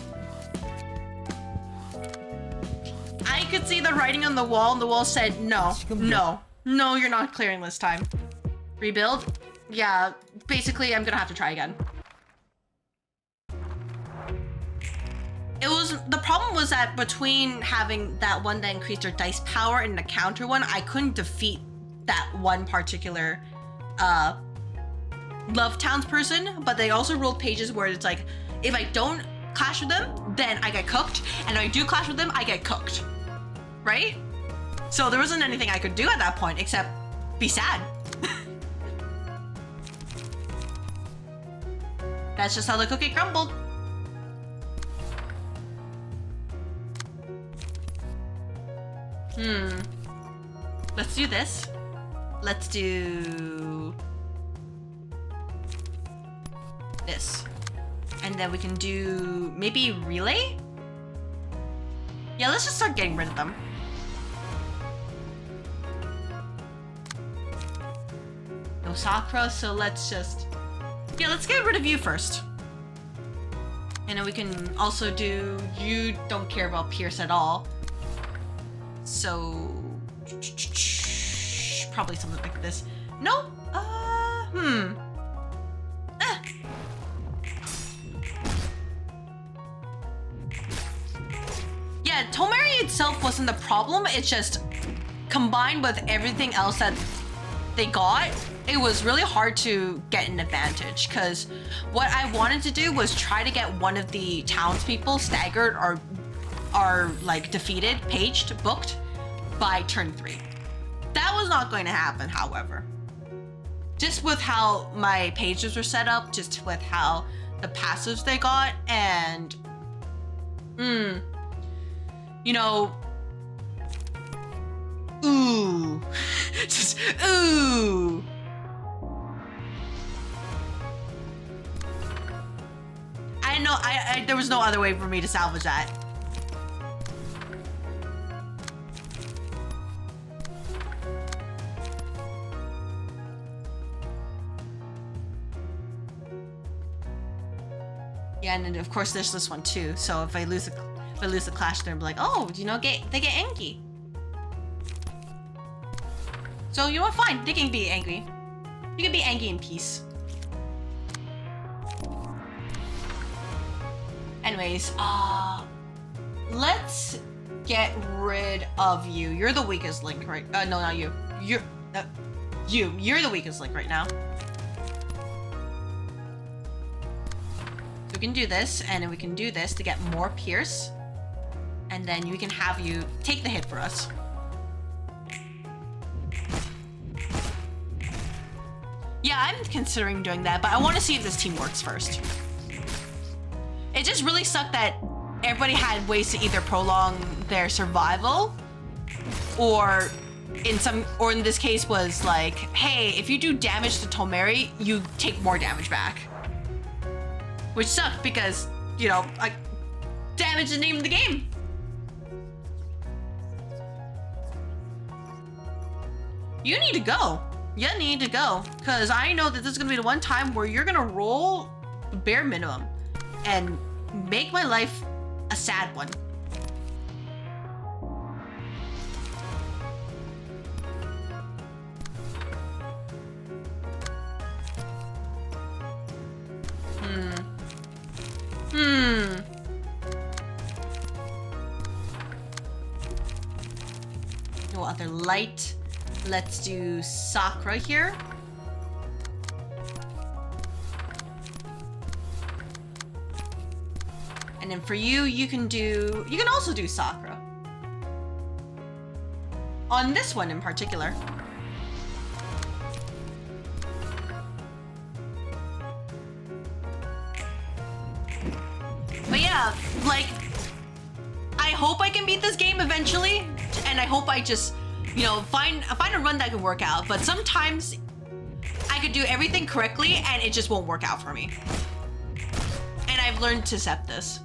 I could see the writing on the wall, and the wall said, no, no, no, you're not clearing this time. Rebuild? Yeah, basically, I'm gonna have to try again. The problem was that between having that one that increased their dice power and the counter one, I couldn't defeat that one particular Love Towns person, but they also rolled pages where it's like, if I don't clash with them, then I get cooked, and if I do clash with them, I get cooked, right? So there wasn't anything I could do at that point except be sad. That's just how the cookie crumbled. Let's do this. Let's do this. And then we can do maybe relay? Yeah, let's just start getting rid of them. No Sakura, so let's just... Yeah, let's get rid of you first. And then we can also do... You don't care about Pierce at all. So... Probably something like this. No? Yeah, Tomari itself wasn't the problem. It's just combined with everything else that they got, it was really hard to get an advantage, because what I wanted to do was try to get one of the townspeople staggered or are like defeated, paged, booked by turn 3. That was not going to happen, however. Just with how my pages were set up, just with how the passives they got, and you know, ooh, just ooh. I know, there was no other way for me to salvage that. Yeah, and then of course there's this one too. So if I lose the clash, they're like, oh, you know, they get angry. So you know what? Fine, they can be angry. You can be angry in peace. Anyways, let's get rid of you. You're the weakest link, right? No, not you. You're the weakest link right now. So we can do this, and then we can do this to get more pierce, and then we can have you take the hit for us. Yeah, I'm considering doing that, but I want to see if this team works first. It just really sucked that everybody had ways to either prolong their survival, or in this case was like, hey, if you do damage to Tomeri, you take more damage back. Which sucked because, you know, like, damage is the name of the game. You need to go. You need to go. Because I know that this is going to be the one time where you're going to roll the bare minimum and make my life a sad one. No other light. Let's do Sakura here. And then for you, you can also do Sakura. On this one in particular. But yeah, like, I hope I can beat this game eventually, and I hope I just, you know, find a run that can work out. But sometimes I could do everything correctly and it just won't work out for me. And I've learned to accept this.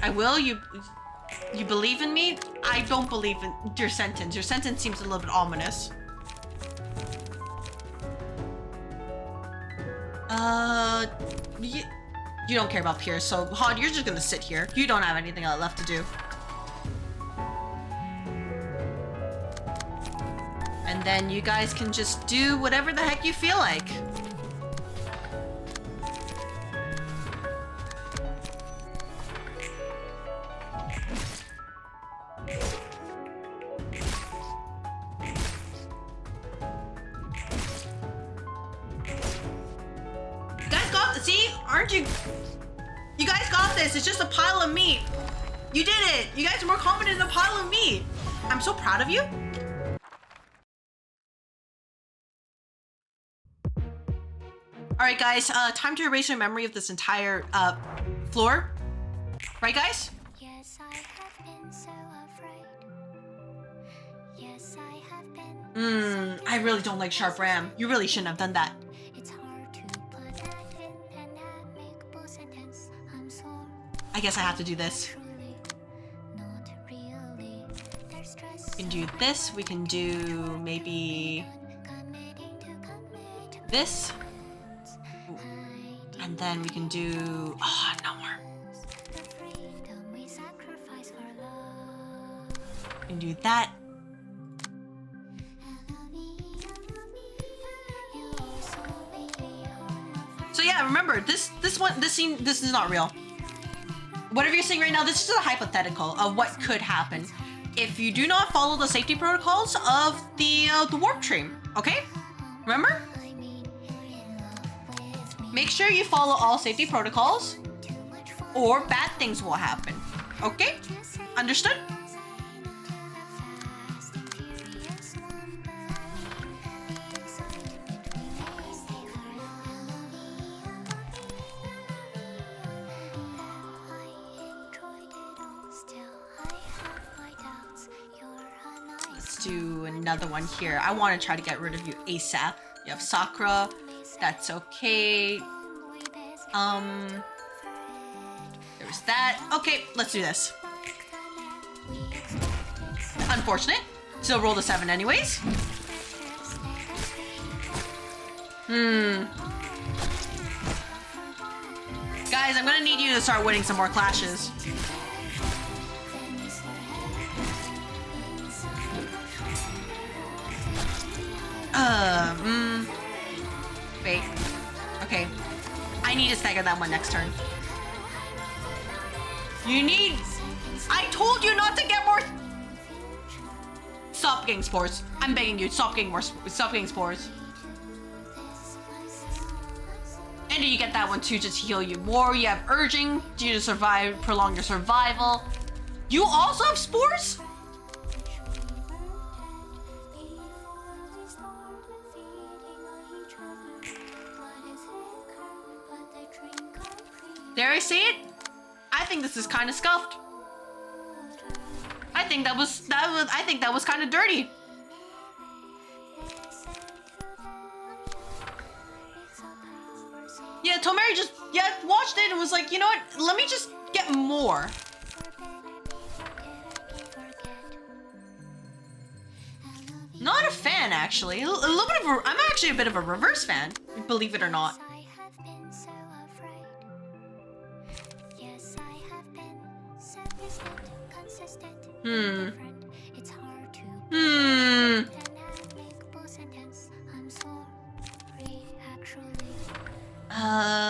I will. You believe in me? I don't believe in your sentence. Your sentence seems a little bit ominous. You don't care about Pierce, so Hod, you're just gonna sit here. You don't have anything else left to do. And then you guys can just do whatever the heck you feel like. You guys got this. It's just a pile of meat. You did it. You guys are more confident in a pile of meat. I'm so proud of you. All right, guys. Time to erase your memory of this entire floor. Right, guys? Yes, I have been so afraid. Yes, I have been. I really don't like sharp ram. You really shouldn't have done that. It's hard to put that in an amicable sentence. I'm sorry. I guess I have to do this. Truly, not really. There's stress. We can do this. We can do maybe this. And then we can do... Oh, no more. We can do that. So yeah, remember, this scene, this is not real. Whatever you're seeing right now, this is a hypothetical of what could happen if you do not follow the safety protocols of the warp train, okay? Remember? Make sure you follow all safety protocols or bad things will happen. Okay? Understood? Let's do another one here. I want to try to get rid of you ASAP. You have Sakura. That's okay. There's that. Okay, let's do this. Unfortunate. Still rolled a 7 anyways. Guys, I'm gonna need you to start winning some more clashes. Wait. Okay. I need to stagger that one next turn. You need... I told you not to get more... Stop getting spores. I'm begging you, stop getting spores. And you get that one too, just to heal you more. You have urging, due to survive, prolong your survival. You also have spores? Dare I say it? I think this is kind of scuffed. I think that was kind of dirty. Yeah, Tomeri just watched it and was like, you know what? Let me just get more. Not a fan, actually. A little bit of a... I'm actually a bit of a reverse fan, believe it or not.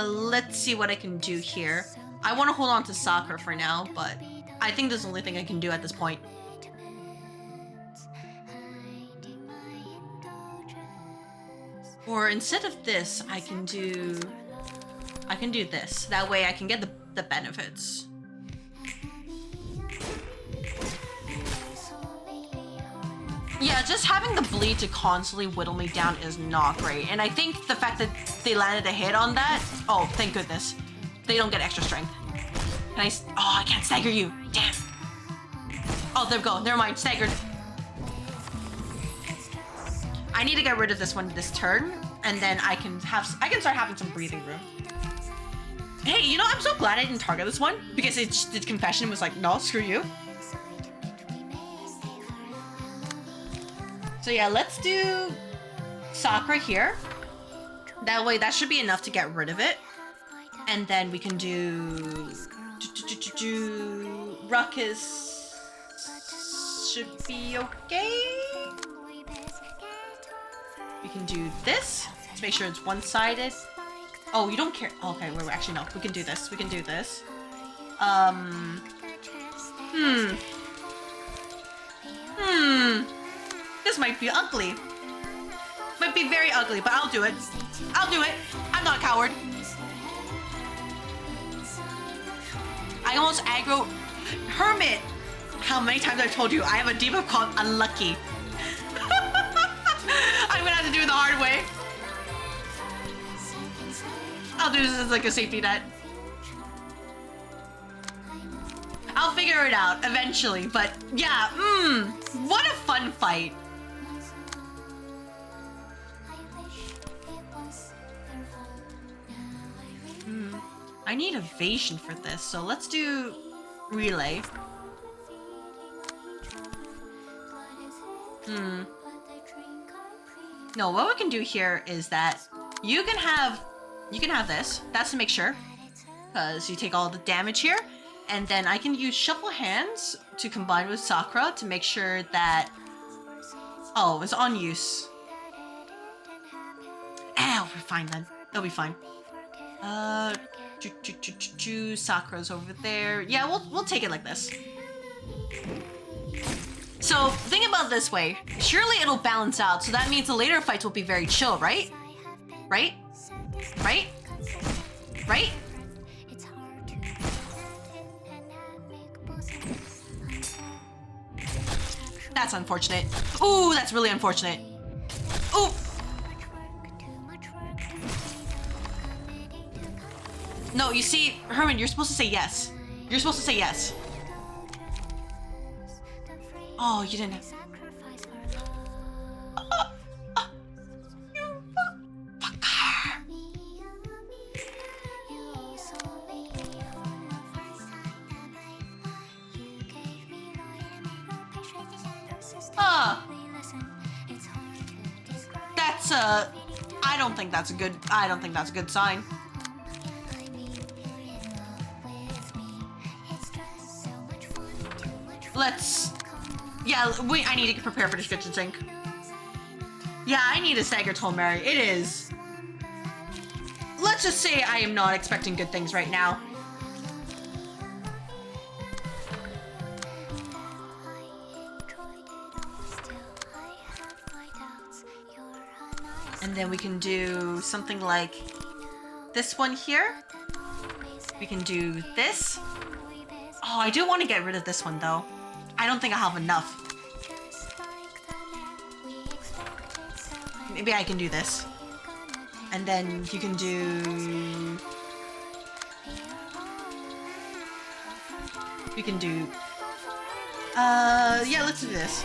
Let's see what I can do here. I want to hold on to Sakura for now, but I think this is the only thing I can do at this point. Or instead of this, I can do this. That way I can get the benefits. Yeah, just having the bleed to constantly whittle me down is not great. And I think the fact that they landed a hit on that... Oh, thank goodness. They don't get extra strength. Can I... Oh, I can't stagger you. Damn. Oh, there we go. Never mind. Staggered. I need to get rid of this one this turn. And then I can start having some breathing room. Hey, you know, I'm so glad I didn't target this one. Because the confession was like, no, screw you. So yeah, let's do Sakura here. That way, that should be enough to get rid of it. And then we can do Ruckus. Should be okay. We can do this. Let's make sure it's one-sided. Oh, you don't care. Okay, wait, actually no. We can do this. We can do this. This might be ugly. Might be very ugly, but I'll do it. I'll do it. I'm not a coward. I almost aggro Hermit. How many times I've told you I have a debuff called Unlucky. I'm gonna have to do it the hard way. I'll do this as like a safety net. I'll figure it out eventually, but yeah, what a fun fight. I need evasion for this, so let's do relay. No, what we can do here is that you can have this. That's to make sure, because you take all the damage here, and then I can use Shuffle Hands to combine with Sakura to make sure that... Oh, it's on use. We're fine then. It'll be fine. Sakura's over there. Yeah, we'll take it like this. So think about it this way. Surely it'll balance out. So that means the later fights will be very chill, right? Right? Right? right? It's hard to put that in dynamic positions. That's unfortunate. Ooh, that's really unfortunate. Ooh. No, you see, Herman, you're supposed to say yes. You're supposed to say yes. Oh, you didn't have... You fucker. That's I don't think that's a good sign. I need to get prepared for this kitchen sink. Yeah, I need a stagger Mary. It is. Let's just say I am not expecting good things right now. And then we can do something like this one here. We can do this. Oh, I do want to get rid of this one though. I don't think I have enough. Maybe I can do this. And then you can do... We can do... yeah, let's do this.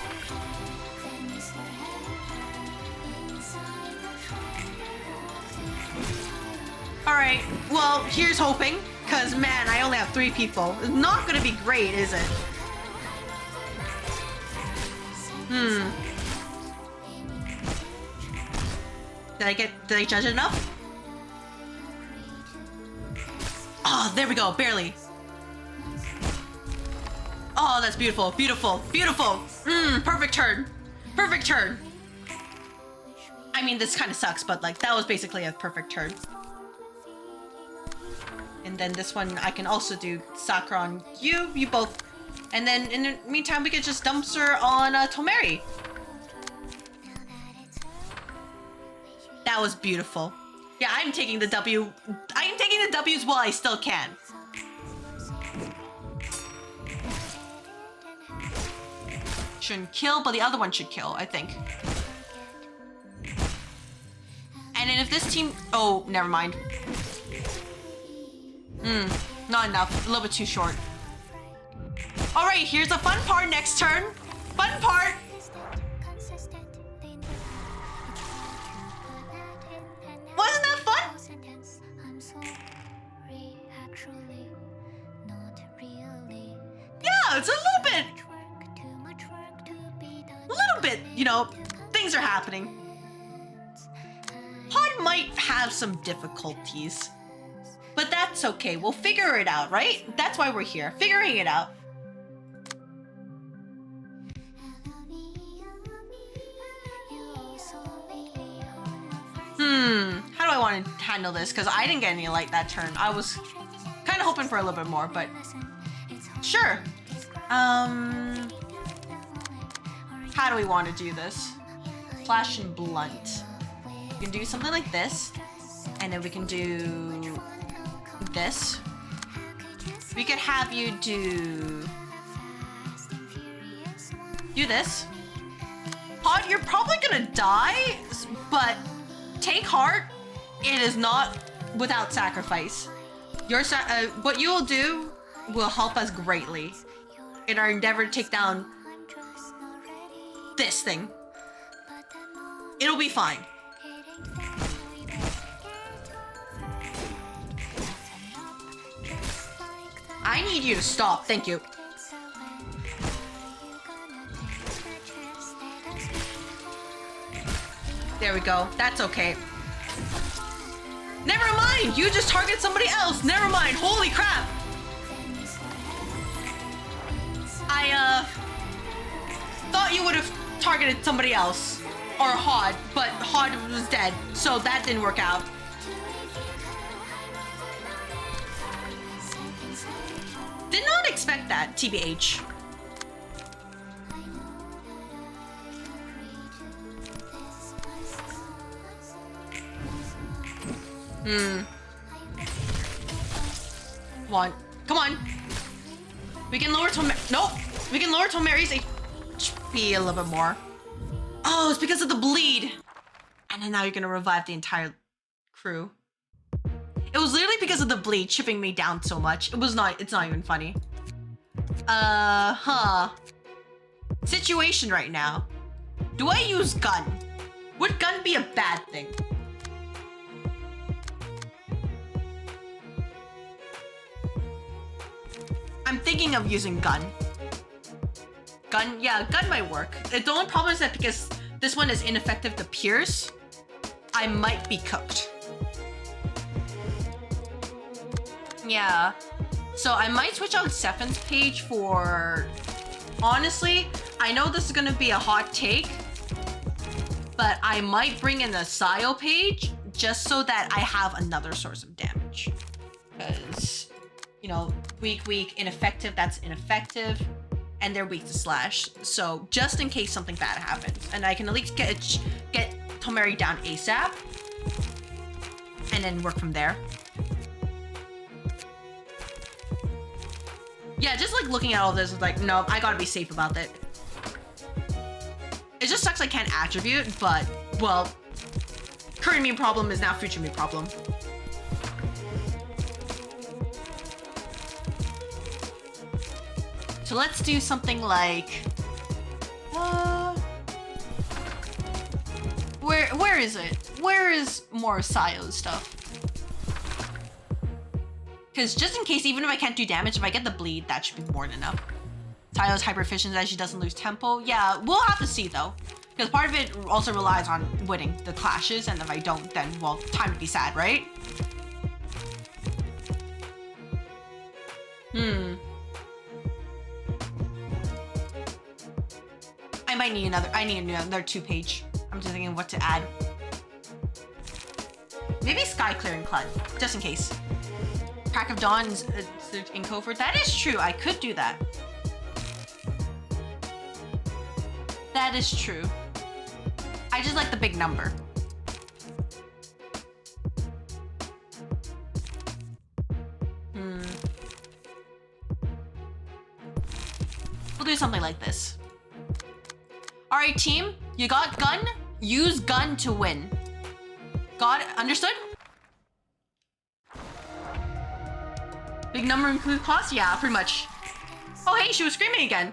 Alright, well, here's hoping. Because, man, I only have 3 people. It's not gonna be great, is it? Did I judge it enough? Oh, there we go, barely. Oh, that's beautiful, beautiful, beautiful. Perfect turn. Perfect turn. I mean, this kind of sucks, but like, that was basically a perfect turn. And then this one, I can also do Sakura on you both. And then in the meantime, we could just dumpster on Tomeri. That was beautiful. Yeah, I'm taking the W. I am taking the W's while I still can. Shouldn't kill, but the other one should kill, I think. And then if this team... Oh, never mind. Not enough. A little bit too short. Alright, here's a fun part next turn. Fun part! Wasn't that fun? Yeah, it's a little bit, you know, things are happening. Pod might have some difficulties, but that's okay. We'll figure it out, right? That's why we're here, figuring it out. How do I want to handle this? Because I didn't get any light that turn. I was kind of hoping for a little bit more, but sure. How do we want to do this? Flash and blunt. We can do something like this, and then we can do this. We could have you do this. Pod, you're probably gonna die, but take heart. It is not without sacrifice. What you will do will help us greatly in our endeavor to take down this thing. It'll be fine. I need you to stop. Thank you. There we go. That's okay. Never mind. You just targeted somebody else. Never mind. Holy crap. I thought you would have targeted somebody else. Or Hod. But Hod was dead. So that didn't work out. Did not expect that, TBH. Come on. Come on. We can lower Nope. We can lower Tomeri's HP a little bit more. Oh, it's because of the bleed. And then now you're gonna revive the entire crew. It was literally because of the bleed chipping me down so much. It's not even funny. Situation right now. Do I use gun? Would gun be a bad thing? I'm thinking of using gun. Gun, yeah, gun might work. The only problem is that because this one is ineffective to pierce, I might be cooked. Yeah. So I might switch out Seven's page for... Honestly, I know this is gonna be a hot take, but I might bring in the Sayo page just so that I have another source of damage. Because, you know, weak, ineffective, that's ineffective, and they're weak to slash. So just in case something bad happens, and I can at least get Tomeri down ASAP, and then work from there. Yeah, just like looking at all this, it's like, no, I gotta be safe about it. It just sucks I can't attribute, but, well, current me problem is now future me problem. So let's do something like, where is it? Where is more Sayo's stuff? Because just in case, even if I can't do damage, if I get the bleed, that should be more than enough. Sayo's hyper efficient as she doesn't lose tempo. Yeah, we'll have to see though. Because part of it also relies on winning the clashes, and if I don't, then, well, time to be sad, right? I need another 2-page. I'm just thinking what to add. Maybe Sky Clear and Clud, just in case. Crack of Dawn's in covert. That is true. I could do that. That is true. I just like the big number. We'll do something like this. All right, team. You got gun? Use gun to win. Got it? Understood? Big number include cost? Yeah, pretty much. Oh, hey, she was screaming again.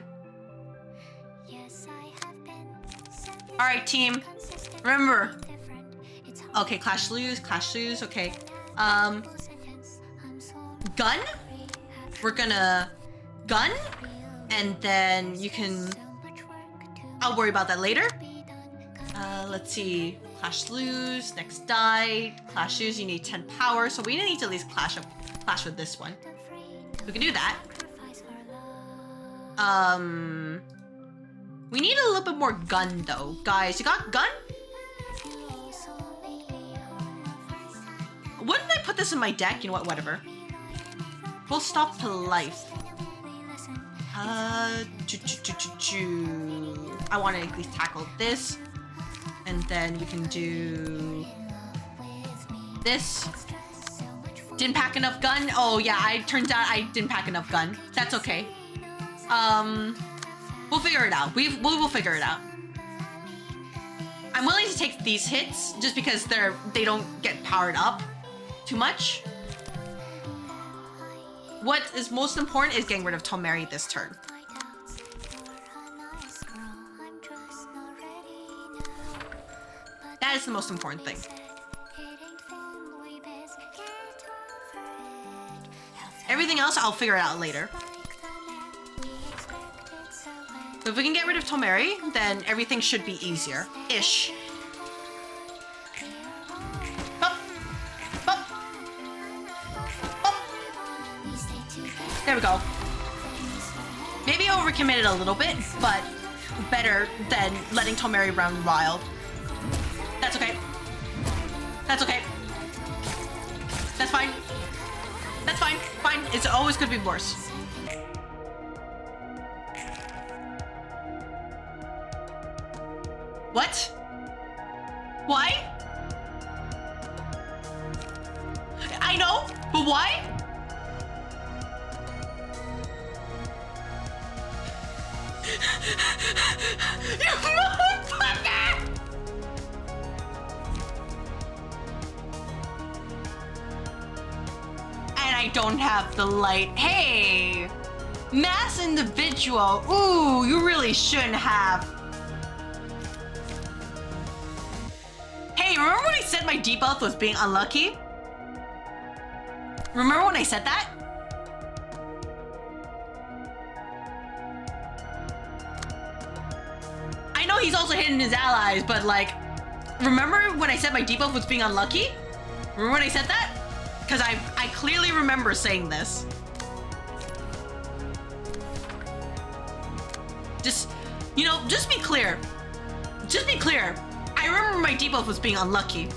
All right, team. Remember. Okay, clash lose, okay. Gun? We're gonna gun, and then you can... I'll worry about that later. Let's see. Clash lose, next die. Clash lose, you need 10 power, so we need to at least clash with this one. We can do that. We need a little bit more gun though. Guys, you got gun? Wouldn't I put this in my deck? You know what, whatever. Full stop to life. I want to at least tackle this. And then you can do this. Didn't pack enough gun. Oh yeah, turns out I didn't pack enough gun. That's okay. We'll figure it out. We'll figure it out. I'm willing to take these hits just because they don't get powered up too much. What is most important is getting rid of Tomeri this turn. That is the most important thing. Everything else, I'll figure it out later. But if we can get rid of Tomeri, then everything should be easier. Ish. Up. Up. Up. There we go. Maybe I overcommitted a little bit, but better than letting Tomeri run wild. That's okay. That's okay. That's fine. That's fine. Fine. It's always good to be worse. What? Why? I know, but why? You motherfucker! And I don't have the light. Hey! Mass individual. Ooh, you really shouldn't have. Hey, remember when I said my debuff was being unlucky? Remember when I said that? I know he's also hitting his allies, but like, remember when I said my debuff was being unlucky? Remember when I said that? Because I clearly remember saying this. Just, you know, just be clear. Just be clear. I remember my debuff was being unlucky.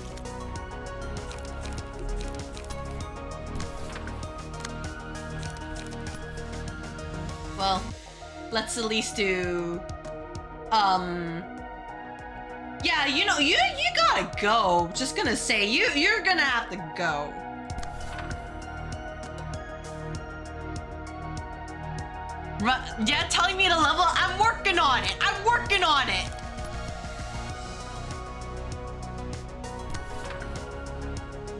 Well, let's at least do... Yeah, you know, you gotta go. Just gonna say, you're gonna have to go. Yeah, telling me to level? I'm working on it. I'm working on it.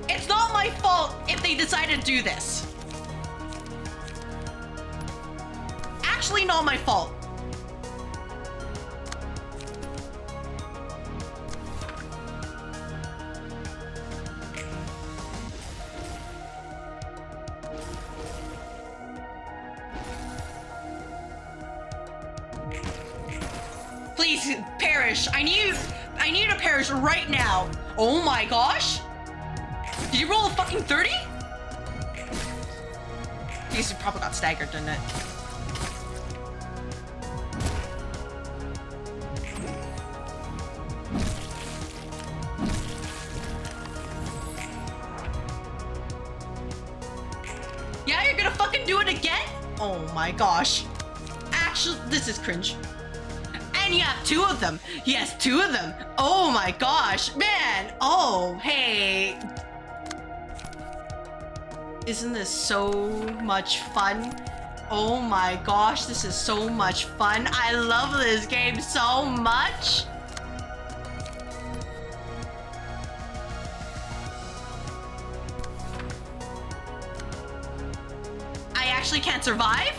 It's not my fault if they decide to do this. Actually, not my fault. Please perish. I need to perish right now. Oh my gosh. Did you roll a fucking 30? Because you probably got staggered, didn't it? Yeah, you're gonna fucking do it again? Oh my gosh. Actually, this is cringe. And you have two of them. Yes, two of them. Oh my gosh, man. Oh, hey. Isn't this so much fun? Oh my gosh, this is so much fun. I love this game so much. I actually can't survive?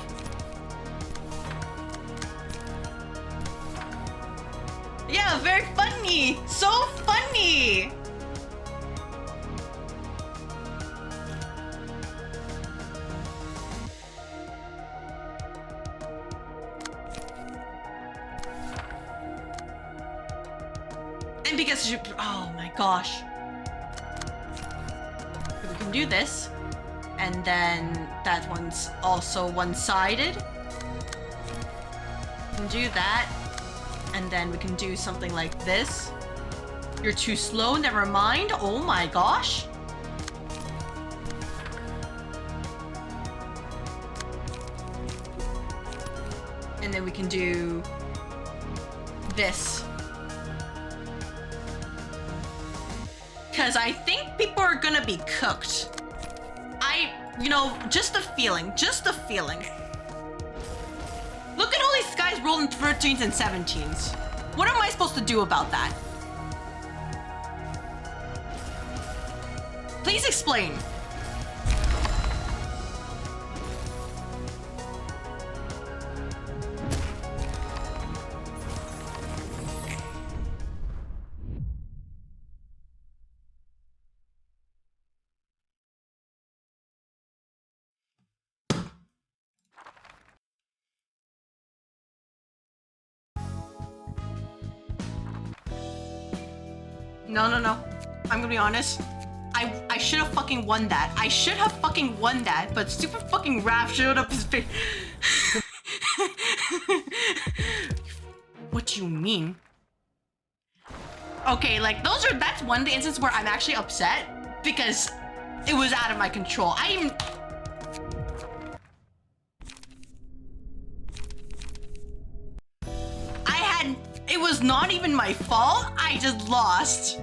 Yeah, very funny. So funny. And because you, oh my gosh. We can do this. And then that one's also one-sided. We can do that. And then we can do something like this. You're too slow, never mind. Oh my gosh. And then we can do this. Because I think people are gonna be cooked. You know, just a feeling, just a feeling. Look at all these guys rolling 13s and 17s. What am I supposed to do about that? Please explain. No. I'm gonna be honest. I should have fucking won that. I should have fucking won that, but super fucking Raph showed up his face. What do you mean? Okay, like that's one of the instances where I'm actually upset because it was out of my control. It was not even my fault. I just lost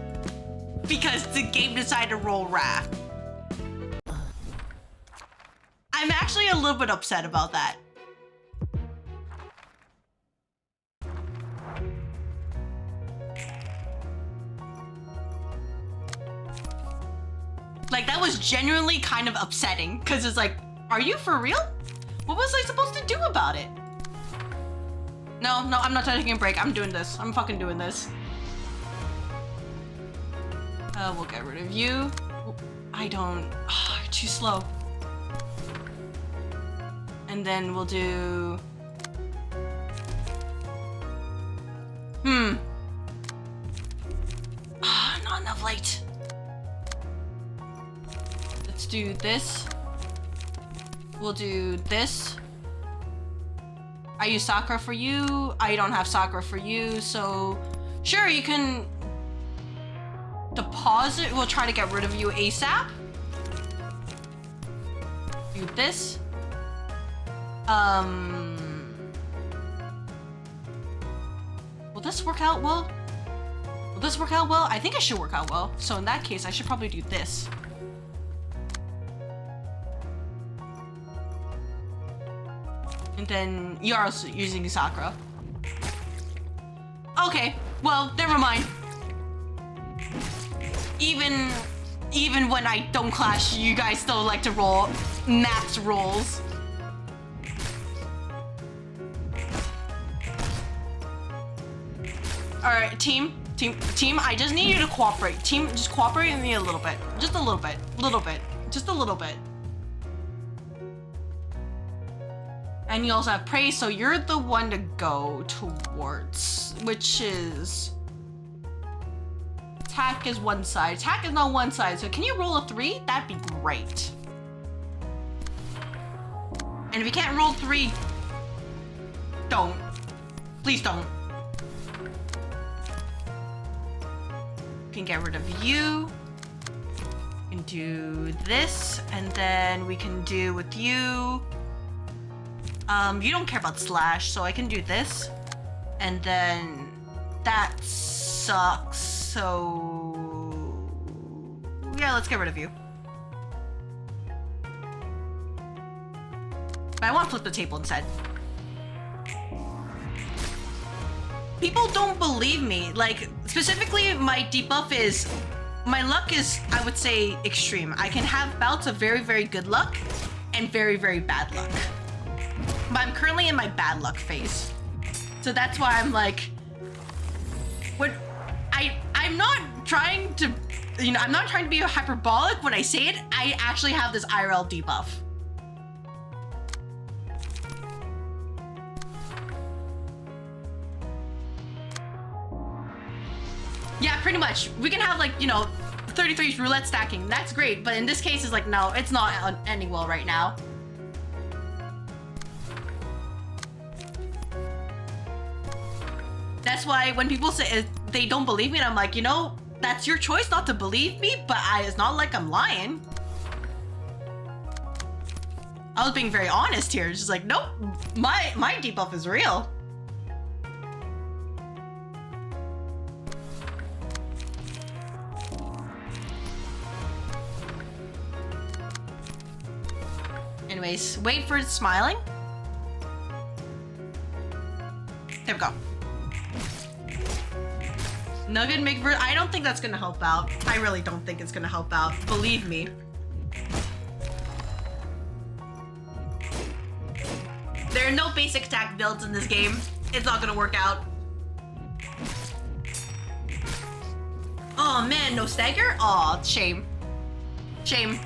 because the game decided to roll Raph. I'm actually a little bit upset about that. Like, that was genuinely kind of upsetting, because it's like, are you for real? What was I supposed to do about it? No, I'm not taking a break. I'm doing this. I'm fucking doing this. We'll get rid of you. I don't... Oh, you're too slow. And then we'll do... Not enough light. Let's do this. We'll do this. I use Sakura for you. I don't have Sakura for you, so... Sure, you can... deposit. We'll try to get rid of you ASAP. Do this. Will this work out well? Will this work out well? I think it should work out well. So in that case, I should probably do this. And then you're also using Sakura. Okay, well, never mind. Even when I don't clash, you guys still like to roll max rolls. All right, team, I just need you to cooperate. Team, just cooperate with me a little bit. Just a little bit, just a little bit. And you also have praise, so you're the one to go towards, which is... Attack is one side. Attack is not one side, so can you roll a 3? That'd be great. And if you can't roll 3, don't. Please don't. Can get rid of you. We can do this, and then we can do with you. You don't care about slash, so I can do this. And then that sucks, so yeah, let's get rid of you. But I want to flip the table instead. People don't believe me. Like, specifically, my debuff is... My luck is, I would say, extreme. I can have bouts of very, very good luck and very, very bad luck. But I'm currently in my bad luck phase. So that's why I'm like... I'm not trying to... You know, I'm not trying to be hyperbolic when I say it. I actually have this IRL debuff. Yeah, pretty much. We can have, like, you know, 33's roulette stacking. That's great, but in this case, it's like, no, it's not ending well right now. That's why when people say they don't believe me, and I'm like, you know, that's your choice not to believe me, but it's not like I'm lying. I was being very honest here. It's just like, nope, my debuff is real. Anyways, wait for it smiling. There we go. Nugget McVer, I don't think that's gonna help out. I really don't think it's gonna help out. Believe me. There are no basic attack builds in this game. It's not gonna work out. Oh man, no stagger? Aw, shame. Shame.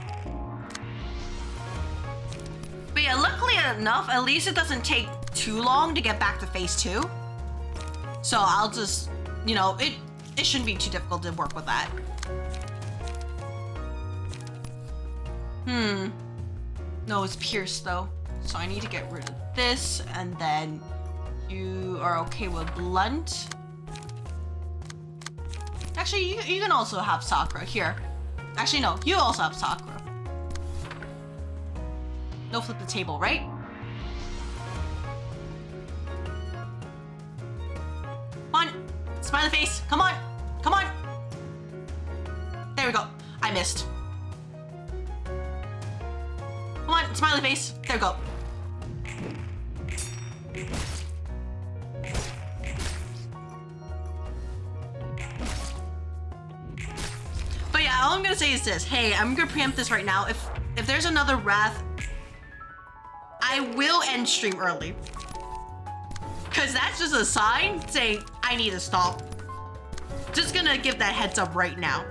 But yeah, luckily enough, at least it doesn't take too long to get back to phase 2. So I'll just, you know, it shouldn't be too difficult to work with that. No, it's pierced though. So I need to get rid of this, and then you are okay with blunt. Actually, you can also have Sakura here. Actually, no, you also have Sakura. No flip the table, right? Come on, smiley face, come on, come on. There we go, I missed. Come on, smiley face, there we go. But yeah, all I'm gonna say is this. Hey, I'm gonna preempt this right now. If there's another Wrath, I will end stream early. Cause that's just a sign saying I need to stop. Just gonna give that heads up right now.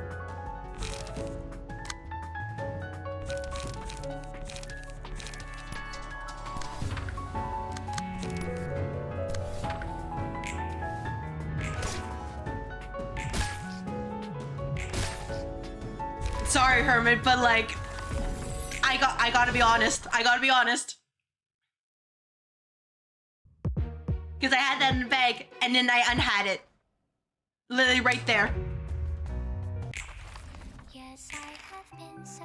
Sorry, Hermit, but like, I gotta be honest. I gotta be honest. Because I had that in the bag, and then I unhad it. Literally right there. Yes, I have been so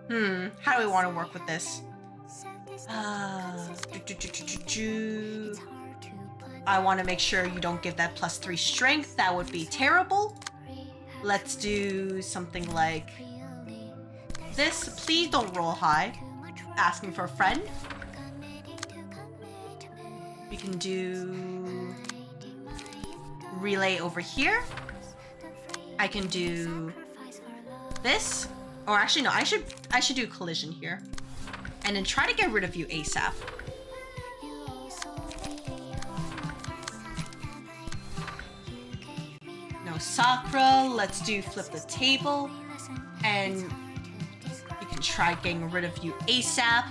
afraid. How do we want to work with this? So this I hard want to make sure you don't give that +3 strength. That would be terrible. Let's do something like this. Please don't roll high. Asking for a friend. We can do relay over here. I can do this. Or actually no, I should do collision here. And then try to get rid of you ASAP. No Sakura. Let's do flip the table. And you can try getting rid of you ASAP.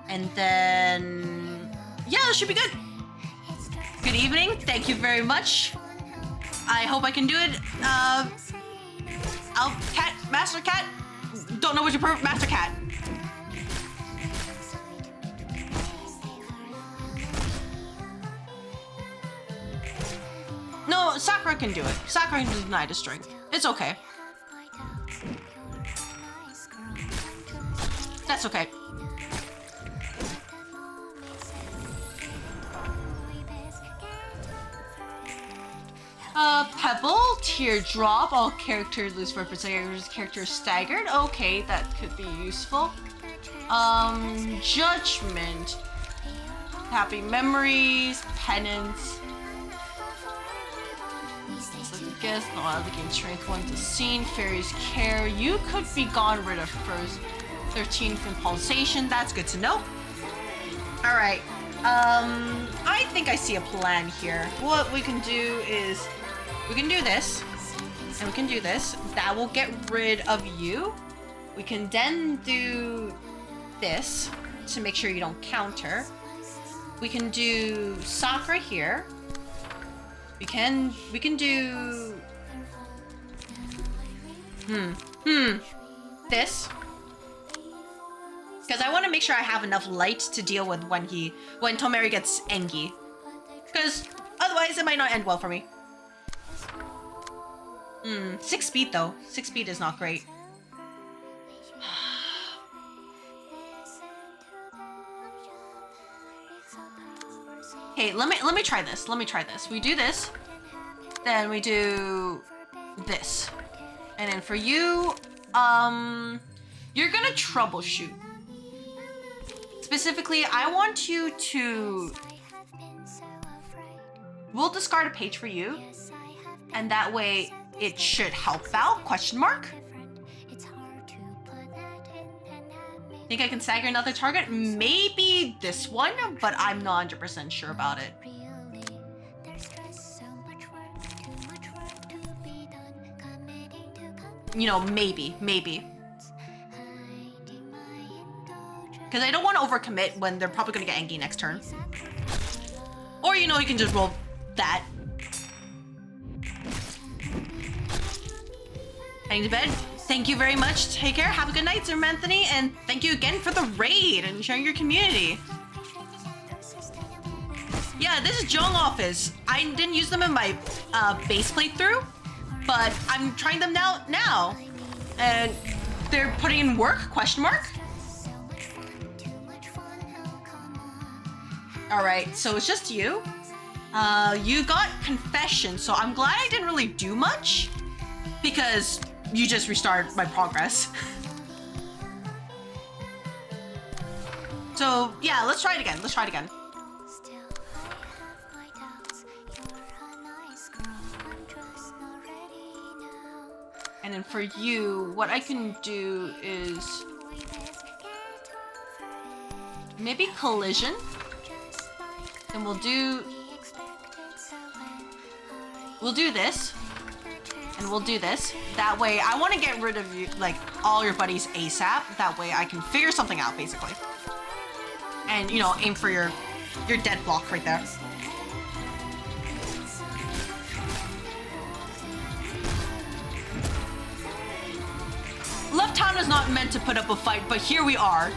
And then yeah, that should be good. Good evening. Thank you very much. I hope I can do it. Master Cat. Don't know what you prefer, Master Cat. No, Sakura can do it. Sakura can deny the strength. It's okay. That's okay. Pebble, Teardrop, all characters lose 4%, characters staggered. Okay, that could be useful. Judgment, Happy Memories, Penance. So the guess, no other game strength, 1 to scene, Fairy's Care. You could be gone rid of first. 13th Impulsation, that's good to know. Alright, I think I see a plan here. What we can do is, we can do this, and we can do this. That will get rid of you. We can then do this to make sure you don't counter. We can do Sakura here. We can do this. Because I want to make sure I have enough light to deal with when Tomeri gets Engi. Because otherwise it might not end well for me. 6 speed though. 6 speed is not great. Okay, let me try this. Let me try this. We do this. Then we do this. And then for you, you're gonna troubleshoot. Specifically, I want you to... We'll discard a page for you. And that way, it should help out, question mark. Think I can stagger another target? Maybe this one, but I'm not 100% sure about it. You know, maybe. Because I don't want to overcommit when they're probably going to get Engi next turn. Or, you know, you can just roll that. Heading to bed. Thank you very much. Take care. Have a good night, Sir Anthony. And thank you again for the raid and sharing your community. Yeah, this is Jong Office. I didn't use them in my base playthrough, but I'm trying them now. And they're putting in work, question mark. All right, so it's just you. You got Confession, so I'm glad I didn't really do much because you just restarted my progress. So yeah, let's try it again. And then for you, what I can do is maybe collision. And we'll do this. And we'll do this. That way, I want to get rid of you, like, all your buddies ASAP. That way I can figure something out, basically. And, you know, aim for your dead block right there. Left Town is not meant to put up a fight, but here we are.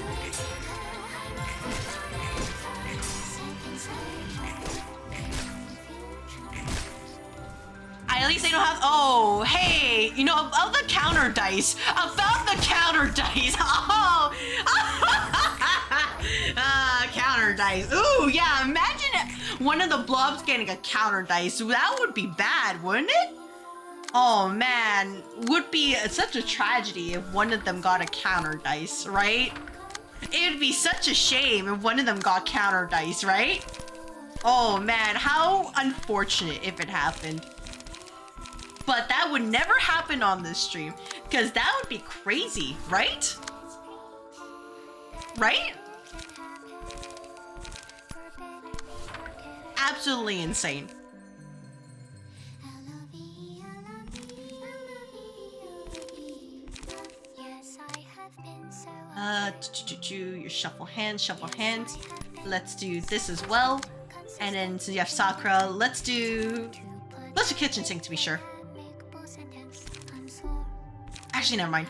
At least they don't have, oh, hey, you know, of the counter dice, about the counter dice, oh, counter dice, ooh, yeah, imagine one of the blobs getting a counter dice, that would be bad, wouldn't it? Oh man, would be such a tragedy if one of them got a counter dice, right? It would be such a shame if one of them got counter dice, right? Oh man, how unfortunate if it happened. But that would never happen on this stream, because that would be crazy, right? Right? Absolutely insane. You shuffle hands. Let's do this as well. And then since you have Sakura, let's do kitchen sink to be sure. Actually, never mind.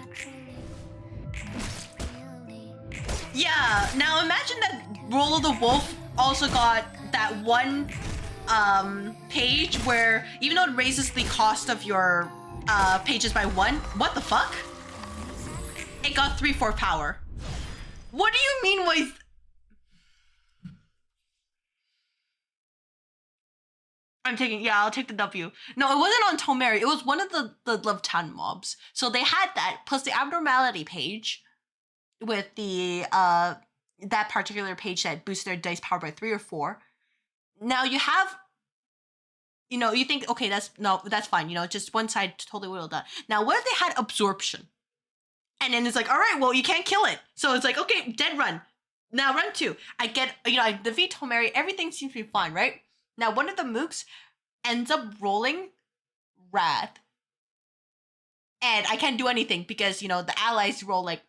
Yeah, now imagine that Roll of the Wolf also got that one page where even though it raises the cost of your pages by 1, what the fuck? It got 3/4 power. What do you mean with... I'll take the W. No, it wasn't on Tomeri. It was one of the Love Town mobs. So they had that, plus the abnormality page with the, that particular page that boosted their dice power by 3 or 4. Now you have, you know, you think, okay, that's fine. You know, just one side totally whittled down. Now, what if they had absorption? And then it's like, all right, well, you can't kill it. So it's like, okay, dead run. Now run 2. I get, you know, I defeat Tomeri. Everything seems to be fine, right? Now, one of the mooks ends up rolling Wrath. And I can't do anything because, you know, the allies roll like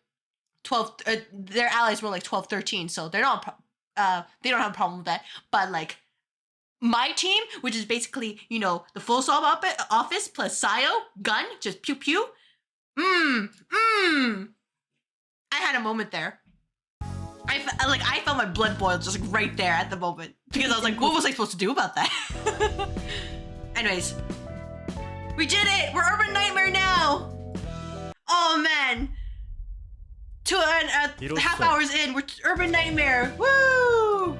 12, their allies roll like 12, 13. So they're not, they don't have a problem with that. But like my team, which is basically, you know, the full swap office plus Sayo, gun, just pew pew. I had a moment there. I felt my blood boil just like right there at the moment because I was like, what was I supposed to do about that? Anyways, we did it. We're Urban Nightmare now. Oh man, 2.5 hours in, we're Urban Nightmare. Woo!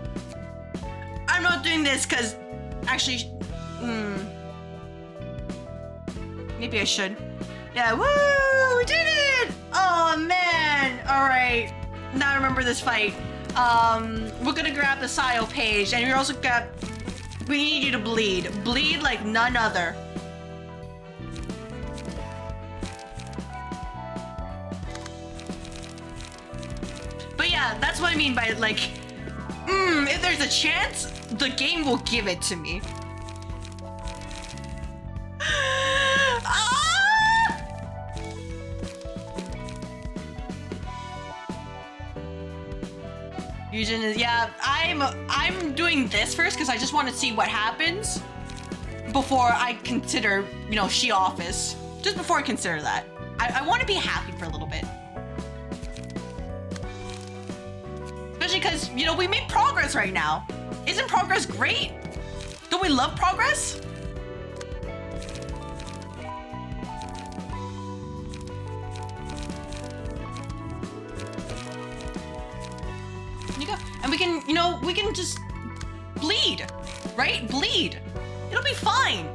I'm not doing this because actually, maybe I should. Yeah, woo! We did it! Oh man! All right. Now I remember this fight. We're gonna grab the Sayo page, and we need you to bleed. Bleed like none other. But yeah, that's what I mean by like, if there's a chance, the game will give it to me. Fusion is, yeah, I'm doing this first because I just want to see what happens before I consider, you know, She Office. Just before I consider that. I want to be happy for a little bit. Especially because, you know, we made progress right now. Isn't progress great? Don't we love progress? And we can, you know, we can just bleed, right? Bleed. It'll be fine.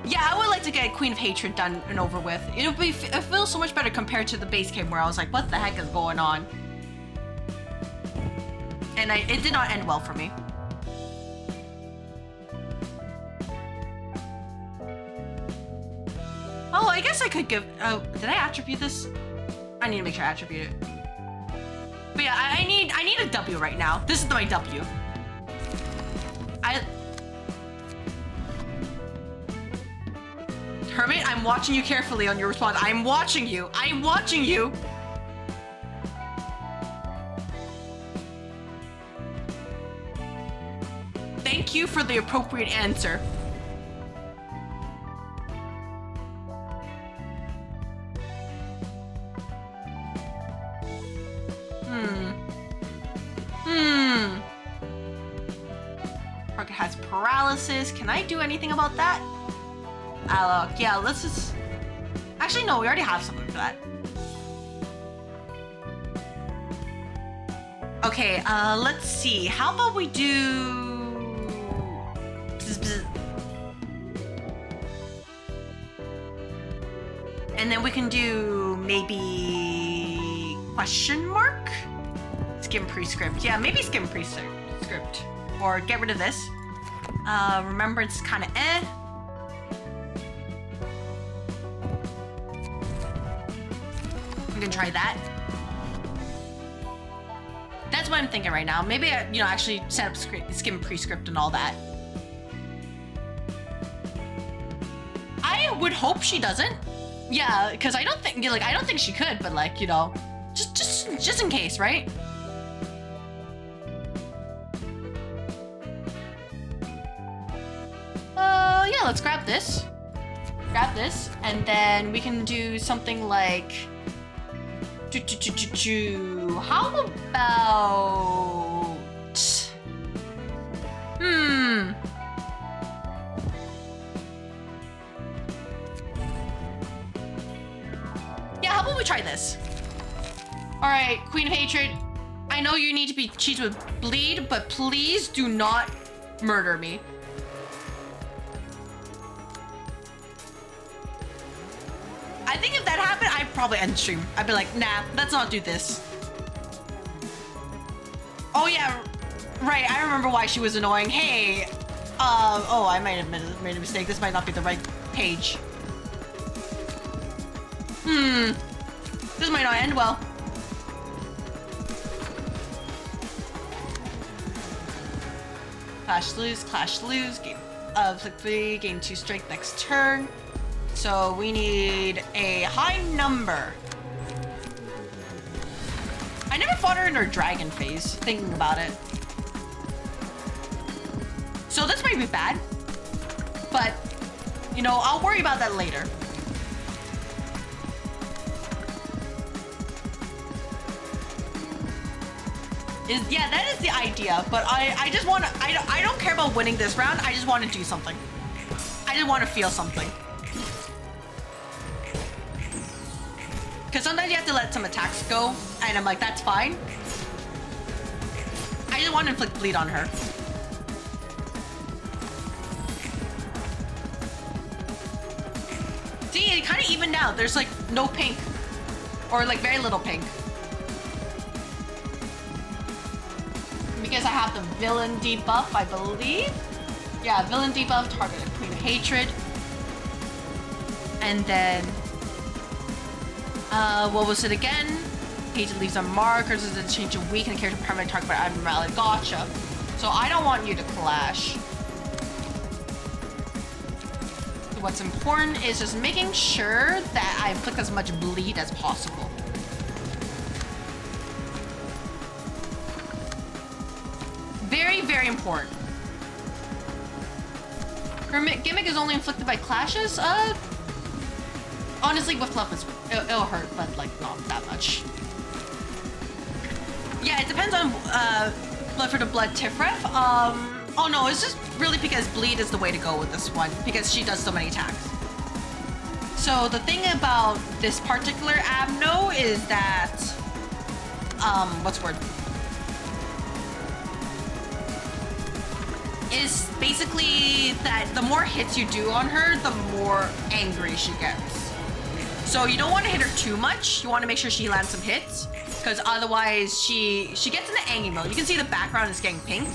Yeah, I would like to get Queen of Hatred done and over with. It feels so much better compared to the base game where I was like, what the heck is going on? And it did not end well for me. Oh, I guess I could give. Oh, did I attribute this? I need to make sure I attribute it. But yeah, I need a W right now. This is my W. Hermit, I'm watching you carefully on your response. I'm watching you. I'm watching you. Thank you for the appropriate answer. Target has paralysis. Can I do anything about that? Yeah, let's just... Actually, no, we already have something for that. Okay, let's see. How about we do... And then we can do maybe... question mark? Skim prescript. Yeah, maybe skim prescript. Or get rid of this. Remembrance is kind of eh. I'm gonna try that. That's what I'm thinking right now. Maybe I, actually set up skim prescript and all that. I would hope she doesn't. Yeah, because I don't think she could, but just in case, right? Yeah, let's grab this. Grab this, and then we can do something like... How about... Yeah, how about we try this? Alright, Queen of Hatred. I know you need to be cheats with bleed, but please do not murder me. I think if that happened, I'd probably end stream. I'd be like, nah, let's not do this. Oh yeah, right, I remember why she was annoying. Hey, oh, I might have made a mistake. This might not be the right page. This might not end well. Clash lose, game flick 3, gain 2 strength next turn. So we need a high number. I never fought her in her dragon phase, thinking about it. So this might be bad, but I'll worry about that later. Yeah, that is the idea, but I just want to, I don't care about winning this round. I just want to do something. I just want to feel something. Because sometimes you have to let some attacks go, and I'm like, that's fine. I just want to inflict bleed on her. See, it kind of evened out. There's like no pink, or like very little pink. Because I have the villain debuff, I believe. Yeah, villain debuff, targeted Queen of Hatred. And then, what was it again? Hatred leaves a mark, or does it change a weak and the character permanently targeted by abnormality? Gotcha. So I don't want you to clash. So what's important is just making sure that I inflict as much bleed as possible. Very, very important. Her gimmick is only inflicted by clashes? Honestly, with fluff, it'll hurt, but like not that much. Yeah, it depends on blood for the blood Tifref. Oh no, it's just really because bleed is the way to go with this one because she does so many attacks. So the thing about this particular Abno is that, what's the word? Is basically that the more hits you do on her, the more angry she gets. So you don't want to hit her too much. You want to make sure she lands some hits, because otherwise she gets into angry mode. You can see the background is getting pink.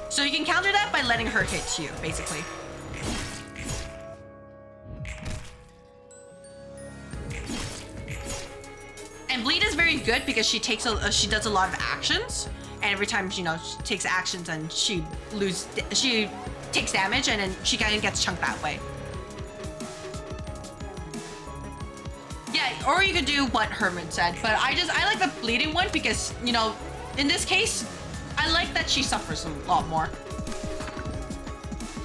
So you can counter that by letting her hit you, basically. good because she does a lot of actions, and every time she takes actions and she takes damage, and then she kind of gets chunked that way. Yeah, or you could do what Herman said, but I like the bleeding one because in this case, I like that she suffers a lot more.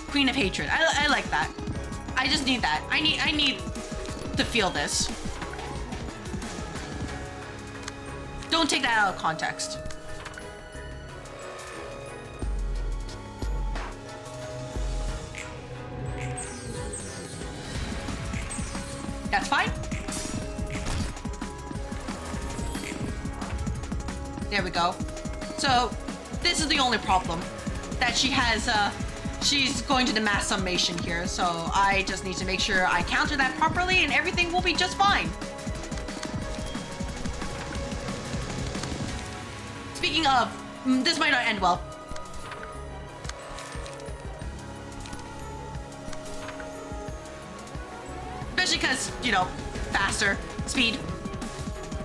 Queen of Hatred. I like that. I just need that. I need to feel this. Don't take that out of context. That's fine. There we go. So this is the only problem that she has. She's going to the mass summation here, so I just need to make sure I counter that properly and everything will be just fine. Speaking of, this might not end well. Especially because, faster, speed.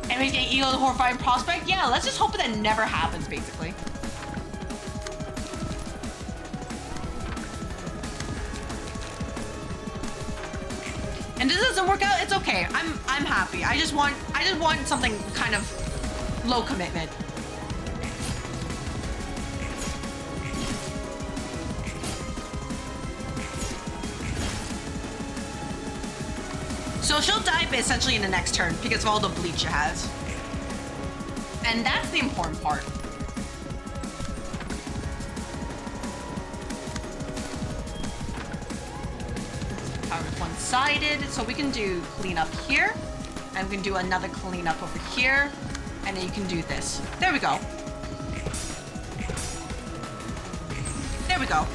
Enemies getting Eagle the Horrifying Prospect? Yeah, let's just hope that never happens, basically. And this doesn't work out, it's okay. I'm happy. I just want something kind of low commitment. So she'll die essentially in the next turn because of all the bleach she has. And that's the important part. Power is one-sided, so we can do cleanup here. And we can do another cleanup over here. And then you can do this. There we go. There we go.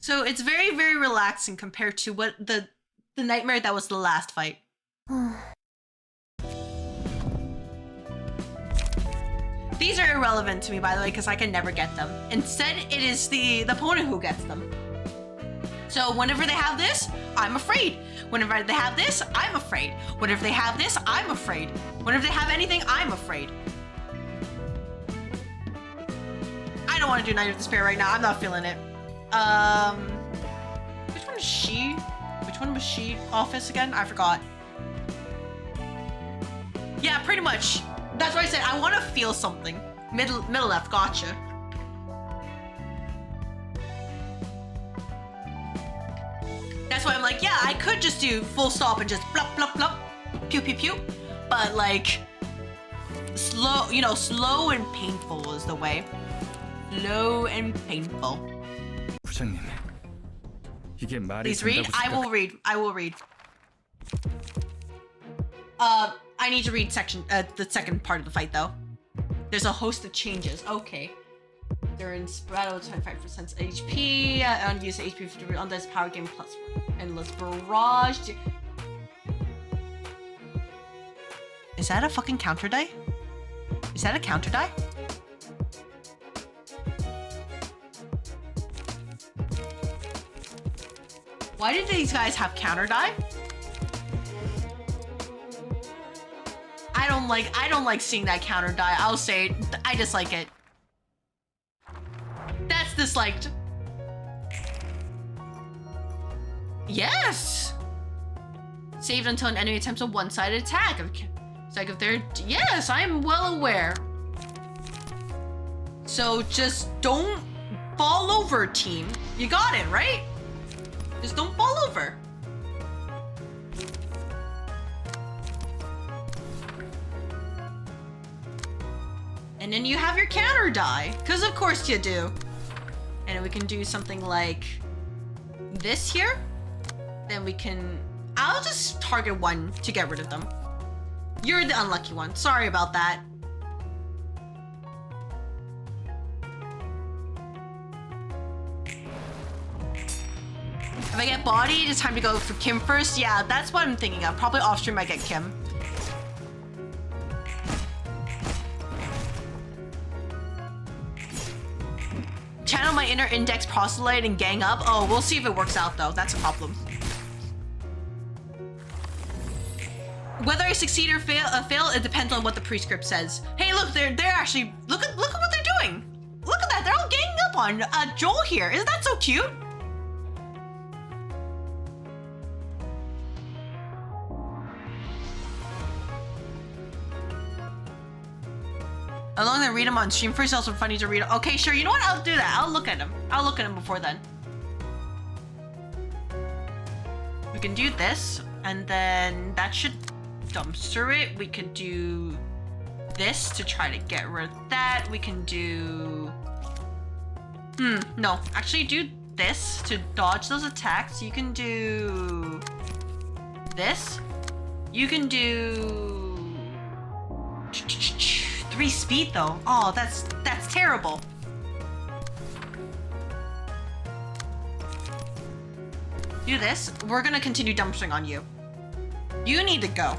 So it's very, very relaxing compared to what the nightmare that was the last fight. These are irrelevant to me, by the way, because I can never get them. Instead, it is the opponent who gets them. So whenever they have this, I'm afraid. Whenever they have this, I'm afraid. Whenever they have this, I'm afraid. Whenever they have anything, I'm afraid. I don't want to do Night of Despair right now. I'm not feeling it. Which one is she? Which one was she office again? I forgot. Yeah, pretty much. That's why I said I want to feel something. Middle left, gotcha. That's why I'm like, yeah, I could just do full stop and just blup, blup, blup, pew, pew, pew. But like, slow, slow and painful is the way. Slow and painful. Please read. I will read. I will read. I need to read the second part of the fight though. There's a host of changes. Okay. They're in battle 25% HP. Unused HP on this power game plus 1. Endless barrage. Is that a fucking counter die? Is that a counter die? Why did these guys have counter die? I don't like seeing that counter die. I'll say it. I dislike it. That's disliked. Yes! Saved until an enemy attempts a one-sided attack. It's like if they're... Yes, I am well aware. So just don't fall over, team. You got it, right? Just don't fall over. And then you have your counter die, because of course you do. And we can do something like this here. Then we can... I'll just target one to get rid of them. You're the unlucky one. Sorry about that. If I get bodied, it's time to go for Kim first. Yeah, that's what I'm thinking of. Probably off stream I get Kim. Channel my inner index proselyte and gang up. Oh, we'll see if it works out though. That's a problem. Whether I succeed or fail, it depends on what the prescript says. Hey, look, they're actually look at what they're doing. Look at that, they're all ganging up on Joel here. Isn't that so cute? As long as I read them on stream first, it's also funny to read. Okay, sure. You know what? I'll do that. I'll look at them. I'll look at them before then. We can do this, and then that should dumpster it. We could do this to try to get rid of that. We can do... no. Actually, do this to dodge those attacks. You can do... this. You can do... 3 speed though. Oh, that's terrible. Do this. We're gonna continue dumpstering on you. You need to go.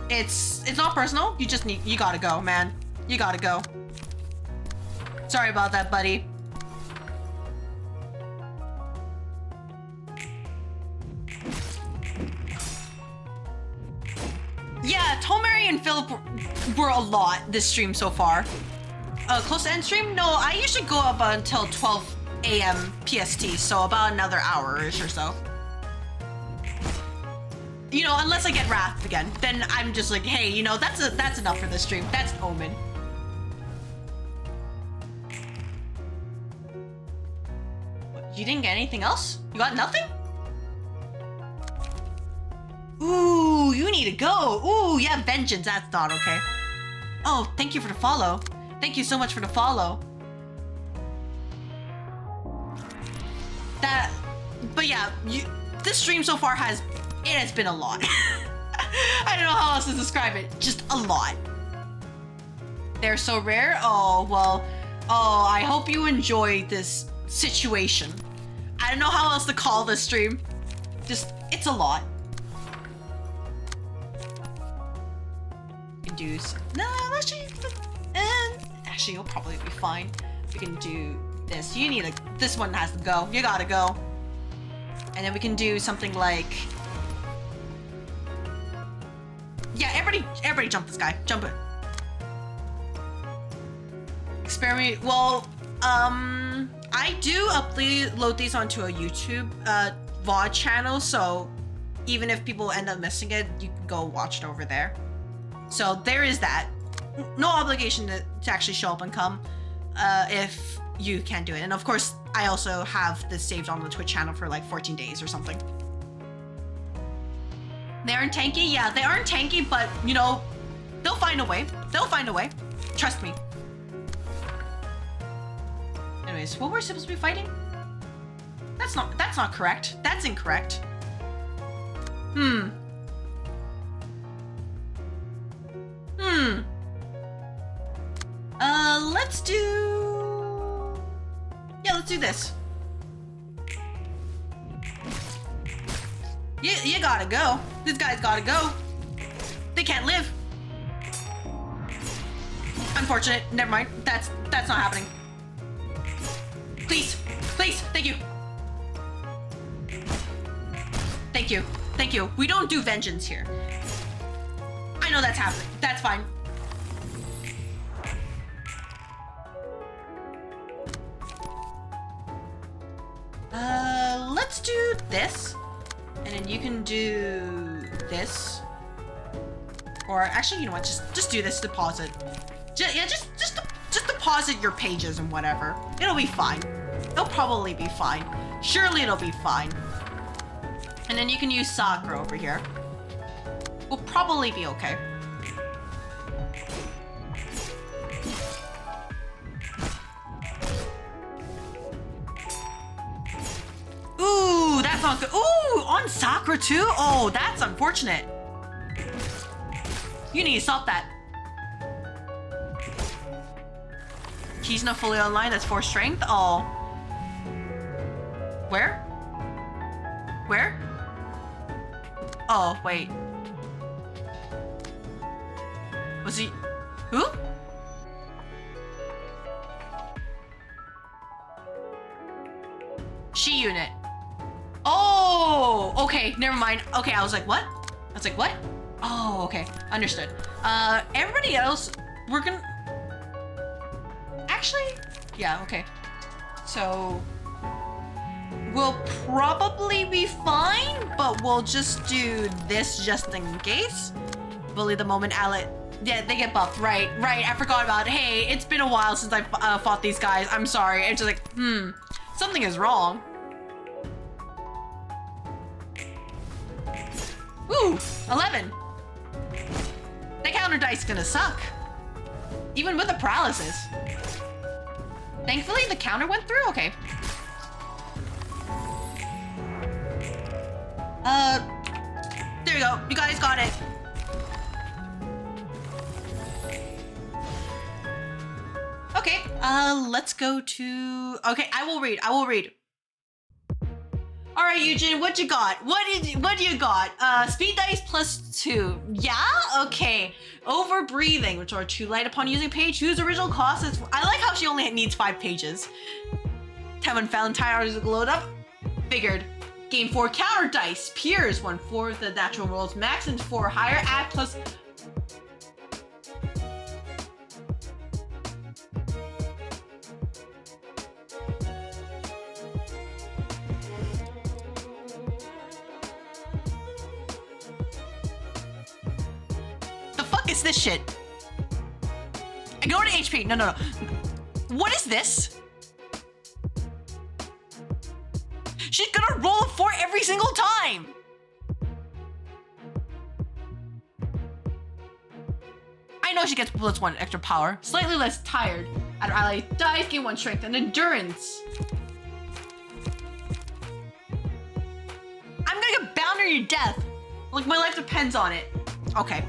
It's not personal. You gotta go, man. You gotta go. Sorry about that, buddy. Yeah, Tomari and Philip were a lot this stream so far. Close to end stream? No, I usually go up until 12 a.m. PST, so about another hour-ish or so. You know, unless I get Wrath again, then I'm just like, hey, you know, that's enough for this stream. That's Omen. You didn't get anything else? You got nothing? Ooh, you need to go. Ooh, yeah, vengeance. That's not okay. Oh, thank you for the follow. Thank you so much for the follow. But yeah, this stream so far has been a lot. I don't know how else to describe it. Just a lot. They're so rare. Oh, well, I hope you enjoy this situation. I don't know how else to call this stream. Just, it's a lot. Do no, actually you'll probably be fine. We can do this. This one has to go. You gotta go. And then we can do something like, yeah, everybody jump this guy. Jump it. Experiment. Well, I do upload these onto a YouTube VOD channel, so even if people end up missing it, you can go watch it over there. So there is that. No obligation to actually show up and come if you can't do it. And of course, I also have this saved on the Twitch channel for like 14 days or something. They aren't tanky? Yeah, they aren't tanky, but you know, they'll find a way. They'll find a way. Trust me. Anyways, what we're supposed to be fighting? That's not correct. That's incorrect. Let's do... yeah, let's do this. You gotta go. This guy's gotta go. They can't live. Unfortunate. Never mind. That's not happening. Please. Please. Thank you. Thank you. Thank you. We don't do vengeance here. I know that's happening. That's fine. Let's do this. And then you can do this. Or actually, you know what? Just do this. Deposit. Just deposit your pages and whatever. It'll be fine. It'll probably be fine. Surely it'll be fine. And then you can use Sakura over here. We'll probably be okay. Ooh, that's not good. Ooh, on Sakura too? Oh, that's unfortunate. You need to stop that. He's not fully online, that's 4 strength. Oh. Where? Where? Oh, wait. Was he... who? She unit. Oh, okay, never mind. Okay, I was like, what? I was like, what? Oh, okay. Understood. Everybody else, we're gonna... Actually, yeah, okay. So, we'll probably be fine, but we'll just do this just in case. Bully the moment Alec... Yeah, they get buffed. Right. I forgot about it. Hey, it's been a while since I fought these guys. I'm sorry. It's just like, something is wrong. Ooh, 11. The counter dice is gonna suck. Even with the paralysis. Thankfully, the counter went through? Okay. There you go. You guys got it. Okay, let's go to... Okay, I will read. All right, Eugen, what you got? What do you got? Speed dice +2. Yeah? Okay. Over breathing, which are too light upon using page. Whose original cost is... I like how she only needs 5 pages. 10 when found, entire is glowed up. Figured. Gain 4 counter dice. Peers 1/4 the natural rolls. Max and 4 higher. Add plus... Is this shit? Ignore the HP. No. What is this? She's gonna roll a 4 every single time. I know she gets +1 extra power. Slightly less tired. Add ally dice, gain 1 strength and endurance. I'm gonna get boundary to death. Like my life depends on it. Okay.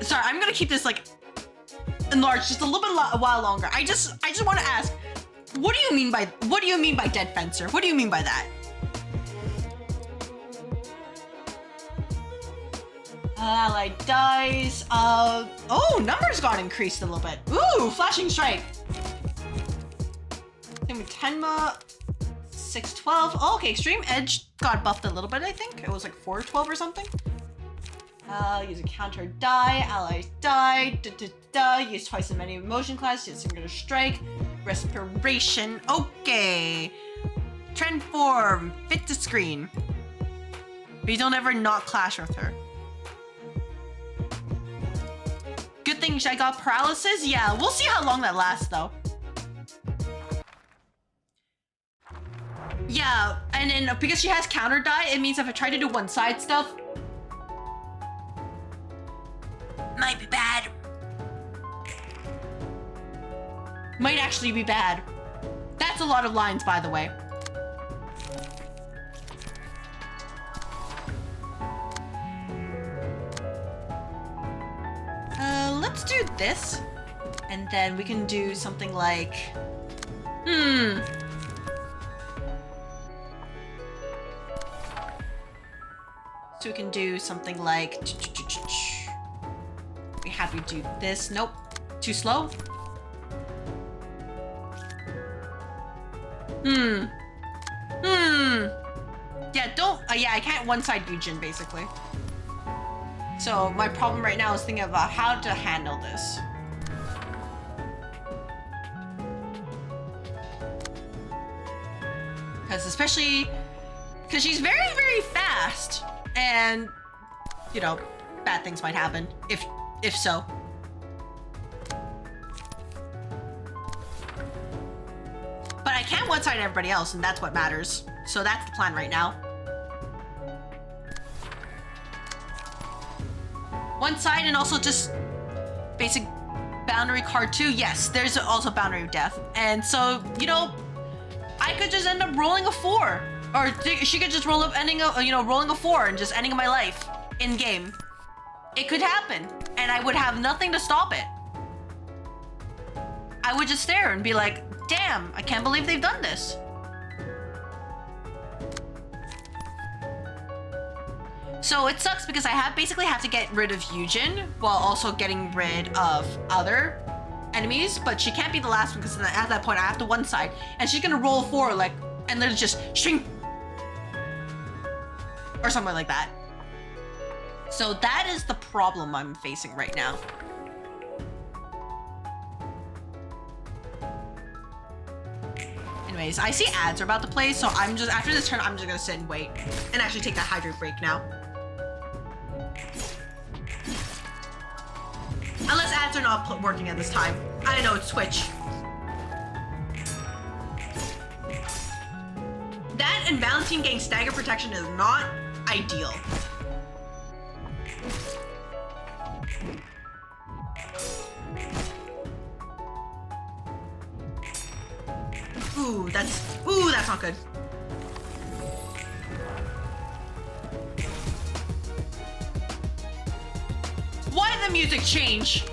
Sorry, I'm gonna keep this like enlarged just a little bit a while longer. I just want to ask, what do you mean by dead fencer? What do you mean by that? Allied dice. Oh, numbers got increased a little bit. Ooh, flashing strike. Tenma 612. Oh, okay, extreme edge got buffed a little bit. I think it was like 412 or something. Use a counter die, allies die, use twice as many emotion classes, use singular strike, respiration, okay. Trend form, fit to screen. Please don't ever not clash with her. Good thing I got paralysis? Yeah, we'll see how long that lasts though. Yeah, and then because she has counter die, it means if I try to do one side stuff, might be bad. Might actually be bad. That's a lot of lines, by the way. Let's do this. And then we can do something like... So we can do something like... We have to do this. Nope. Too slow. Yeah, don't... yeah, I can't one-side Eugen, basically. So my problem right now is thinking about how to handle this. Because especially... Because she's very, very fast. And, you know, bad things might happen. If so. But I can one-side everybody else, and that's what matters. So that's the plan right now. One side and also just basic boundary card 2. Yes, there's also boundary of death. And so, you know, I could just end up rolling a 4. Or she could just roll up rolling a 4 and just ending my life in game. It could happen, and I would have nothing to stop it. I would just stare and be like, damn, I can't believe they've done this. So it sucks because I basically have to get rid of Eugen while also getting rid of other enemies, but she can't be the last one because at that point I have to one side, and she's gonna roll 4 like, and then just shrink or something like that. So that is the problem I'm facing right now. Anyways, I see ads are about to play, so I'm just, after this turn, I'm just gonna sit and wait and actually take that hydrate break now. Unless ads are not working at this time. I know, it's Twitch. That and Valentine getting stagger protection is not ideal. Ooh, that's not good. Why did the music change?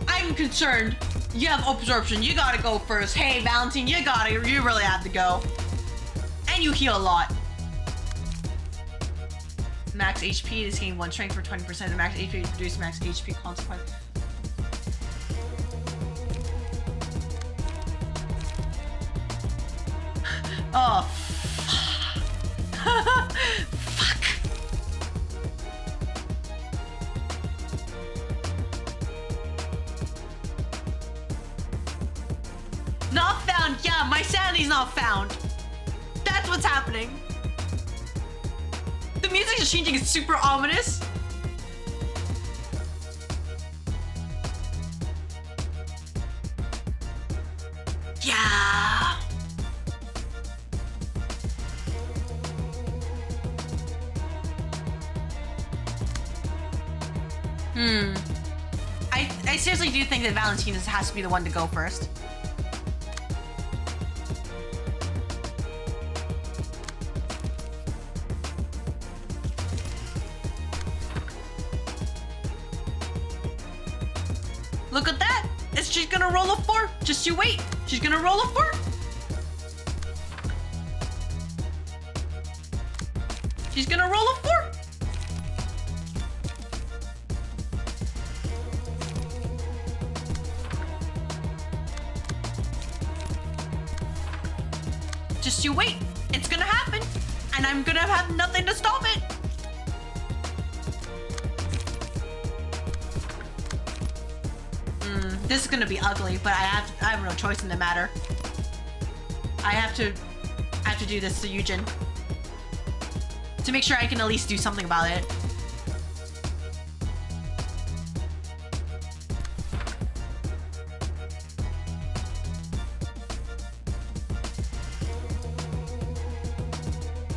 I'm concerned. You have absorption. You gotta go first. Hey, Valentine, you really have to go. And you heal a lot. Max HP is gain 1 strength for 20%. The max HP reduce max HP consequence. Oh. Fuck. Not found. Yeah, my sanity's not found. That's what's happening. The music is changing. It's super ominous. Yeah. I seriously do think that Valentine has to be the one to go first. Look at that! She's gonna roll a 4. Just you wait. She's gonna roll a 4. She's gonna roll a 4. Just you wait. It's gonna happen. And I'm gonna have nothing to stop it. This is gonna be ugly, but I have no choice in the matter. I have to do this to Eugen to make sure I can at least do something about it.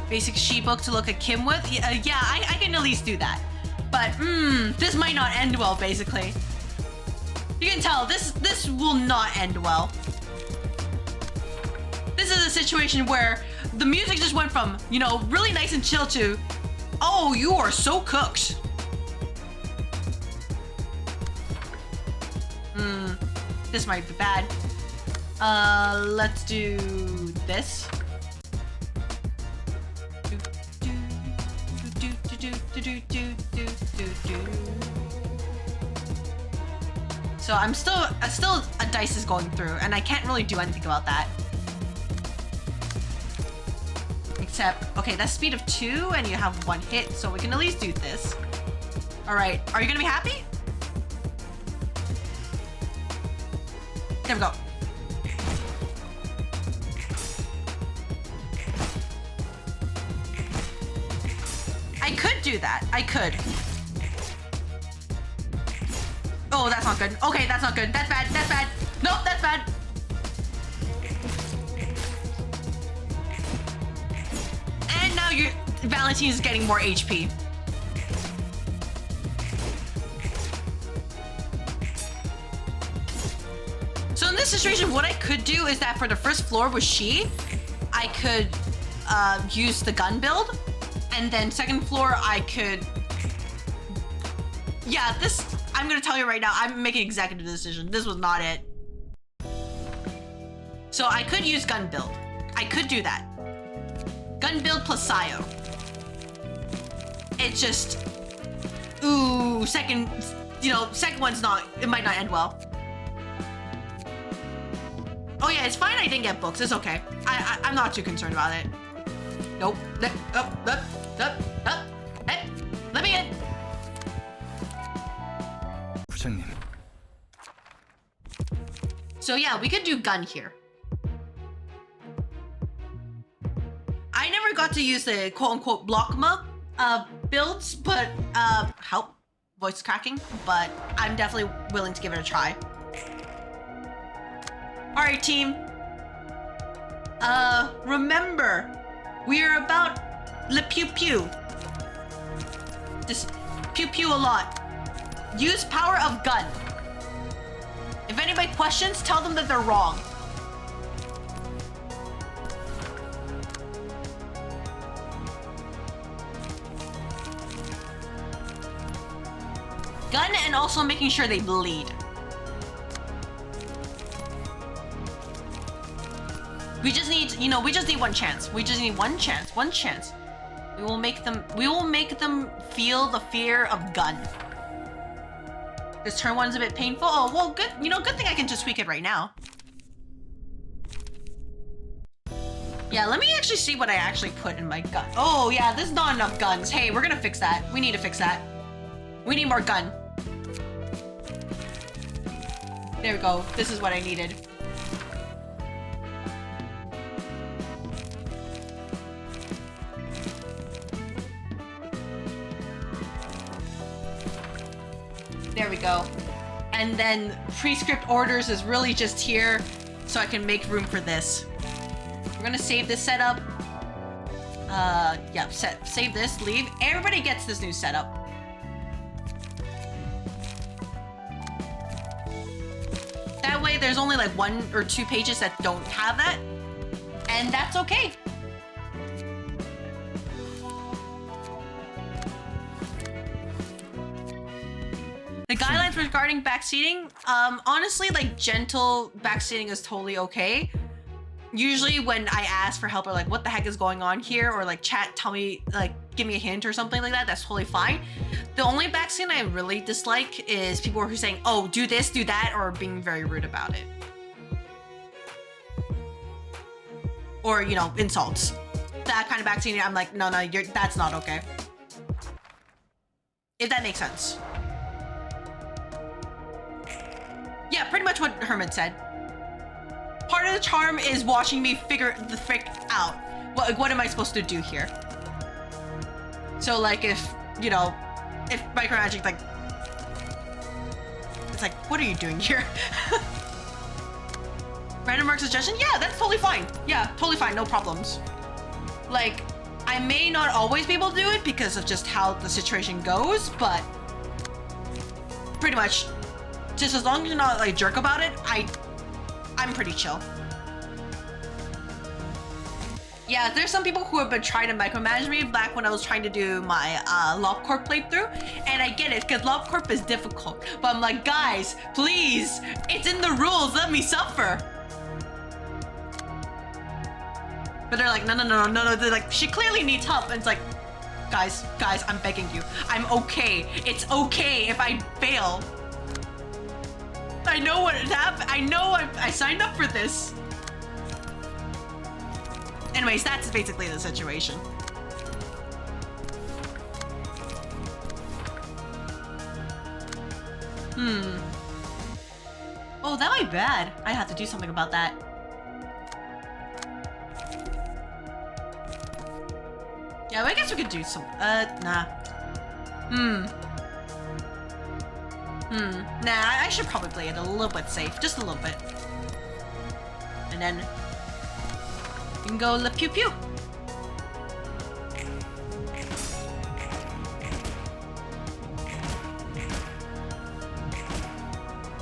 Basic sheet book to look at Kim with. Yeah, I can at least do that. But this might not end well. Basically. You can tell this will not end well. This is a situation where the music just went from, you know, really nice and chill to, oh, you are so cooked. This might be bad. Let's do this. So I'm still a dice is going through, and I can't really do anything about that. Except, okay, that's speed of 2, and you have 1 hit, so we can at least do this. All right, are you gonna be happy? There we go. I could do that. I could. Oh, that's not good. Okay, that's not good. That's bad. That's bad. Nope, that's bad. And now Valentine is getting more HP. So in this situation, what I could do is that for the first floor with She, I could use the gun build. And then second floor, I could... Yeah, this... I'm gonna tell you right now, I'm making an executive decision. This was not it. So I could use gun build. I could do that. Gun build plus Sayo. It's just... Ooh, second one's not... It might not end well. Oh yeah, it's fine I didn't get books. It's okay. I'm not too concerned about it. Nope. Hey, let me in. 부장님. So yeah, we could do gun here. I never got to use the quote-unquote blockma builds, but help voice cracking, but I'm definitely willing to give it a try. All right, team. Remember, we are about le pew pew. Just pew pew a lot. Use power of gun. If anybody questions, tell them that they're wrong. Gun and also making sure they bleed. We just need, you know, we just need one chance. We just need one chance, one chance. We will make them feel the fear of gun. This turn one's a bit painful. Oh, well, good, you know, good thing I can just tweak it right now. Yeah, let me actually see what I actually put in my gun. Oh yeah, there's not enough guns. Hey, we're gonna fix that. We need to fix that. We need more gun. There we go. This is what I needed. There we go. And then prescript orders is really just here so I can make room for this. We're gonna save this setup. Yeah, save this, leave. Everybody gets this new setup. That way there's only like 1 or 2 pages that don't have that. And that's okay. The guidelines regarding backseating, honestly, like gentle backseating is totally okay. Usually when I ask for help or like what the heck is going on here or like chat, tell me, like give me a hint or something like that, that's totally fine. The only backseating I really dislike is people who are saying, oh, do this, do that, or being very rude about it. Or, you know, insults. That kind of backseating, I'm like, no, that's not okay. If that makes sense. Yeah, pretty much what Herman said. Part of the charm is watching me figure the frick out. What am I supposed to do here? So like if, you know, if micromanaging, like, it's like, what are you doing here? Random mark suggestion? Yeah, that's totally fine. Yeah, totally fine, no problems. Like, I may not always be able to do it because of just how the situation goes, but pretty much, just as long as you're not like a jerk about it, I'm pretty chill. Yeah, there's some people who have been trying to micromanage me back when I was trying to do my LobCorp playthrough, and I get it, because LobCorp is difficult. But I'm like, guys, please, it's in the rules, let me suffer. But they're like, no, they're like, she clearly needs help, and it's like, guys, I'm begging you. I'm okay. It's okay if I fail. I know what happened. I know I signed up for this. Anyways, that's basically the situation. Oh, that might be bad. I have to do something about that. Yeah, I guess we could do some, nah. Nah, I should probably play it a little bit safe. Just a little bit. And then you can go le pew pew.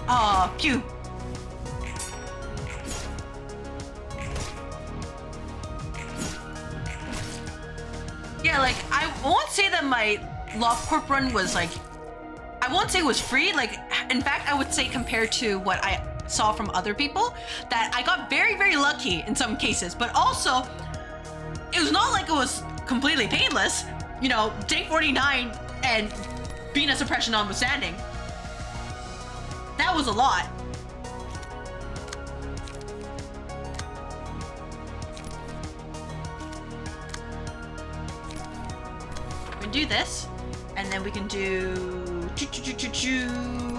Aw, pew. Yeah, like, I won't say that my LobCorp run was like, I won't say it was free. Like, in fact, I would say compared to what I saw from other people, that I got very, very lucky in some cases, but also it was not like it was completely painless. You know, day 49 and Venus suppression notwithstanding. That was a lot. do this, and then we can do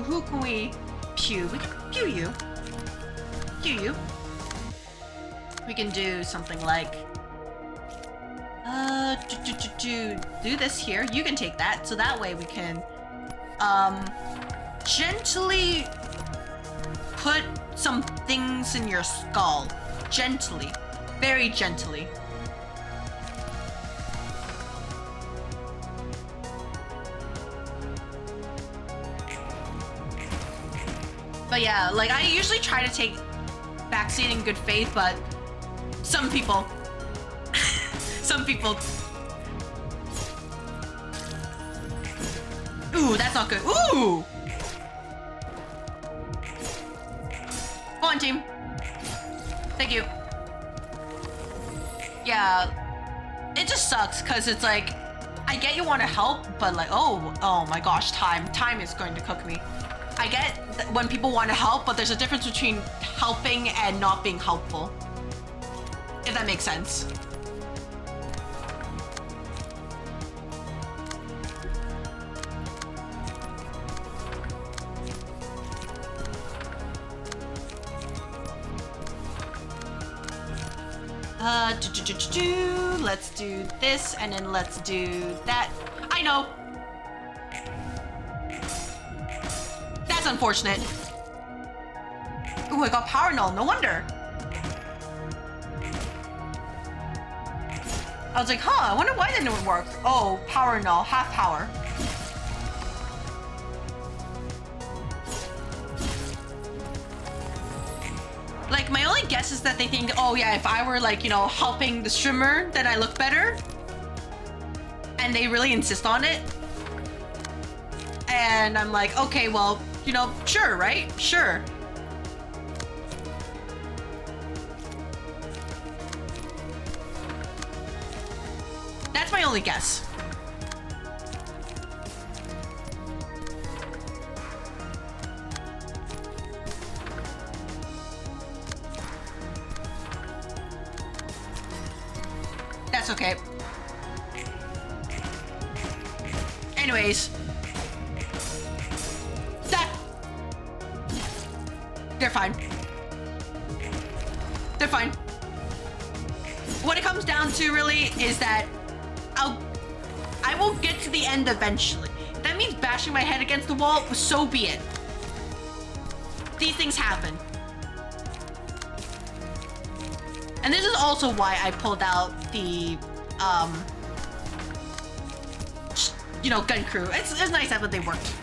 who can we pew? We can pew you. Pew you. We can do something like do this here. You can take that, so that way we can gently put some things in your skull. Gently. Very gently. But yeah, like I usually try to take backseat in good faith, but some people ooh, that's not good. Ooh! Go on, team. Thank you. Yeah, it just sucks because it's like, I get you want to help, but like, oh my gosh, time is going to cook me. I get when people want to help, but there's a difference between helping and not being helpful. If that makes sense. Let's do this, and then let's do that. I know. That's unfortunate. Ooh, I got power null, no wonder. I was like, huh, I wonder why that didn't work. Oh, power null, half power. Like, my only guess is that they think, oh yeah, if I were like, you know, helping the streamer, then I look better. And they really insist on it. And I'm like, okay, well, you know, sure, right? Sure. That's my only guess. That's okay. Anyways. They're fine. They're fine. What it comes down to really is that I will get to the end eventually. If that means bashing my head against the wall, so be it. These things happen. And this is also why I pulled out the, you know, gun crew. It's nice that they worked.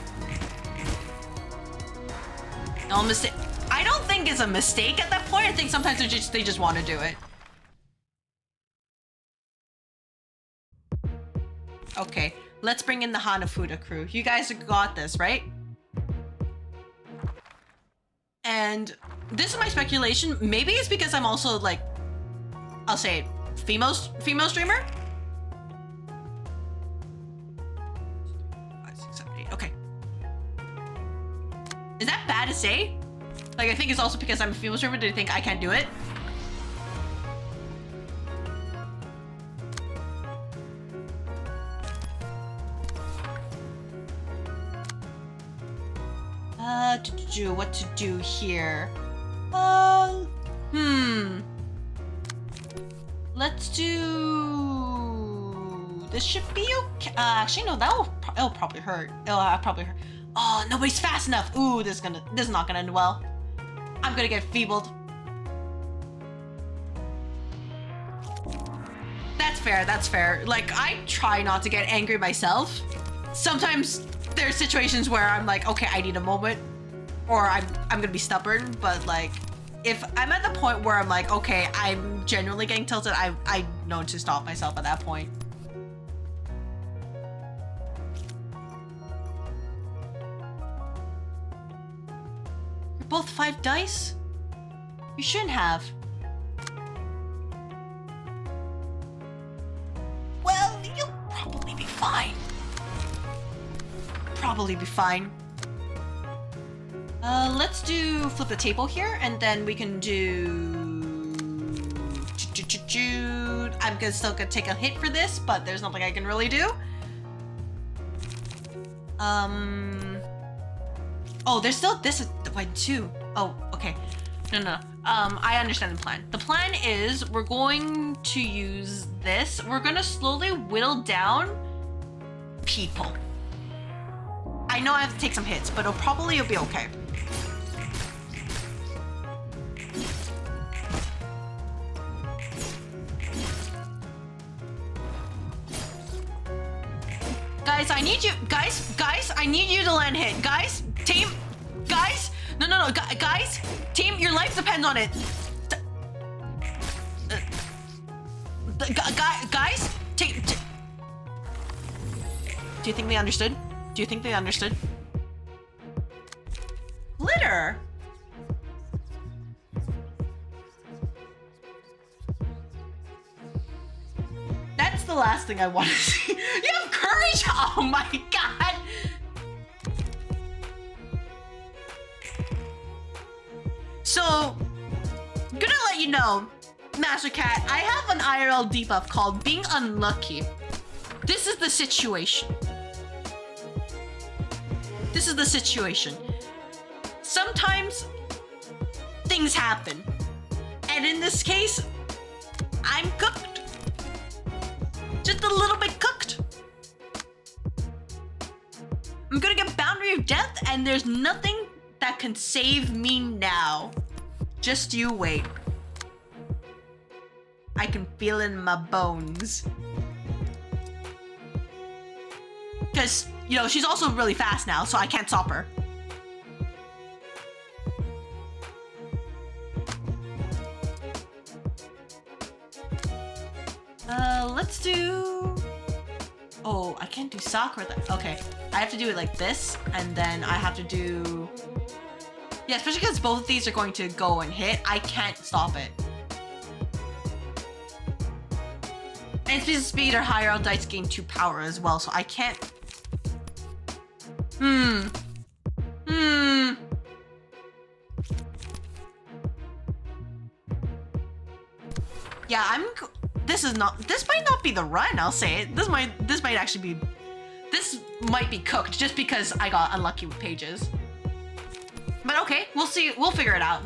No mistake. I don't think it's a mistake at that point. I think sometimes they just want to do it. Okay, let's bring in the Hanafuda crew. You guys got this, right? And this is my speculation. Maybe it's because I'm also like, I'll say it, female streamer? 5, 6, 7, 8. Okay. Is that bad to say? Like, I think it's also because I'm a female streamer. Do you think I can't do it? What to do here? Let's do... This should be okay. Actually, no, it'll probably hurt. It'll probably hurt. Oh, nobody's fast enough. Ooh, this is not gonna end well. I'm gonna get feebled. That's fair, that's fair. Like, I try not to get angry myself. Sometimes there's situations where I'm like, okay, I need a moment. Or I'm gonna be stubborn, but like, if I'm at the point where I'm like, okay, I'm genuinely getting tilted, I know to stop myself at that point. You're both 5 dice? You shouldn't have. Well, you'll probably be fine. Probably be fine. Let's do flip the table here, and then we can do... I'm still gonna take a hit for this, but there's nothing I can really do. Oh, there's still this one too. Oh, okay. No. I understand the plan. The plan is we're going to use this. We're gonna slowly whittle down people. I know I have to take some hits, but it'll be okay. Guys, I need you. Guys, I need you to land hit. Guys, team. Guys, no. Guys, team, your life depends on it. Guys, team. Do you think they understood? Do you think they understood? Glitter. That's the last thing I want to see. You have courage? Oh my god. So, I'm gonna let you know, Master Cat, I have an IRL debuff called Being Unlucky. This is the situation. This is the situation. Sometimes things happen. And in this case, I'm cooked. Just a little bit cooked. I'm gonna get Boundary of Death, and there's nothing that can save me now. Just you wait. I can feel it in my bones. Because, you know, she's also really fast now, so I can't stop her. Let's do... Oh, I can't do Sakura. Okay, I have to do it like this, and then I have to do... Yeah, especially because both of these are going to go and hit. I can't stop it. And speed of speed or higher, I'll dice gain 2 power as well, so I can't... Yeah, this might not be the run, I'll say it. This might actually be... This might be cooked just because I got unlucky with pages. But okay, we'll see. We'll figure it out.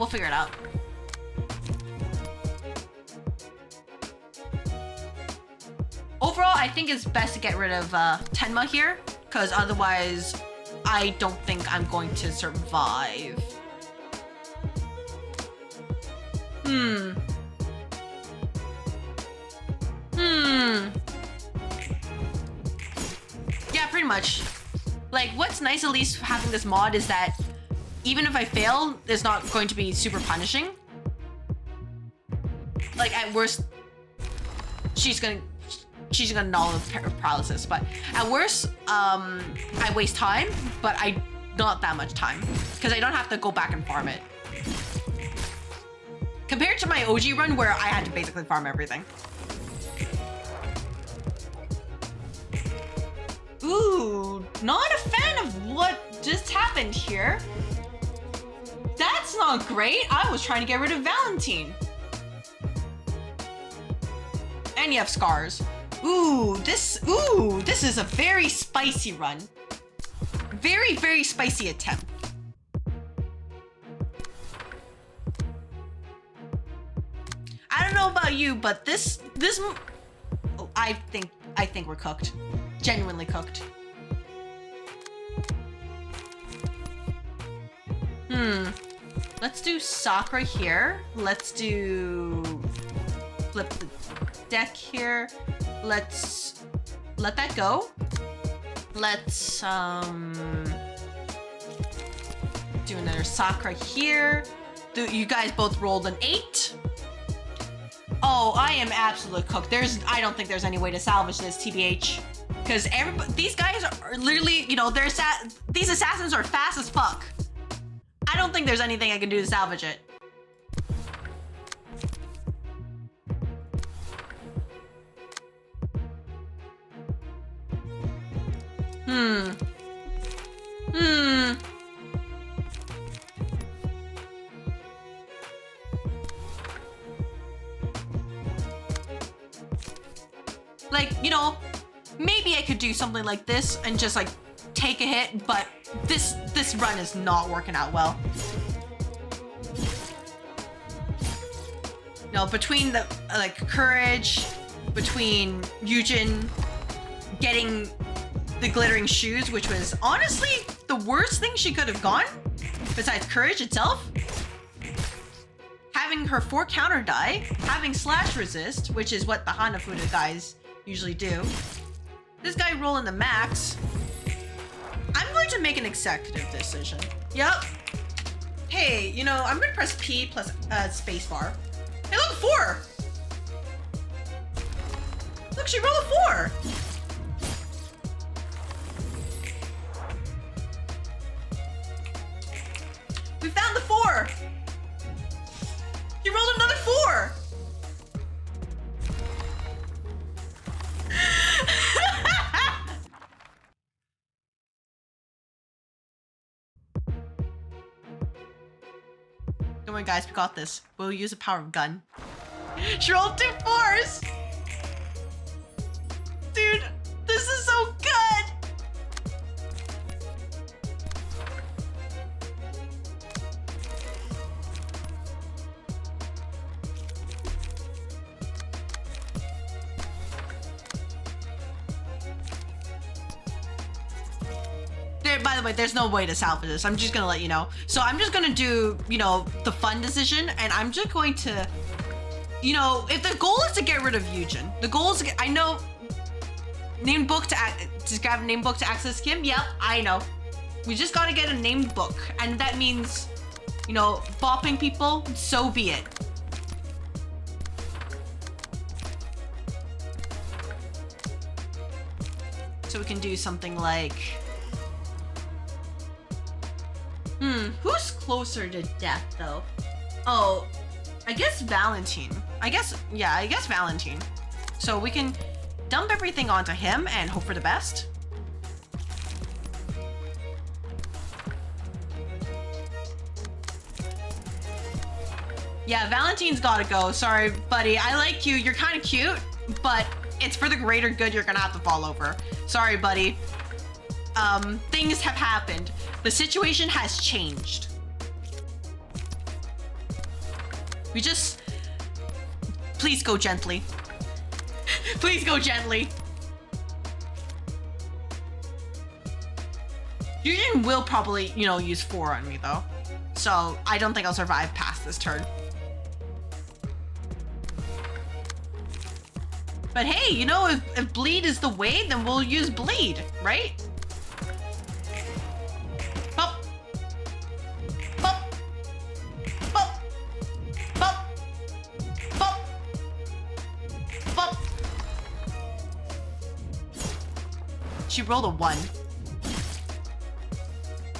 Overall, I think it's best to get rid of Tenma here, because otherwise I don't think I'm going to survive. Yeah, pretty much. Like, what's nice at least having this mod is that even if I fail, it's not going to be super punishing. Like, at worst, she's gonna null the paralysis, but at worst, I waste time, but not that much time, because I don't have to go back and farm it. Compared to my OG run, where I had to basically farm everything. Ooh, not a fan of what just happened here. That's not great. I was trying to get rid of Valentine. And you have scars. Ooh, this is a very spicy run. Very, very spicy attempt. I don't know about you, but this oh, I think we're cooked. Genuinely cooked. Let's do Sakura here. Let's do flip the deck here. Let's let that go. Let's do another Sakura here. You guys both rolled an 8. Oh, I am absolutely cooked. I don't think there's any way to salvage this, TBH. Because these guys are literally, you know, these assassins are fast as fuck. I don't think there's anything I can do to salvage it. Like, you know, maybe I could do something like this and just like take a hit, but this run is not working out well. No, between the like courage, between Yujin getting the glittering shoes, which was honestly the worst thing she could have gone, besides courage itself. Having her 4 counter die, having slash resist, which is what the Hanafuda guys usually do. This guy rolling the max. I'm going to make an executive decision. Yep. Hey, you know, I'm gonna press P plus spacebar. Hey, look, 4. Look, she rolled a 4. We found the 4. He rolled another 4. Don't worry, guys, we got this. We'll use the power of gun. She rolled 2 4s. Dude, this is so good. By the way, there's no way to salvage this. I'm just gonna let you know. So I'm just gonna do, you know, the fun decision, and I'm just going to, you know, if the goal is to get rid of Yujin, the goal is to get, I know, named book to grab a named book to access Kim. Yep, I know. We just gotta get a named book, and that means, you know, bopping people. So be it. So we can do something like. Who's closer to death though? Oh, I guess Valentine. I guess Valentine. So we can dump everything onto him and hope for the best. Yeah, Valentine's gotta go. Sorry, buddy. I like you. You're kind of cute, but it's for the greater good. You're gonna have to fall over. Sorry, buddy. Things have happened. The situation has changed. We just... Please go gently. Please go gently. Yujin will probably, you know, use 4 on me though. So I don't think I'll survive past this turn. But hey, you know, if bleed is the way, then we'll use bleed, right? Bop. Bop. Bop. Bop. Bop. Bop. She rolled a 1.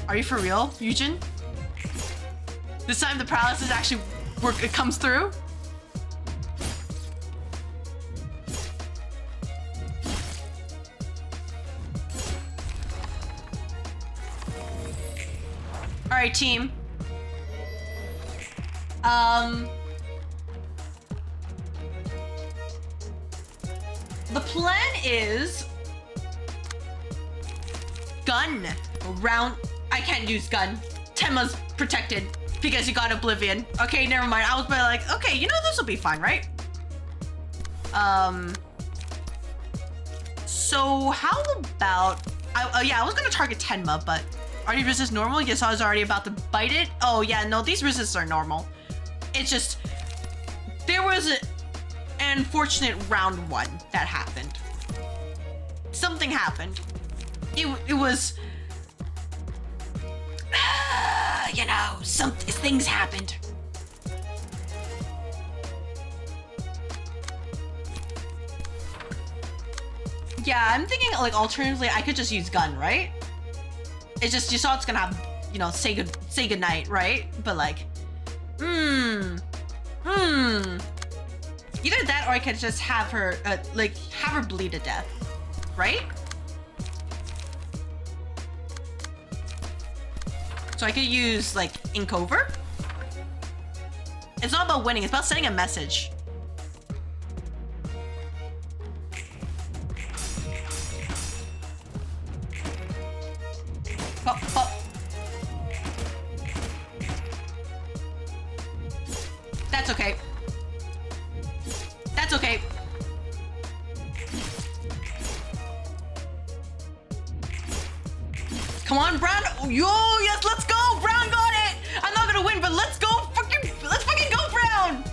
Are you for real, Yujin? This time the paralysis actually it comes through? All right, team. The plan is gun round. I can't use gun. Tenma's protected because you got Oblivion. Okay, never mind. I was like, okay, you know, this will be fine, right? So how about, yeah, I was gonna target Tenma, but already resist normal? Yes, I was already about to bite it. Oh yeah, no, these resists are normal. It's just, there was an unfortunate round 1 that happened. Something happened. It was, you know, things happened. Yeah, I'm thinking like alternatively, I could just use gun, right? It's just, you saw it's gonna have, you know, say good night, right? But like, either that or I could just have her, have her bleed to death, right? So I could use like ink over. It's not about winning, it's about sending a message. That's okay. That's okay. Come on, Brown. Yo, yes, let's go. Brown got it. I'm not gonna win, but let's go. Let's fucking go, Brown.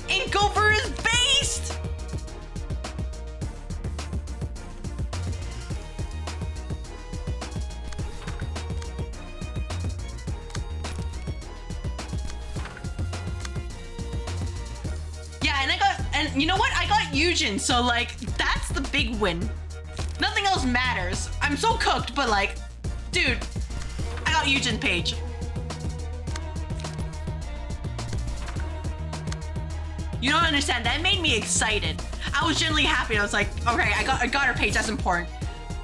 Ink over is based. Yeah, and you know what? I got Eugen, so like, that's the big win. Nothing else matters. I'm so cooked, but like, dude, I got Eugen page. You don't understand. That made me excited. I was genuinely happy. I was like, okay, I got her page. That's important.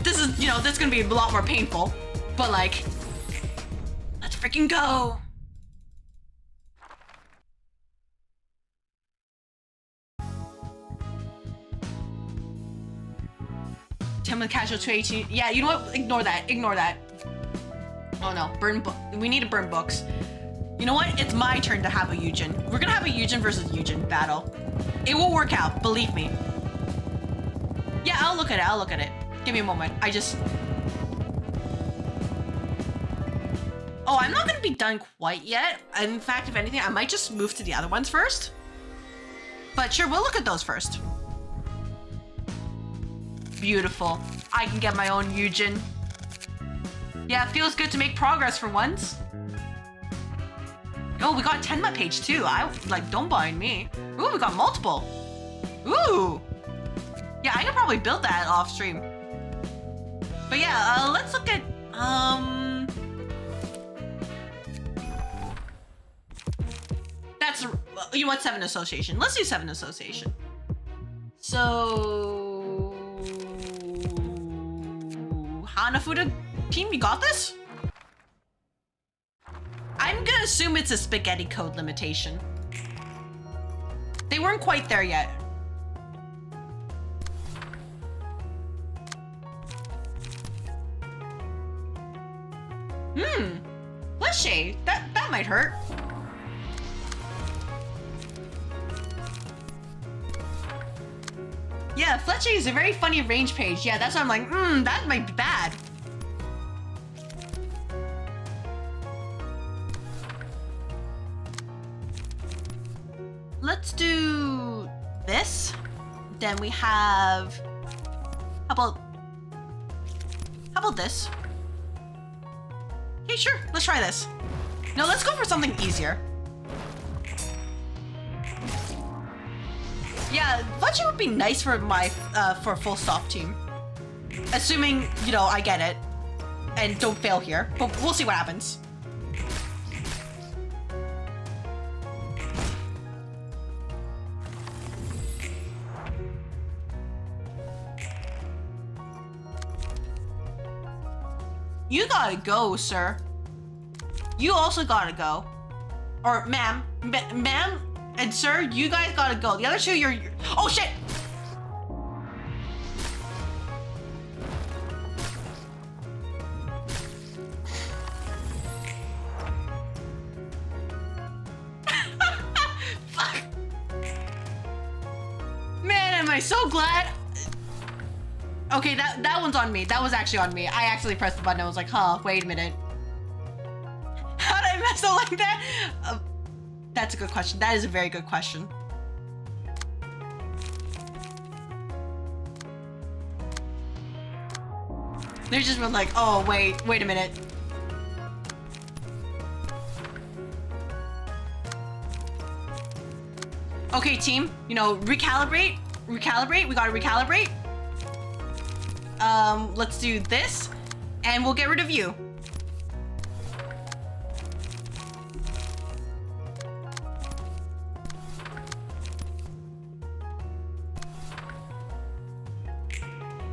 This is, you know, this is gonna be a lot more painful, but like, let's freaking go. Tim with casual 218. Yeah, you know what? Ignore that. Ignore that. Oh no, burn book. We need to burn books. You know what? It's my turn to have a Eugen. We're gonna have a Eugen versus Eugen battle. It will work out, believe me. Yeah, I'll look at it. I'll look at it. Give me a moment. Oh, I'm not gonna be done quite yet. In fact, if anything, I might just move to the other ones first. But sure, we'll look at those first. Beautiful. I can get my own Eugen. Yeah, it feels good to make progress for once. Oh, we got 10 my page too. Don't mind me. Ooh, we got multiple. Ooh. Yeah, I could probably build that off stream. But yeah, let's look at, that's, you want 7 Association. Let's do 7 Association. So, Hanafuda team, you got this? I'm gonna assume it's a spaghetti code limitation. They weren't quite there yet. Fleshy, that might hurt. Yeah, Fletcher is a very funny range page. Yeah, that's why I'm like, that might be bad. Let's do this. Then we have, how about this? Okay, sure, let's try this. No, let's go for something easier. Yeah, Fletcher would be nice for my for full stop team. Assuming, you know, I get it and don't fail here, but we'll see what happens. You gotta go, sir. You also gotta go. Or ma'am, ma'am and sir, you guys gotta go. The other two, you're oh shit! Fuck. Man, am I so glad. Okay, that one's on me. That was actually on me. I actually pressed the button. I was like, huh, wait a minute. How did I mess up like that? That's a good question. That is a very good question. They're just been like, oh, wait a minute. Okay, team, you know, recalibrate. We gotta recalibrate. Let's do this, and we'll get rid of you.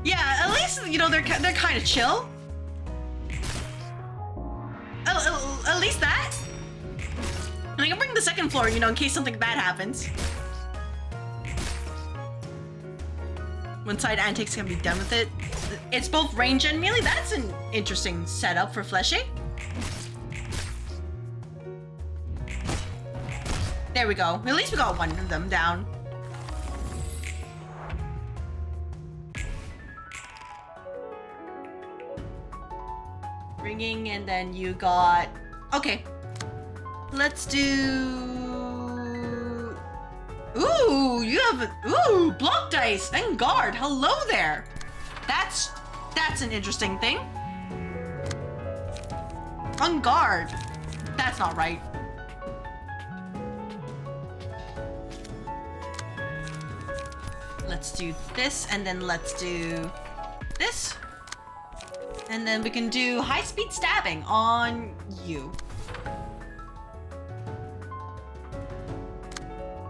Yeah, at least, you know, they're kind of chill. At least that. And I can bring the second floor, you know, in case something bad happens. When side antics can be done with it. It's both range and melee. That's an interesting setup for Fleshy. There we go. At least we got one of them down. Ringing, and then you got... Okay. Let's do... Ooh, you have... Ooh, block dice and guard. Hello there. That's an interesting thing. On guard. That's not right. Let's do this, and then let's do this. And then we can do high-speed stabbing on you.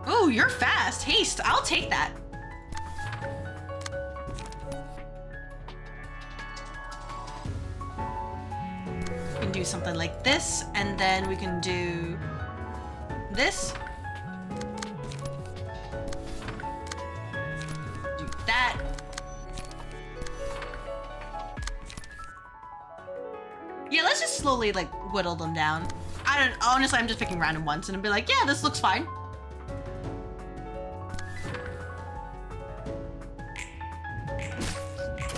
Oh, you're fast. Haste. I'll take that. We can do something like this, and then we can do this. Do that. Yeah, let's just slowly, like, whittle them down. Honestly, I'm just picking random ones and I'll be like, yeah, this looks fine.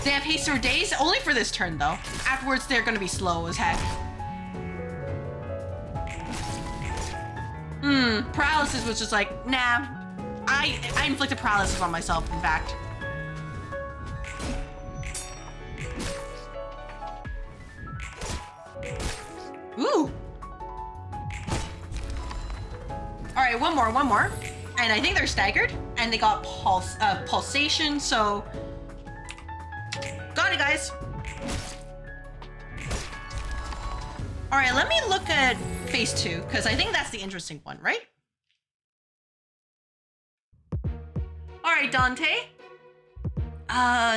They have haste or daze? Only for this turn, though. Afterwards, they're gonna be slow as heck. Paralysis was just like, nah. I inflicted paralysis on myself, in fact. Ooh. All right, one more. And I think they're staggered, and they got pulsation, so... Got it, guys. All right, let me look at phase 2, because I think that's the interesting one, right? All right, Dante.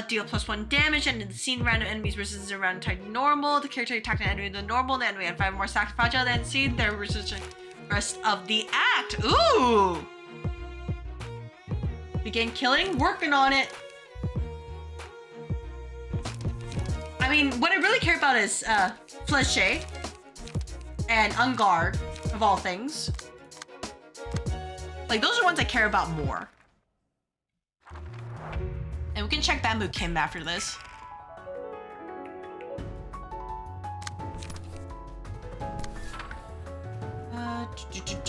Deal +1 damage, and in the scene, random enemies versus a random type normal. The character attacked an enemy with the normal, the enemy had 5 more stacked fragile, then see their resistance rest of the act. Ooh! Begin killing, working on it. I mean, what I really care about is Fleche and Unguard, of all things. Like, those are ones I care about more. And we can check Bamboo Kim after this.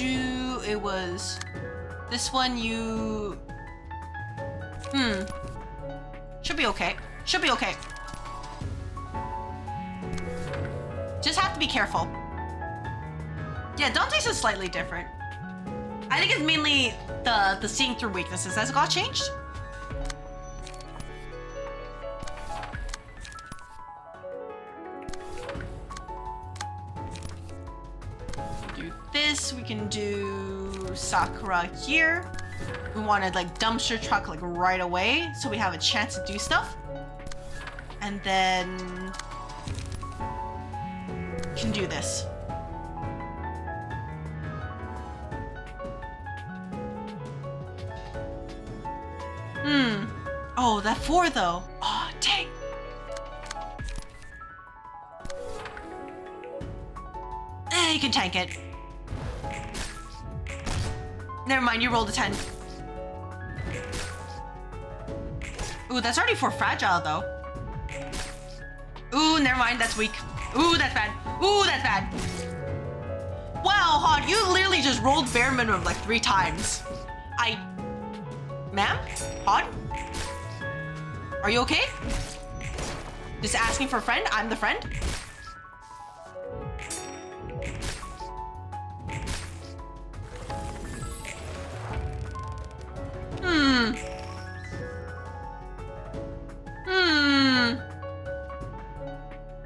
It was this one. You should be okay. Should be okay. Just have to be careful. Yeah, Dante's is slightly different. I think it's mainly the seeing through weaknesses. Has it got changed? Do this. We can do Sakura here. We wanted like dumpster truck like right away, so we have a chance to do stuff. And then can do this. Oh, that 4 though. Oh, dang. You can tank it. Never mind, you rolled a 10. Ooh, that's already 4 fragile though. Ooh, never mind, that's weak. Ooh, that's bad. Ooh, that's bad. Wow, Hod, you literally just rolled bare minimum like 3 times. Ma'am? Hod? Are you okay? Just asking for a friend? I'm the friend?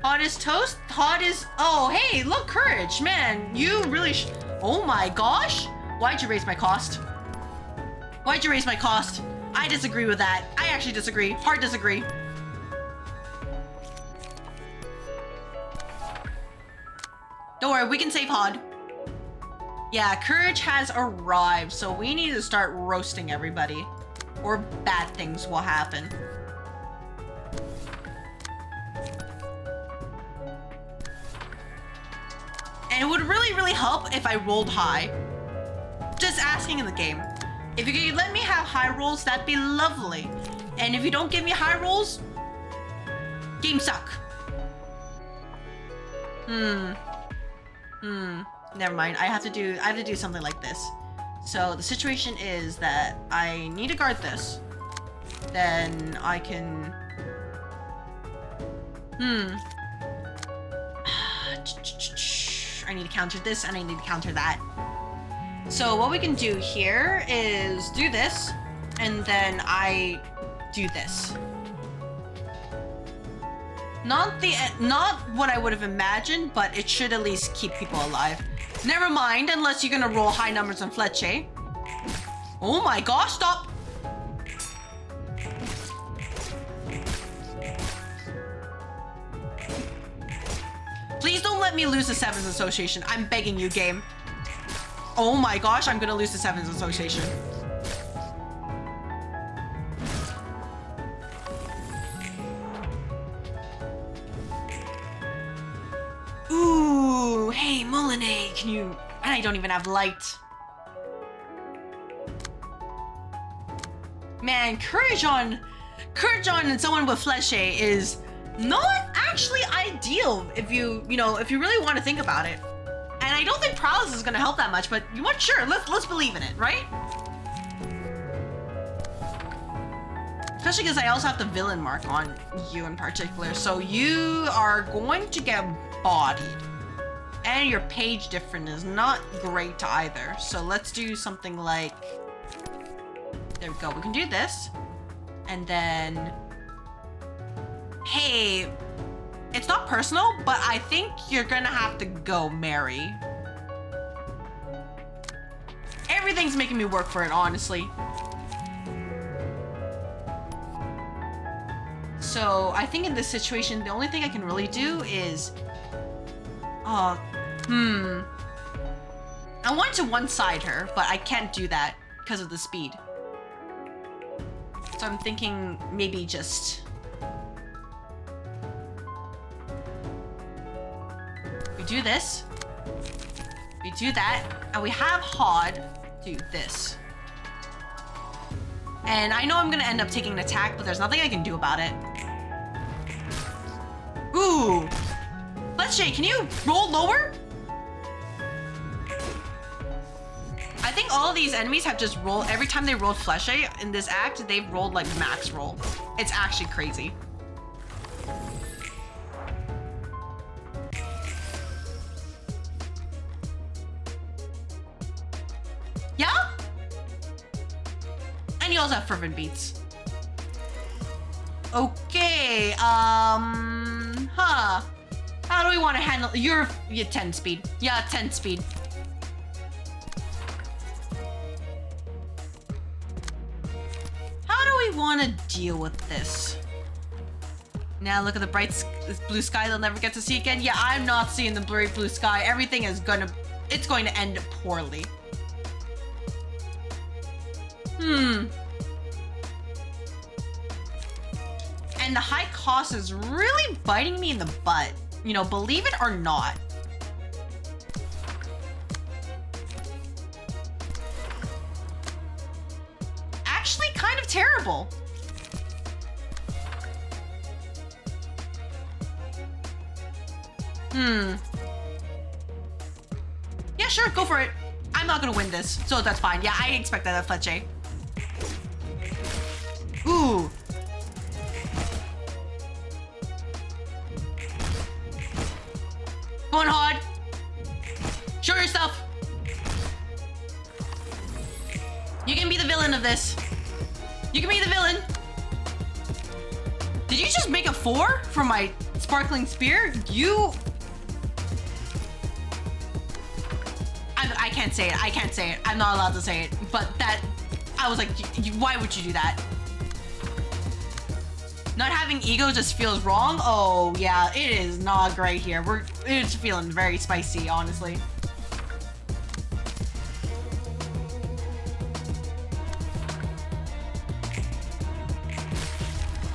Hot is toast? Hot is... Oh, hey, look, courage. Man, you really oh my gosh. Why'd you raise my cost? Why'd you raise my cost? I disagree with that. I actually disagree. Hard disagree. Don't worry, we can save Hod. Yeah, courage has arrived, so we need to start roasting everybody, or bad things will happen. And it would really, really help if I rolled high. Just asking in the game. If you could let me have high rolls, that'd be lovely. And if you don't give me high rolls, game suck. Never mind. I have to do something like this. So the situation is that I need to guard this. Then I can. I need to counter this and I need to counter that. So what we can do here is do this, and then I do this. Not what I would have imagined, but it should at least keep people alive. Never mind, unless you're gonna roll high numbers on Fletcher. Oh my gosh, stop! Please don't let me lose the Sevens Association. I'm begging you, game. Oh my gosh, I'm gonna lose the Sevens Association. Ooh, hey, Mili, can you... And I don't even have light. Man, courage on someone with Fletcher is not actually ideal if you really want to think about it. And I don't think paralysis is gonna help that much, but you want sure, let's believe in it, right? Especially because I also have the villain mark on you in particular, so you are going to get bodied. And your page difference is not great either. So let's do something like, there we go, we can do this. And then, hey, it's not personal, but I think you're gonna have to go, Mary. Everything's making me work for it, honestly. So I think in this situation, the only thing I can really do is, I want to one-side her, but I can't do that because of the speed. So I'm thinking maybe just... we do this. We do that. And we have Hod do this. And I know I'm gonna end up taking an attack, but there's nothing I can do about it. Ooh! Fletcher, can you roll lower? I think all of these enemies have just rolled, every time they rolled Fletcher in this act, they've rolled like max roll. It's actually crazy. Yeah? And you also have fervent beats. Okay, how do we want to handle, you're 10 speed. Yeah, 10 speed. How do we want to deal with this? Now look at the bright blue sky they'll never get to see again. Yeah, I'm not seeing the bright blue sky. Everything is it's going to end poorly. And the high cost is really biting me in the butt. You know, believe it or not. Actually, kind of terrible. Yeah, sure, go for it. I'm not gonna win this, so that's fine. Yeah, I expect that, Fletcher. Ooh. Go on, Hod. Show yourself. You can be the villain of this. You can be the villain. Did you just make a 4 for my sparkling spear? I can't say it. I can't say it. I'm not allowed to say it. But I was like, why would you do that? Not having ego just feels wrong. Oh yeah, it is not great here. It's feeling very spicy, honestly.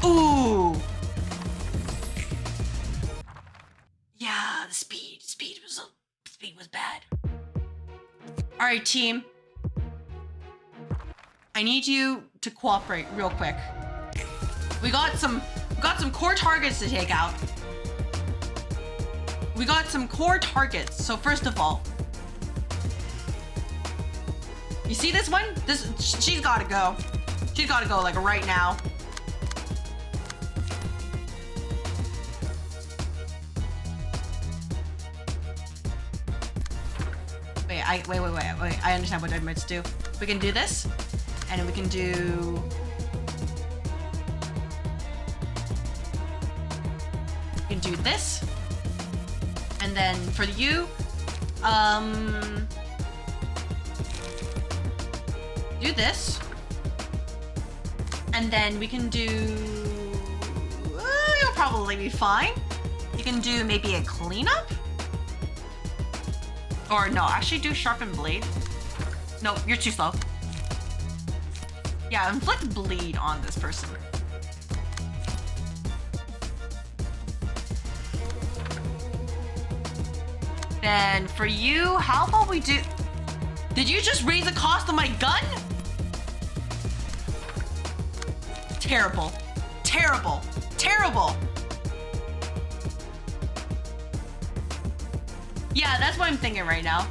Ooh. Yeah, the speed was bad. All right, team. I need you to cooperate real quick. We got some core targets to take out. We got some core targets. So first of all, you see this one? She's gotta go. She's gotta go like right now. Wait, I understand what I meant to do. We can do this, and then we can do... We can do this. And then for you, do this. And then we can do... you'll probably be fine. You can do maybe a cleanup? Or no, actually do sharpen blade. No, you're too slow. Yeah, inflict bleed on this person. Then for you, how about we do... Did you just raise the cost of my gun? Terrible. Terrible. Terrible. Yeah, that's what I'm thinking right now.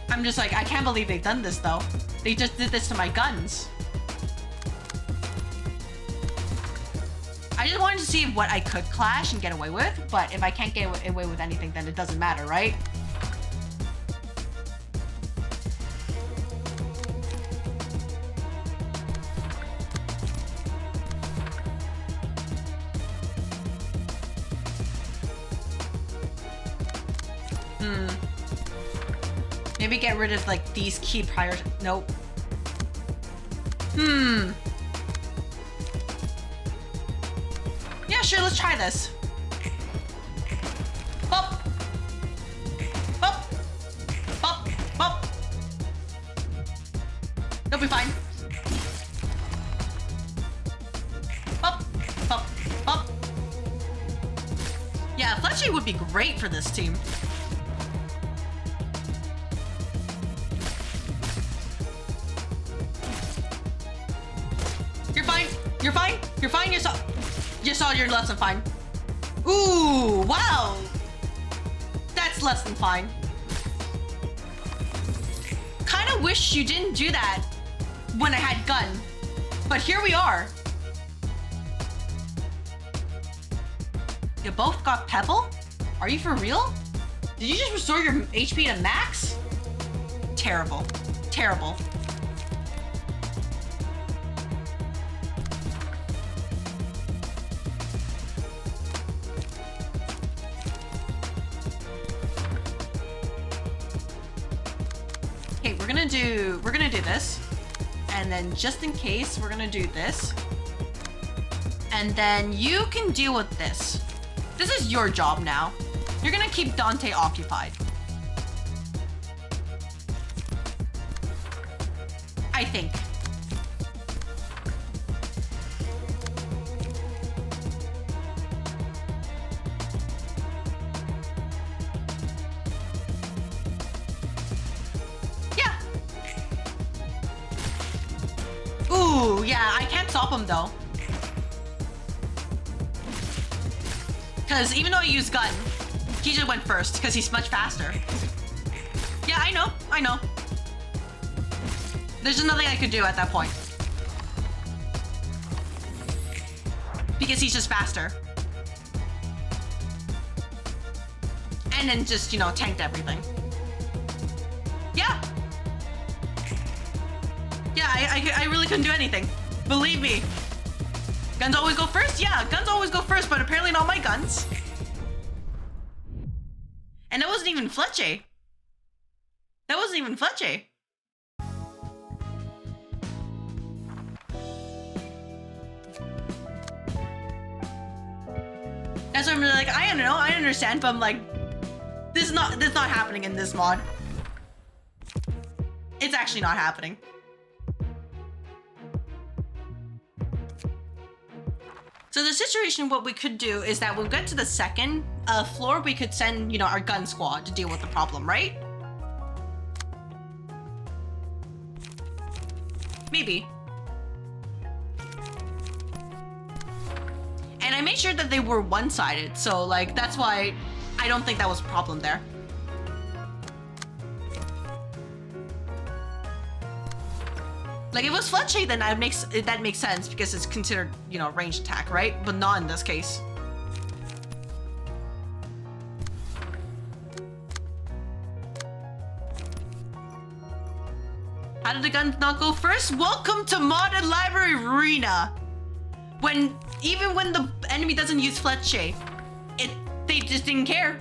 I'm just like, I can't believe they've done this though. They just did this to my guns. I just wanted to see what I could clash and get away with, but if I can't get away with anything, then it doesn't matter, right? Maybe get rid of like these key prior. Nope. Yeah, sure, let's try this. Bop. Bop. Bop. Bop. They'll be fine. Bop. Bop. Bop. Yeah, Fletchy would be great for this team. You're fine. You're fine. You're less than fine. Ooh, wow. That's less than fine. Kind of wish you didn't do that when I had gun, but here we are. You both got Pebble? Are you for real? Did you just restore your HP to max? Terrible. Terrible. We're gonna do this, and then just in case we're gonna do this, and then you can deal with this. This is your job now. You're gonna keep Dante occupied. I think. Ooh, yeah, I can't stop him though. Because even though I used gun, he just went first because he's much faster. Yeah, I know. There's just nothing I could do at that point. Because he's just faster. And then just, you know, tanked everything. Yeah. Yeah, I really couldn't do anything. Believe me. Guns always go first? Yeah, guns always go first, but apparently not my guns. And that wasn't even Fletchy. That wasn't even Fletchy. That's what I'm like, I don't know, I understand, but I'm like, this is not happening in this mod. It's actually not happening. So the situation, what we could do is that we'll get to the second floor, we could send, you know, our gun squad to deal with the problem, right? Maybe. And I made sure that they were one-sided, so like that's why I don't think that was a problem there. Like if it was Fletchy, then that makes sense because it's considered, you know, ranged attack, right? But not in this case. How did the gun not go first? Welcome to modded Library of Ruina. Even when the enemy doesn't use Fletchy, they just didn't care.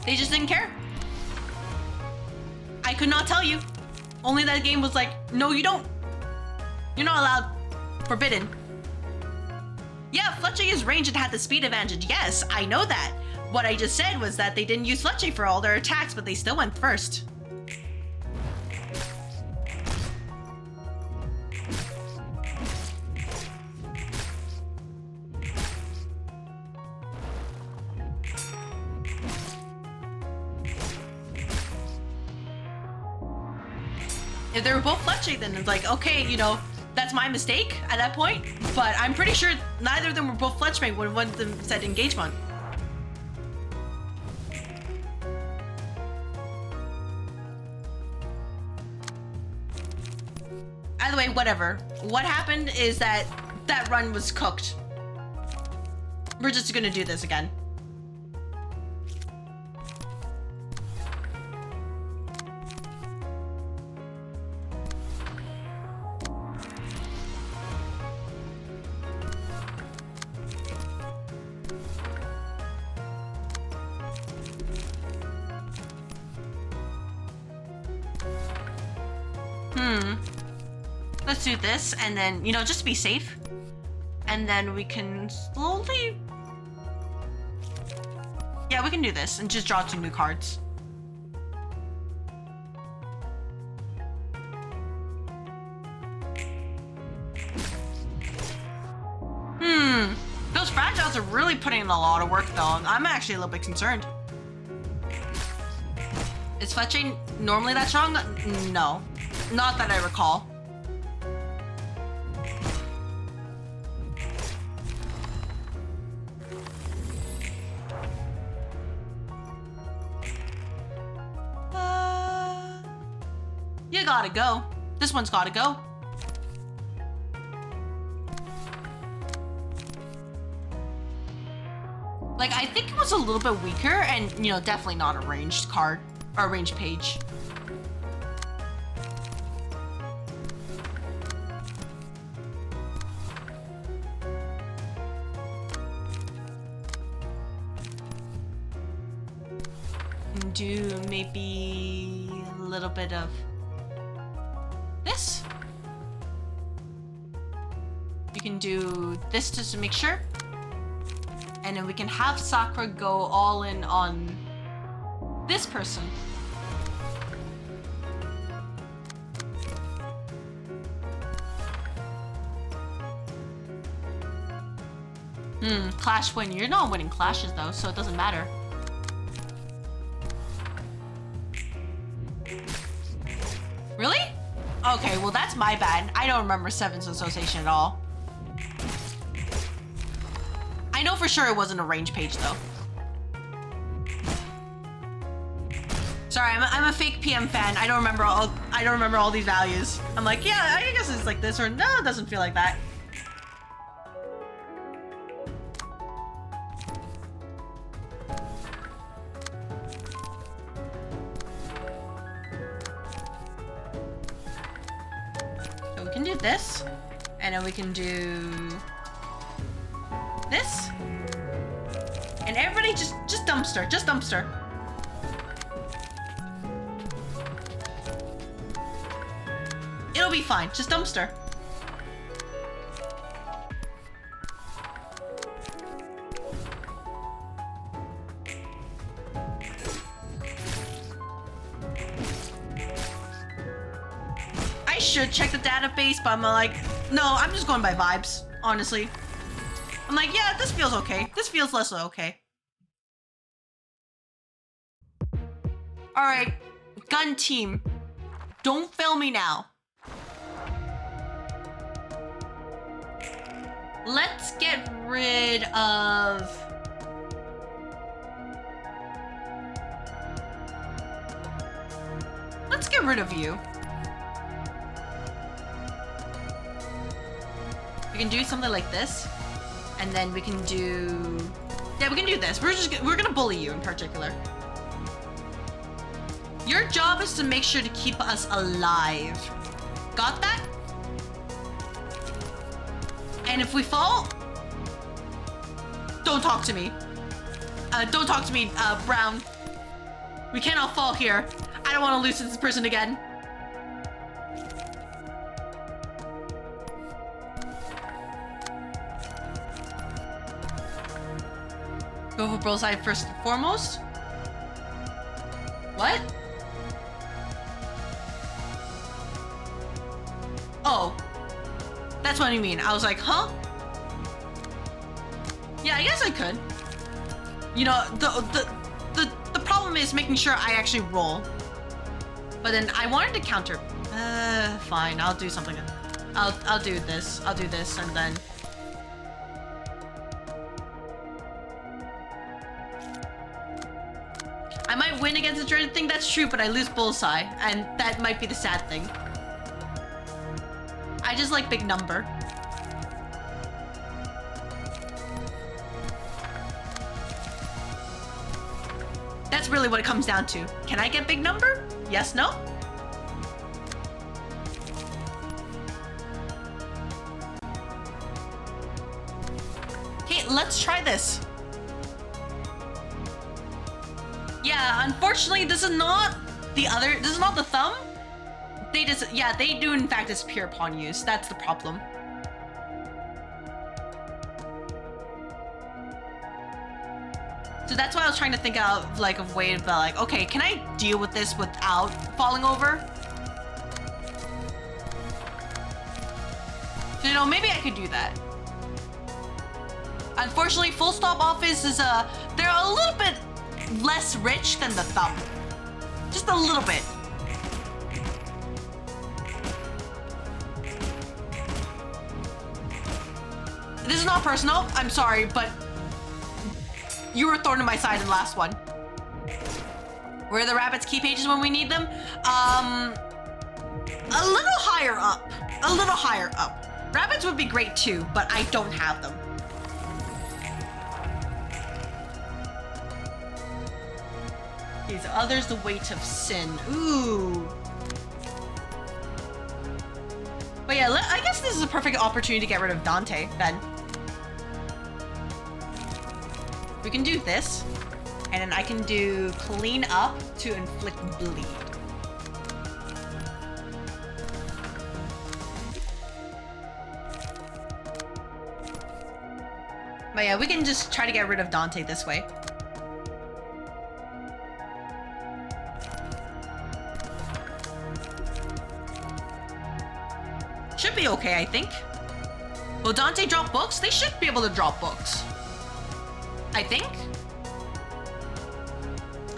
They just didn't care. I could not tell you. Only that game was like, no, you don't. You're not allowed. Forbidden. Yeah, Fletchy is ranged and had the speed advantage. Yes, I know that. What I just said was that they didn't use Fletchy for all their attacks, but they still went first. If they were both Fletchy, then it's like, okay, you know, that's my mistake at that point. But I'm pretty sure neither of them were both Fletchmate when one of them said engagement. Either way, whatever. What happened is that run was cooked. We're just gonna do this again. Let's do this, and then, you know, just be safe. And then we can slowly... Yeah, we can do this, and just draw 2 new cards. Those Fragiles are really putting in a lot of work, though. I'm actually a little bit concerned. Is Fletching normally that strong? No. Not that I recall. You gotta go. This one's gotta go. Like, I think it was a little bit weaker and, you know, definitely not a ranged card or a ranged page. Do maybe a little bit of this. You can do this just to make sure. And then we can have Sakura go all in on this person. Clash win. You're not winning clashes though, so it doesn't matter. Really? Okay, well that's my bad. I don't remember Seven's Association at all. I know for sure it wasn't a range page though. Sorry, I'm a fake PM fan. I don't remember all these values. I'm like, yeah, I guess it's like this, or no, it doesn't feel like that. So we can do this, and then we can do this, and everybody just dumpster, just dumpster. It'll be fine, just dumpster. I should check the database, but I'm like, no, I'm just going by vibes, honestly. I'm like, yeah, this feels okay. This feels less okay. All right, gun team, don't fail me now. Let's get rid of... Let's get rid of you. We can do something like this. And then we can do... Yeah, we can do this. We're gonna bully you in particular. Your job is to make sure to keep us alive. Got that? And if we fall, don't talk to me. Don't talk to me, Brown. We cannot fall here. I don't want to lose to this person again. Go for bullseye first and foremost. What? Oh. That's what you mean. I was like, huh? Yeah, I guess I could. You know, the problem is making sure I actually roll. But then I wanted to counter. Fine. I'll do something. I'll do this. I'll do this, and then. I might win against the dreaded thing. That's true, but I lose bullseye, and that might be the sad thing. I just like big number. That's really what it comes down to. Can I get big number? Yes, no? Okay, let's try this. Yeah, unfortunately, this is not the other, this is not the thumb. They just, yeah, they do in fact disappear upon use. That's the problem. So that's why I was trying to think of like a way to like, okay, can I deal with this without falling over? So, you know, maybe I could do that. Unfortunately, full stop office is they're a little bit less rich than the thumb. Just a little bit. This is not personal, I'm sorry, but you were thorn in my side in the last one. Where are the rabbits' key pages when we need them? A little higher up. A little higher up. Rabbits would be great too, but I don't have them. Okay, so others, the weight of sin. Ooh. But yeah, I guess this is a perfect opportunity to get rid of Dante, then. We can do this, and then I can do clean up to inflict bleed. But yeah, we can just try to get rid of Dante this way. Should be okay, I think. Will Dante drop books? They should be able to drop books. I think.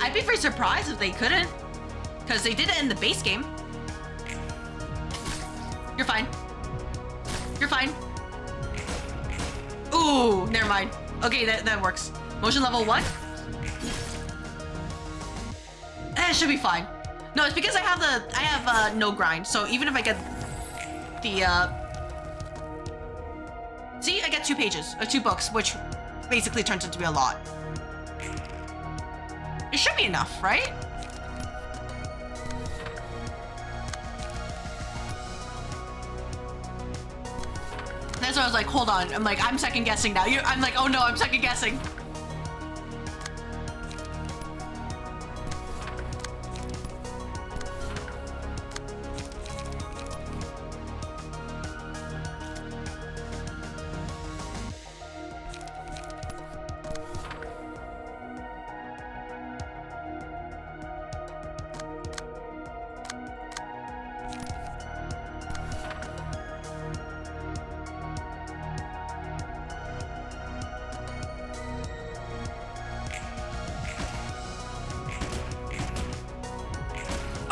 I'd be very surprised if they couldn't. Because they did it in the base game. You're fine. You're fine. Ooh, never mind. Okay, that works. Motion level 1? It should be fine. No, it's because I have no grind. So even if I get the see, I get 2 pages, or 2 books, which basically turns into be a lot. It should be enough, right? That's why I was like, hold on. I'm like, I'm second guessing now. I'm like, oh no, I'm second guessing.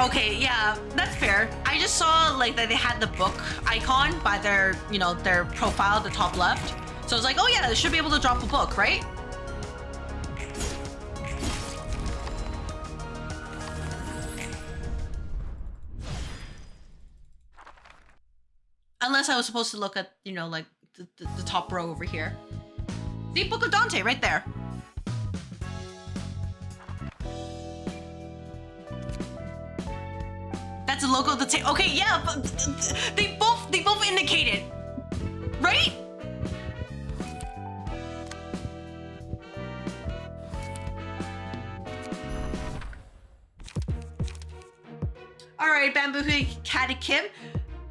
Okay, yeah, that's fair. I just saw like that they had the book icon by their, you know, their profile at the top left. So it's like, oh yeah, they should be able to drop a book, right? Unless I was supposed to look at, you know, like the top row over here. The Book of Dante right there. That's the logo of the table. Okay, yeah, but they both indicate it, right? All right, Bamboo Catechin.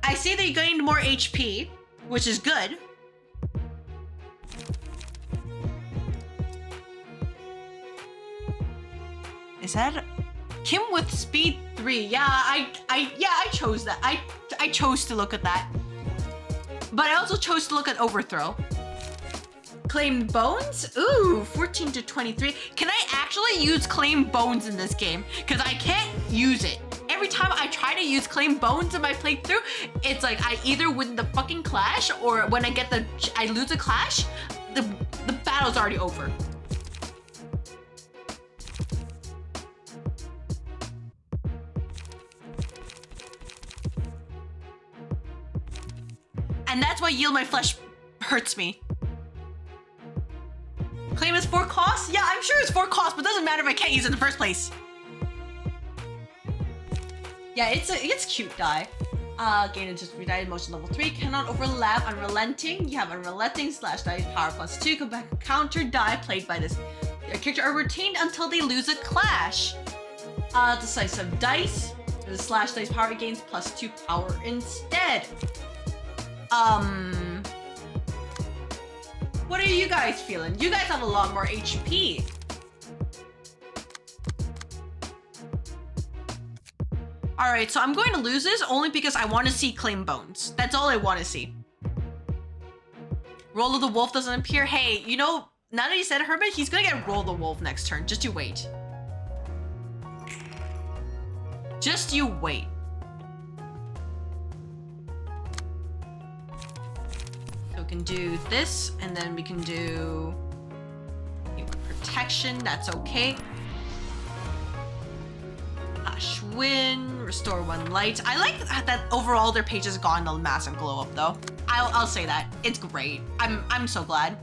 I see that you gained more HP, which is good. Is that Kim with speed 3? Yeah, I chose that. I chose to look at that. But I also chose to look at Overthrow. Claimed Bones? Ooh, 14 to 23. Can I actually use Claimed Bones in this game? Because I can't use it. Every time I try to use Claimed Bones in my playthrough, it's like I either win the fucking clash, or when I lose a clash, the battle's already over. And that's why Yield My Flesh hurts me. Claim is 4 costs? Yeah, I'm sure it's 4 costs, but it doesn't matter if I can't use it in the first place. Yeah, it's cute die. Gain just die motion level 3. Cannot overlap Unrelenting. You have Unrelenting / die power +2. Come back counter die played by this character are retained until they lose a clash. Decisive dice. The / dice power gains +2 power instead. What are you guys feeling? You guys have a lot more HP. All right, so I'm going to lose this only because I want to see Claim Bones. That's all I want to see. Roll of the Wolf doesn't appear. Hey, you know, now that you said it, Herbert, he's gonna get Roll of the Wolf next turn. Just you wait. Just you wait. So we can do this, and then we can do protection. That's okay. Ashwin, restore 1 light. I like that overall their pages gone a massive glow up though. I'll say that. It's great. I'm so glad.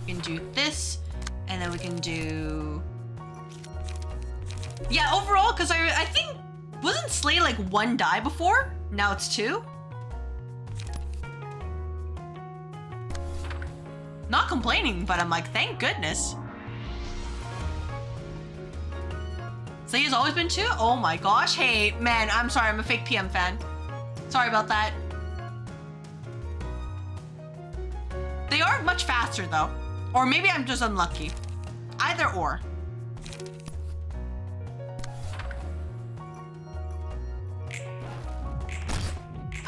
We can do this, and then we can do... Yeah, overall, because I think, wasn't Slay like 1 die before? Now it's 2? Not complaining, but I'm like, thank goodness. Slay's always been 2? Oh my gosh. Hey, man, I'm sorry. I'm a fake PM fan. Sorry about that. They are much faster, though. Or maybe I'm just unlucky. Either or.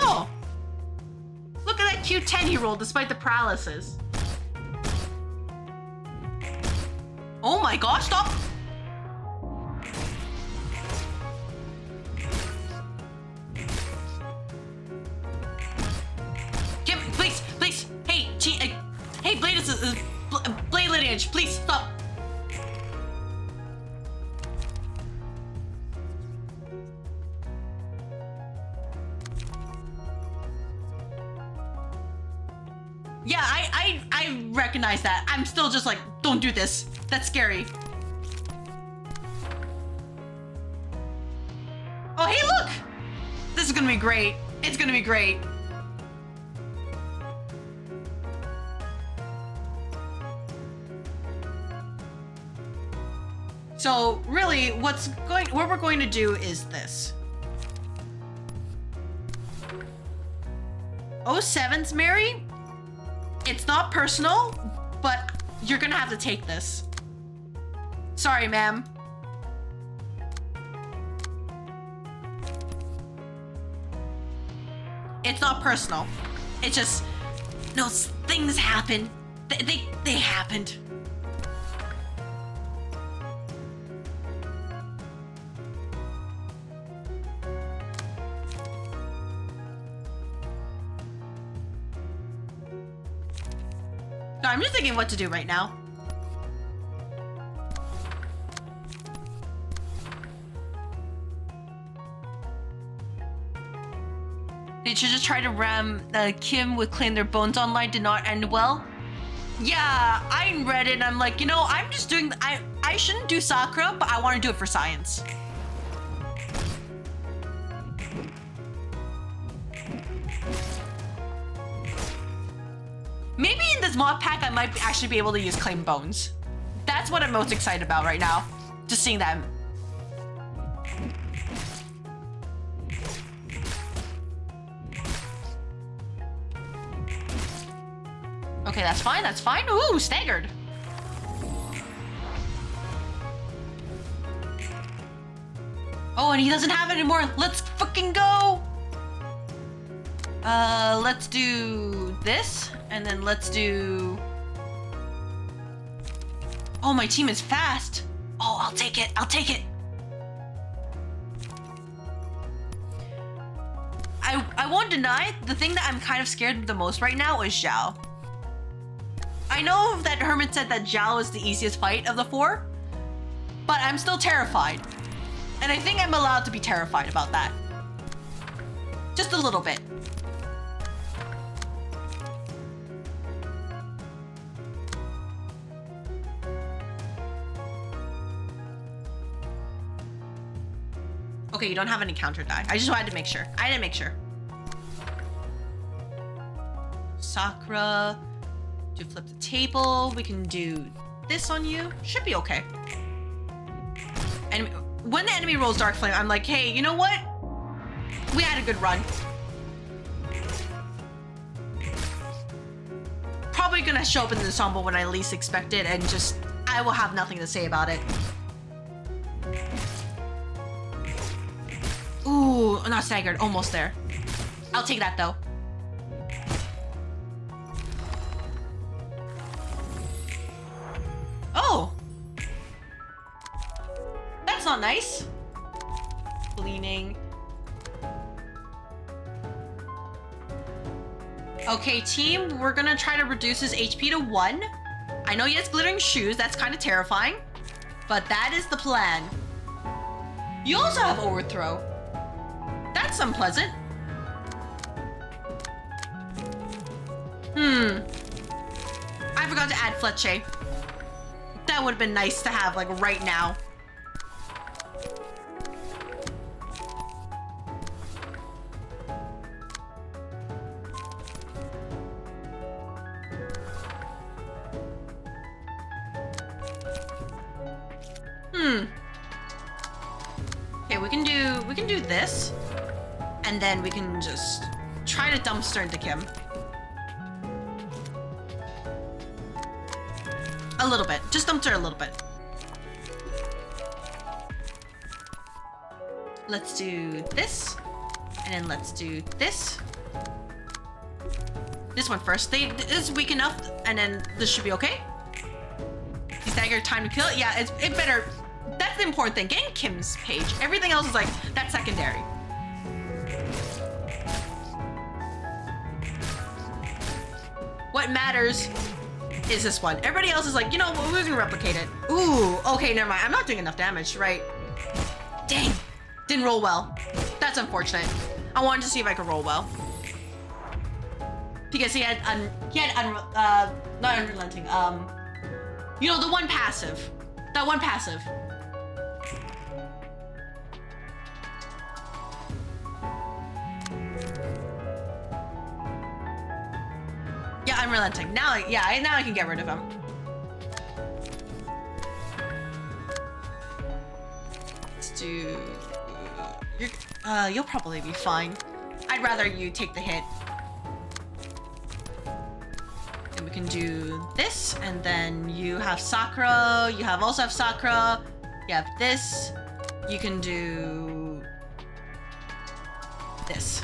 Oh. Look at that cute 10 he rolled despite the paralysis. Oh my gosh, stop! Kim, please, please! Hey, hey, Blade Lineage, please stop! Yeah, I recognize that. I'm still just like, don't do this. That's scary. Oh, hey, look! This is gonna be great. It's gonna be great. So really, what we're going to do is this. 07's Mary. It's not personal, but you're gonna have to take this. Sorry, ma'am. It's not personal. It's just, no, things happen. They happened. I'm just thinking what to do right now. Did you just try to ram Kim with Claim Their Bones online did not end well? Yeah, I read it and I'm like, you know, I'm just doing, I shouldn't do Sakura, but I want to do it for science. Maybe in this mod pack, I might actually be able to use Claim Bones. That's what I'm most excited about right now. Just seeing that. Okay, that's fine, that's fine. Ooh, staggered. Oh, and he doesn't have it anymore. Let's fucking go. Let's do this, and then let's do... Oh, my team is fast. Oh, I'll take it, I'll take it. I won't deny, the thing that I'm kind of scared of the most right now is Zhao. I know that Hermit said that Zhao is the easiest fight of the 4, but I'm still terrified. And I think I'm allowed to be terrified about that. Just a little bit. Okay, you don't have any counter die. I just wanted to make sure. I didn't make sure. Sakura. Do flip the table. We can do this on you. Should be okay. And when the enemy rolls Dark Flame, I'm like, hey, you know what? We had a good run. Probably gonna show up in the ensemble when I least expect it, and just, I will have nothing to say about it. Ooh, not staggered, almost there. I'll take that though. Oh! That's not nice. Leaning. Okay, team, we're gonna try to reduce his HP to 1. I know he has glittering shoes, that's kind of terrifying, but that is the plan. You also have overthrow. That's unpleasant. I forgot to add Fletcher. That would have been nice to have, like, right now. Okay, we can do this. And then we can just try to dumpster into Kim. A little bit. Just dumpster a little bit. Let's do this. And then let's do this. This one first. This is weak enough, and then this should be okay. He's staggered time to kill. Yeah, it better. That's the important thing. Getting Kim's page. Everything else is like, that's secondary. What matters is this one. Everybody else is like, you know, we're gonna replicate it. Ooh, okay, never mind. I'm not doing enough damage, right? Dang, didn't roll well. That's unfortunate. I wanted to see if I could roll well. Because he had not unrelenting, you know, the one passive. That one passive. Yeah, unrelenting. Now, yeah, now I can get rid of him. Let's do... you'll probably be fine. I'd rather you take the hit. And we can do this, and then you have Sakura. You also have Sakura. You have this. You can do... this.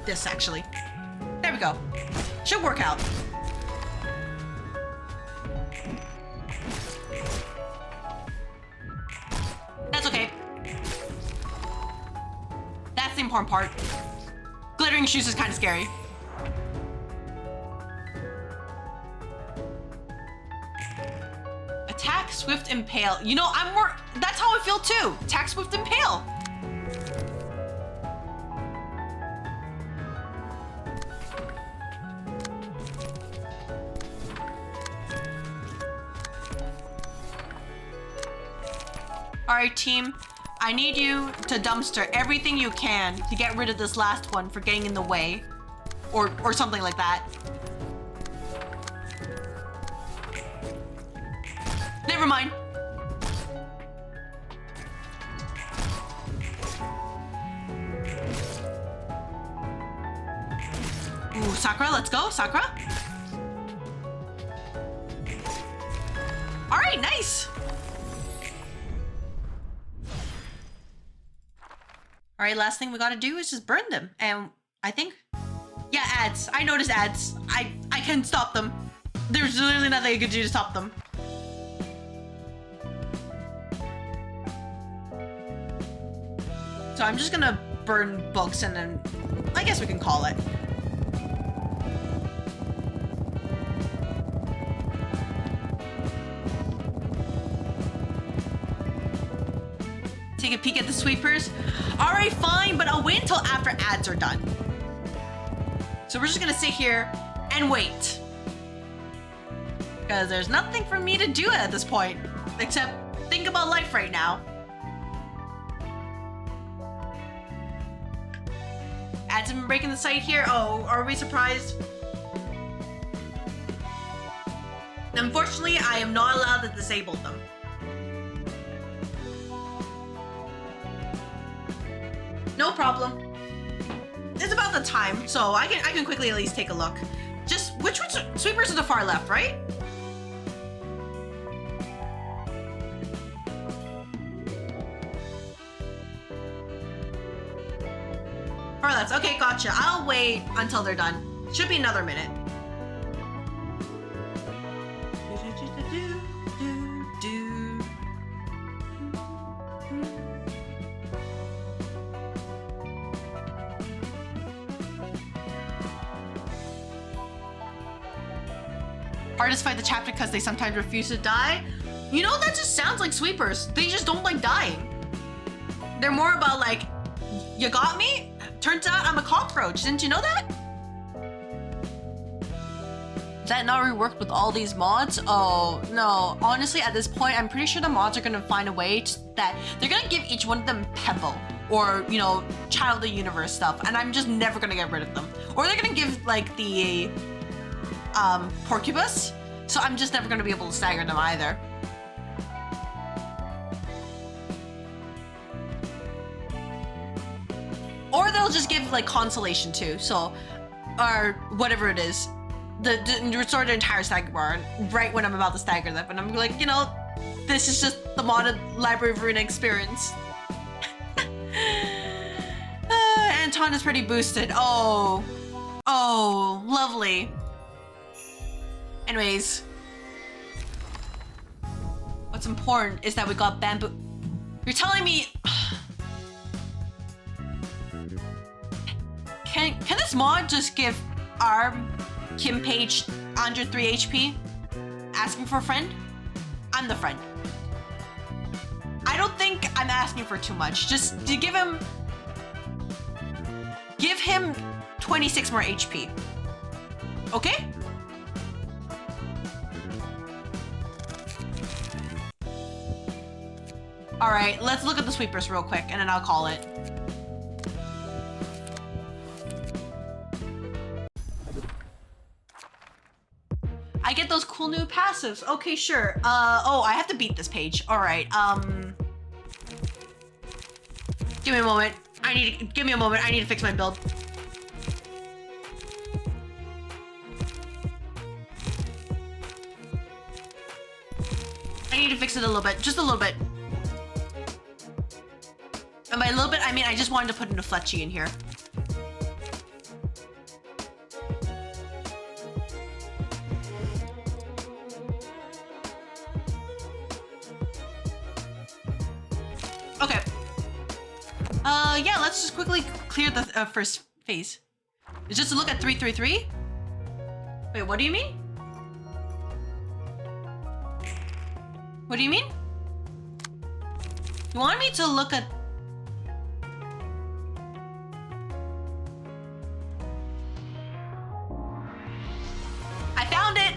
This, actually. There we go. Should work out. That's okay. That's the important part. Glitter glittering shoes is kind of scary. Attack, swift, impale. You know, I'm more, that's how I feel too. Attack, swift, impale. All right, team. I need you to dumpster everything you can to get rid of this last one for getting in the way. Or something like that. Never mind. Ooh, Sakura, let's go, Sakura. All right, nice. All right, last thing we gotta do is just burn them. And I think, yeah, ads. I noticed ads. I can stop them. There's literally nothing I could do to stop them. So I'm just gonna burn books and then I guess we can call it. Take a peek at the sweepers. All right, fine, but I'll wait until after ads are done. So we're just gonna sit here and wait. Because there's nothing for me to do at this point, except think about life right now. Ads have been breaking the site here. Oh, are we surprised? Unfortunately, I am not allowed to disable them. No problem. It's about the time, so I can quickly at least take a look. Just which ones? Sweepers to the far left, right? Far left. Okay, gotcha. I'll wait until they're done. Should be another minute. Artists fight the chapter because they sometimes refuse to die. You know, that just sounds like sweepers. They just don't like dying. They're more about like, you got me? Turns out I'm a cockroach. Didn't you know that? Is that not reworked with all these mods? Oh, no. Honestly, at this point, I'm pretty sure the mods are gonna find a way that they're gonna give each one of them Pebble or, you know, Child of the Universe stuff. And I'm just never gonna get rid of them. Or they're gonna give like the Porcupus, so I'm just never gonna be able to stagger them either. Or they'll just give like consolation too, so, or whatever it is, the restore the entire stagger bar right when I'm about to stagger them, and I'm like, you know, this is just the modded Library of Ruina experience. Anton is pretty boosted. Oh, lovely. Anyways, what's important is that we got bamboo. You're telling me, can this mod just give Arm Kim Page under 3 HP? Asking for a friend? I'm the friend. I don't think I'm asking for too much. Just to give him 26 more HP. Okay? All right, let's look at the sweepers real quick and then I'll call it. I get those cool new passives. Okay, sure. Oh, I have to beat this page. All right, give me a moment. Give me a moment. I need to fix my build. I need to fix it a little bit, just a little bit. And by a little bit, I mean I just wanted to put in a Fletchy in here. Okay. Yeah, let's just quickly clear the first phase. It's just to look at 333? Wait, what do you mean? What do you mean? You want me to look at... I found it!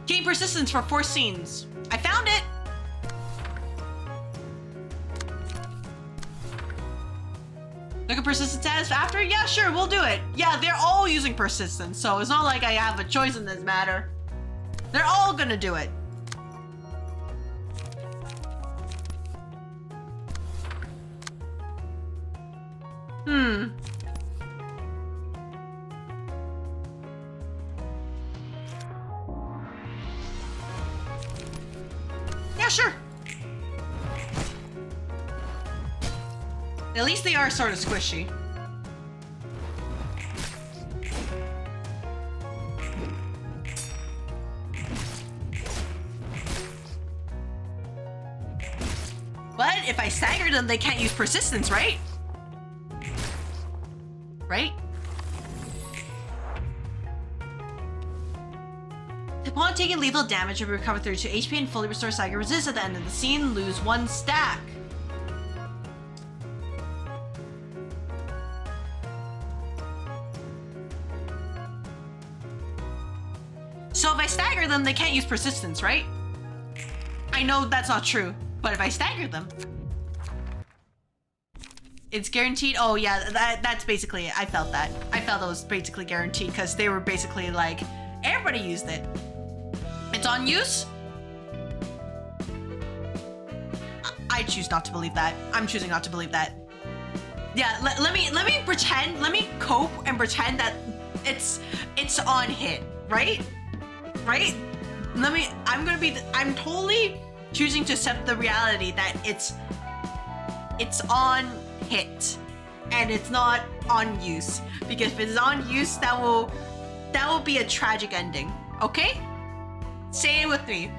Gain persistence for 4 scenes. I found it! Look at persistence status after? Yeah, sure, we'll do it. Yeah, they're all using persistence, so it's not like I have a choice in this matter. They're all gonna do it. Yeah, sure. At least they are sort of squishy. But if I stagger them, they can't use persistence, right? Right? Upon taking lethal damage, you recover 32 HP and fully restore stagger resist at the end of the scene. Lose 1 stack. So if I stagger them, they can't use persistence, right? I know that's not true, but if I stagger them, it's guaranteed. Oh yeah, that's basically it. I felt that. I felt it was basically guaranteed because they were basically like, everybody used it. It's on use? I choose not to believe that. I'm choosing not to believe that. Yeah, let me pretend, let me cope and pretend that it's on hit, right? Right? I'm totally choosing to accept the reality that it's on hit and it's not on use, because if it's on use, that will be a tragic ending. Okay? Say it with me.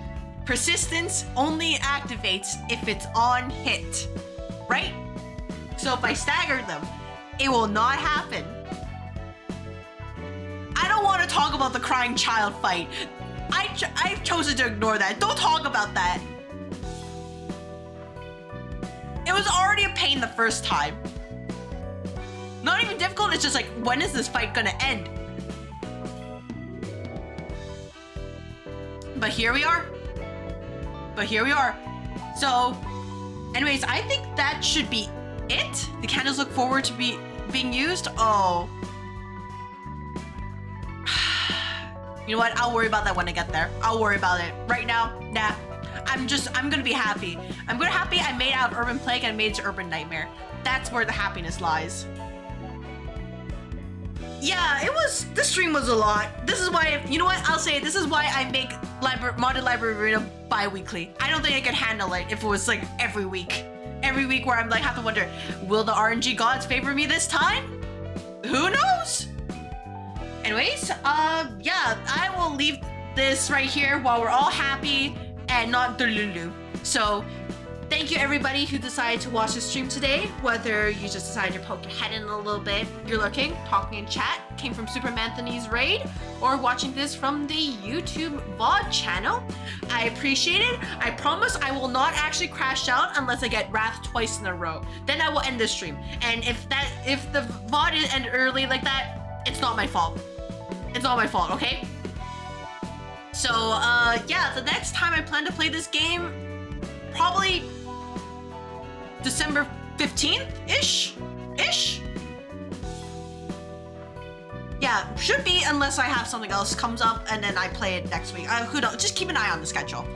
Persistence only activates if it's on hit, right? So if I stagger them, it will not happen. I don't want to talk about the crying child fight. I've chosen to ignore that. Don't talk about that. It was already a pain the first time. Not even difficult, it's just like, when is this fight gonna end? But here we are. So, anyways, I think that should be it. The candles look forward to being used. Oh. You know what? I'll worry about that when I get there. I'll worry about it. Right now, nah. I'm gonna be happy. I'm gonna happy I made out of Urban Plague and made it to Urban Nightmare. That's where the happiness lies. Yeah, this stream was a lot. This is why, you know what? I'll say it. This is why I make modded Library of Ruina bi-weekly. I don't think I could handle it if it was like every week. Every week where I'm like, have to wonder, will the RNG gods favor me this time? Who knows? Anyways, yeah, I will leave this right here while we're all happy and not delulu. So, thank you everybody who decided to watch the stream today. Whether you just decided to poke your head in a little bit, you're looking, talking in chat, came from Super Manthony's raid, or watching this from the YouTube VOD channel. I appreciate it. I promise I will not actually crash out unless I get Wrath twice in a row. Then I will end the stream. And if the VOD is end early like that, it's not my fault. It's not my fault, okay? So, yeah, the next time I plan to play this game, probably December 15th-ish? Yeah, should be, unless I have something else comes up and then I play it next week. Who knows? Just keep an eye on the schedule.